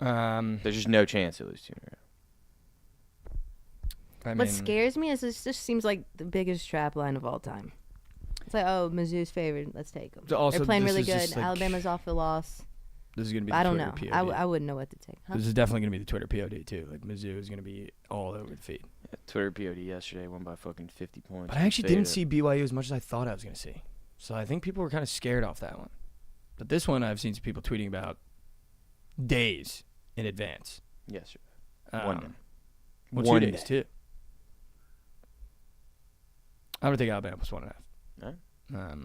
There's just no chance they lose 2 in a row. What scares me is this just seems like the biggest trap line of all time. It's like, oh, Mizzou's favored. Let's take them. Also, they're playing really this is good. like, Alabama's off the loss. This is going to be I the don't Twitter know. POD. I wouldn't know what to take. Huh? This is definitely going to be the Twitter POD, too. Like, Mizzou is going to be all over the feed. Yeah, Twitter POD yesterday won by fucking 50 points. But I actually didn't see BYU as much as I thought I was going to see. So I think people were kind of scared off that one. But this one I've seen some people tweeting about days in advance. Yesterday. One day. Well, 2 days, too. I'm going to take Alabama plus 1.5. All right.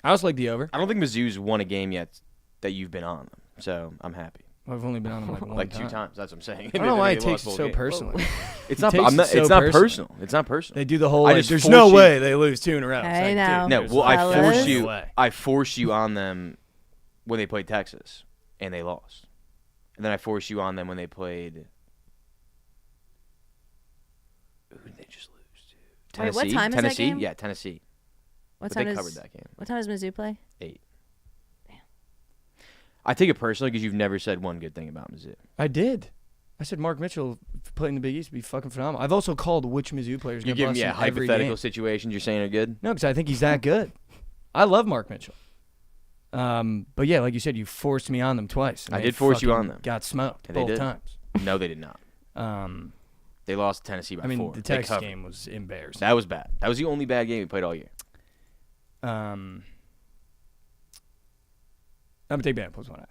I also like the over. I don't think Mizzou's won a game yet that you've been on them, so I'm happy. I've only been on them like one like time. 2 times. That's what I'm saying. I don't know why it takes it so personally. It's not. It's not personal. It's not personal. They do the whole. Like, there's no way they lose 2 in a row. I know. No, well, I forced you on them when they played Texas, and they lost. And then I forced you on them when they played. Who did they just lose to? Tennessee. Wait, what time is that game? Yeah, Tennessee. What time they covered that game. What time does Mizzou play? 8. Damn. I take it personally because you've never said one good thing about Mizzou. I did. I said Mark Mitchell playing the Big East would be fucking phenomenal. I've also called which Mizzou players you give me hypothetical situations you're saying are good. No, because I think he's that good. I love Mark Mitchell. But yeah, like you said, you forced me on them twice. I did force you on them. Got smoked and both times. No, they did not. They lost to Tennessee by 4. I mean, the Texas game was embarrassing. That was bad. That was the only bad game we played all year. I'm gonna take Bama plus 1.5.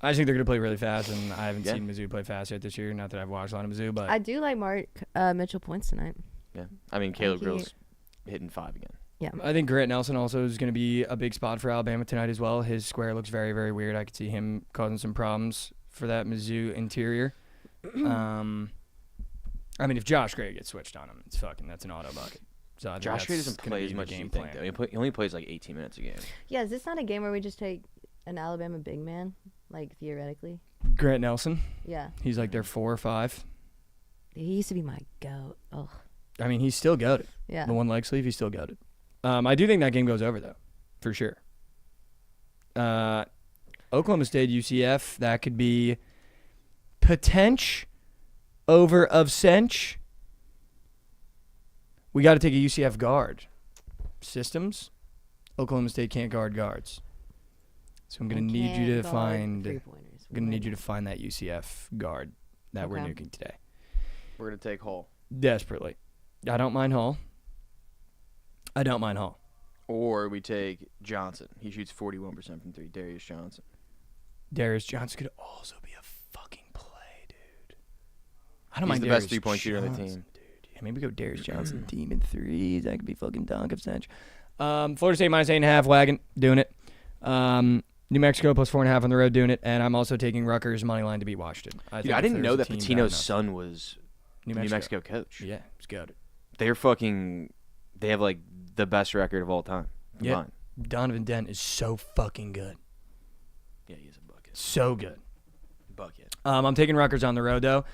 I just think they're gonna play really fast, and I haven't seen Mizzou play fast yet this year. Not that I've watched a lot of Mizzou, but I do like Mark Mitchell points tonight. Yeah, I mean Caleb Grill's hitting 5 again. Yeah, I think Grant Nelson also is going to be a big spot for Alabama tonight as well. His square looks very, very weird. I could see him causing some problems for that Mizzou interior. I mean, if Josh Gray gets switched on him, that's an auto bucket. So Josh Gray doesn't play as much as you think, though. He only plays like 18 minutes a game. Yeah, is this not a game where we just take an Alabama big man, like theoretically? Grant Nelson? Yeah. He's like their 4 or 5. He used to be my goat. Ugh. I mean, he's still goated. Yeah. The one leg sleeve, he's still goated. I do think that game goes over, though, for sure. Oklahoma State, UCF, that could be potential over of Sench. We got to take a UCF guard. Systems, Oklahoma State can't guard guards. So I'm going to need you to find that UCF guard that we're nuking today. We're going to take Hall. Desperately. I don't mind Hall. Or we take Johnson. He shoots 41% from 3. Darius Johnson. Darius Johnson could also be a fucking play, dude. I don't He's mind the Darius best 3-point shooter on the team. Dude. Yeah, maybe go Darius Johnson team in 3s. That could be fucking dunk of Sench. Florida State minus 8.5, wagon, doing it. New Mexico plus 4.5 on the road, doing it. And I'm also taking Rutgers money line to beat Washington. I didn't know that Pitino's son was New Mexico coach. Yeah, it's good. They have like the best record of all time. Yeah, Donovan Dent is so fucking good. Yeah, he's a bucket. So good. Bucket. I'm taking Rutgers on the road, though.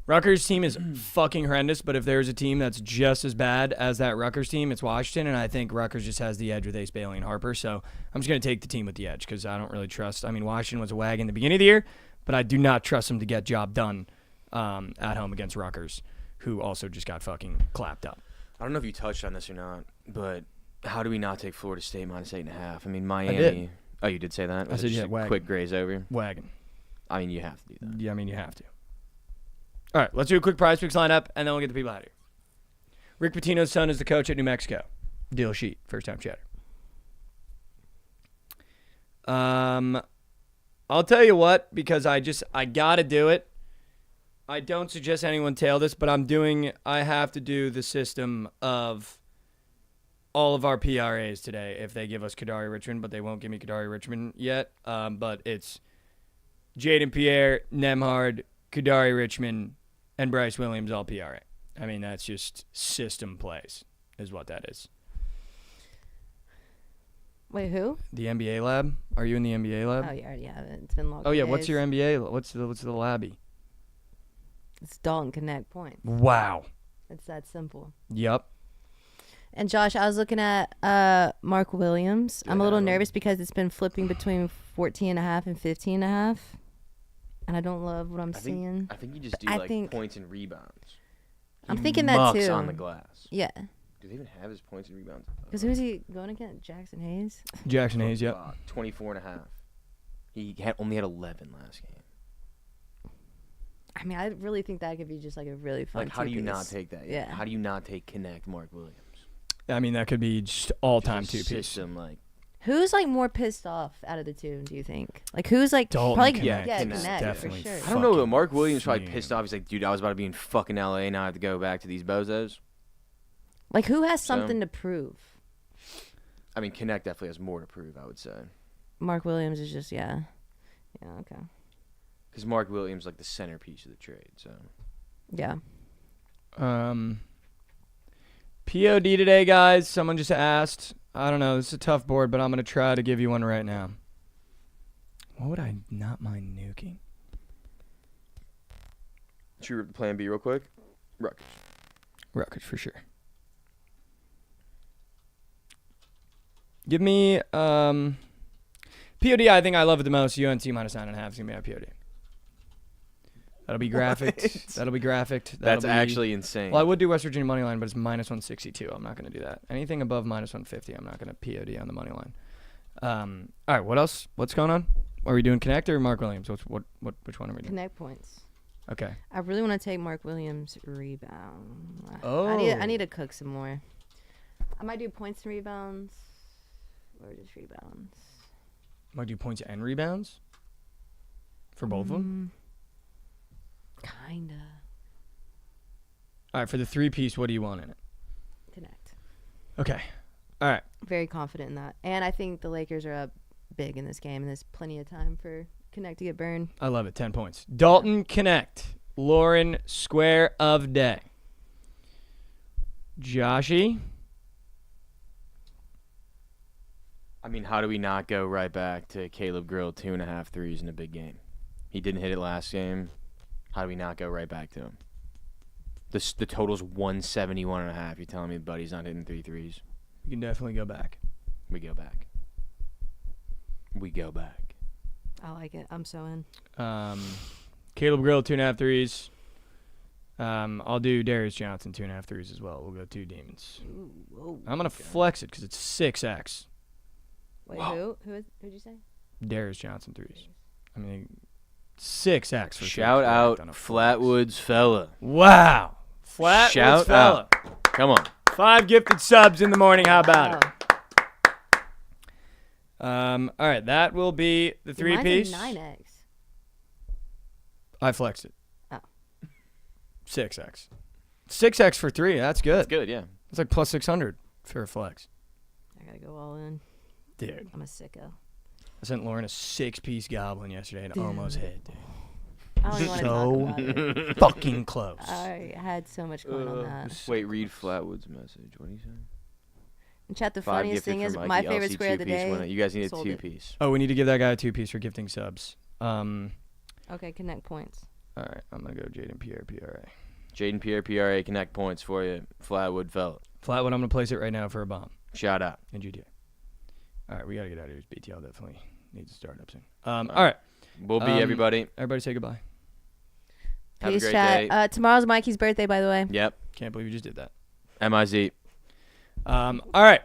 Rutgers' team is fucking horrendous, but if there's a team that's just as bad as that Rutgers team, it's Washington, and I think Rutgers just has the edge with Ace Bailey and Harper, so I'm just going to take the team with the edge because I don't really trust. I mean, Washington was a wagon at the beginning of the year, but I do not trust them to get job done at home against Rutgers, who also just got fucking clapped up. I don't know if you touched on this or not, but how do we not take Florida State minus 8.5? I mean, Miami. I did. Oh, you did say that? I said, yeah, wagon. Quick graze over? Wagon. I mean, you have to do that. Yeah, I mean, you have to. All right, let's do a quick prize picks lineup, and then we'll get the people out of here. Rick Pitino's son is the coach at New Mexico. Deal sheet, first time chatter. I'll tell you what, because I got to do it. I don't suggest anyone tail this, but I have to do the system of all of our PRAs today if they give us Kadari Richmond, but they won't give me Kadari Richmond yet. But it's Jaden Pierre, Nemhard, Kadari Richmond, and Bryce Williams all PRA. I mean, that's just system plays is what that is. Wait, who? The NBA lab? Are you in the NBA lab? Oh, you already have it. It's been long. Oh, yeah. What's your NBA? What's the labby? It's Dalton Connect points. Wow. It's that simple. Yep. And Josh, I was looking at Mark Williams. I'm a little nervous because it's been flipping between 14.5 and 15.5. And I don't love what I'm seeing. I think you just do points and rebounds. I'm thinking that too. On the glass. Yeah. Do they even have his points and rebounds? Because who is he going against? Jackson Hayes? Jackson Hayes, yep. 24.5. He only had 11 last game. I mean, I really think that could be just like a really fun how do you two-piece. not take that? Yeah. How do you not take Connect Mark Williams? I mean, that could be just all-time two-piece. System, Who's like more pissed off out of the two? Do you think? Like who's like Dalton probably Connect. Connect Definitely. for sure. I don't know, but Mark Williams probably pissed off. He's like, dude, I was about to be in fucking LA, now I have to go back to these bozos. Like who has something to prove? I mean, Connect definitely has more to prove, I would say. Mark Williams is just yeah, okay. Because Mark Williams like the centerpiece of the trade, so. Yeah. POD today, guys. Someone just asked. I don't know. This is a tough board, but I'm going to try to give you one right now. What would I not mind nuking? Should we rip the plan B real quick? Rutgers. Rutgers, for sure. Give me POD. I think I love it the most. UNC minus 9.5 is going to be my POD. That'll be graphic. That'll be graphic. That's actually insane. Well, I would do West Virginia money line, but it's minus 162. I'm not going to do that. Anything above minus 150, I'm not going to POD on the money line. All right, what else? What's going on? Are we doing Connect or Mark Williams? Which one are we doing? Connect points. Okay. I really want to take Mark Williams rebound. Oh. I need to cook some more. I might do points and rebounds or just rebounds. Might do points and rebounds for both of them. Kinda. All right, for the three-piece, what do you want in it? Connect. Okay. All right. Very confident in that. And I think the Lakers are up big in this game, and there's plenty of time for Connect to get burned. I love it. 10 points. Dalton Connect. Lauren Square of Day. Joshy. I mean, how do we not go right back to Caleb Grill 2.5 threes in a big game? He didn't hit it last game. How do we not go right back to him? The total's 171.5. You're telling me the buddy's not hitting 3 threes? You can definitely go back. We go back. We go back. I like it. I'm so in. Caleb Grill, 2.5 threes. I'll do Darius Johnson, 2.5 threes as well. We'll go 2 demons. Ooh, whoa. I'm going to flex it because it's 6x. Wait, who'd you say? Darius Johnson threes. I mean, 6x for Shout out Flatwoods fella. Wow. Flatwoods Shout fella. out. Come on. 5 gifted subs in the morning. How about it? All right, that will be the 3-piece. Mine's a 9x. I flexed it. Oh. 6x. 6x for 3. That's good. That's good, yeah. It's like plus 600 for a flex. I gotta go all in. Dude. I'm a sicko. I sent Lauren a 6-piece goblin yesterday and almost hit, dude. I don't even want to talk about it. Fucking close. I had so much going on that. Wait, read Flatwood's message. What do you say? In chat, the 5 funniest gifted thing for is Mikey, my favorite LC square of the 2-piece day. winner. You guys need a sold it. 2-piece. Oh, we need to give that guy a 2-piece for gifting subs. Okay, Connect points. All right, I'm going to go Jaden Pierre, PRA. Jaden Pierre, PRA, Connect points for you. Flatwood fella. Flatwood, I'm going to place it right now for a bomb. Shout out. And GTA. All right, we got to get out of here. BTL definitely needs to start up soon. All right. We'll be everybody. Everybody say goodbye. Have Peace, a great chat. day. Tomorrow's Mikey's birthday, by the way. Yep. Can't believe you just did that. MIZ. All right.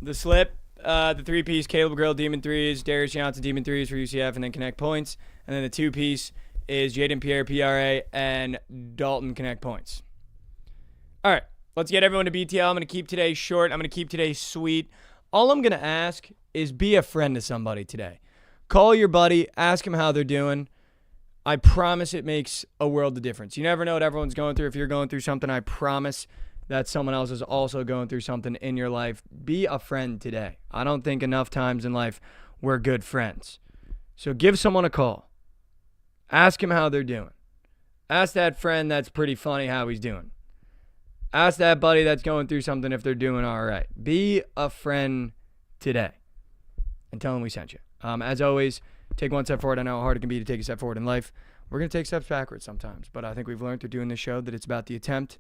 The slip, the 3-piece, Caleb Grill, Demon 3s, Darius Johnson, Demon 3s for UCF, and then Connect points. And then the 2-piece is Jaden Pierre, PRA, and Dalton Connect points. All right. Let's get everyone to BTL. I'm going to keep today short. I'm going to keep today sweet. All I'm going to ask is be a friend to somebody today. Call your buddy. Ask him how they're doing. I promise it makes a world of difference. You never know what everyone's going through. If you're going through something, I promise that someone else is also going through something in your life. Be a friend today. I don't think enough times in life we're good friends. So give someone a call. Ask him how they're doing. Ask that friend that's pretty funny how he's doing. Ask that buddy that's going through something if they're doing all right. Be a friend today and tell them we sent you. As always, take one step forward. I know how hard it can be to take a step forward in life. We're going to take steps backwards sometimes, but I think we've learned through doing this show that it's about the attempt,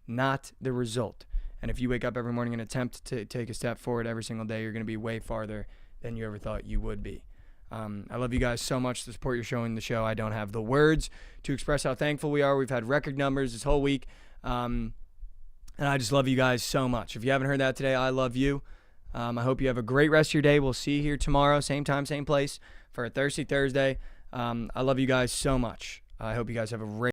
not the result. And if you wake up every morning and attempt to take a step forward every single day, you're going to be way farther than you ever thought you would be. I love you guys so much. The support you're showing the show. I don't have the words to express how thankful we are. We've had record numbers this whole week. And I just love you guys so much. If you haven't heard that today, I love you. I hope you have a great rest of your day. We'll see you here tomorrow, same time, same place, for a Thirsty Thursday. I love you guys so much. I hope you guys have a great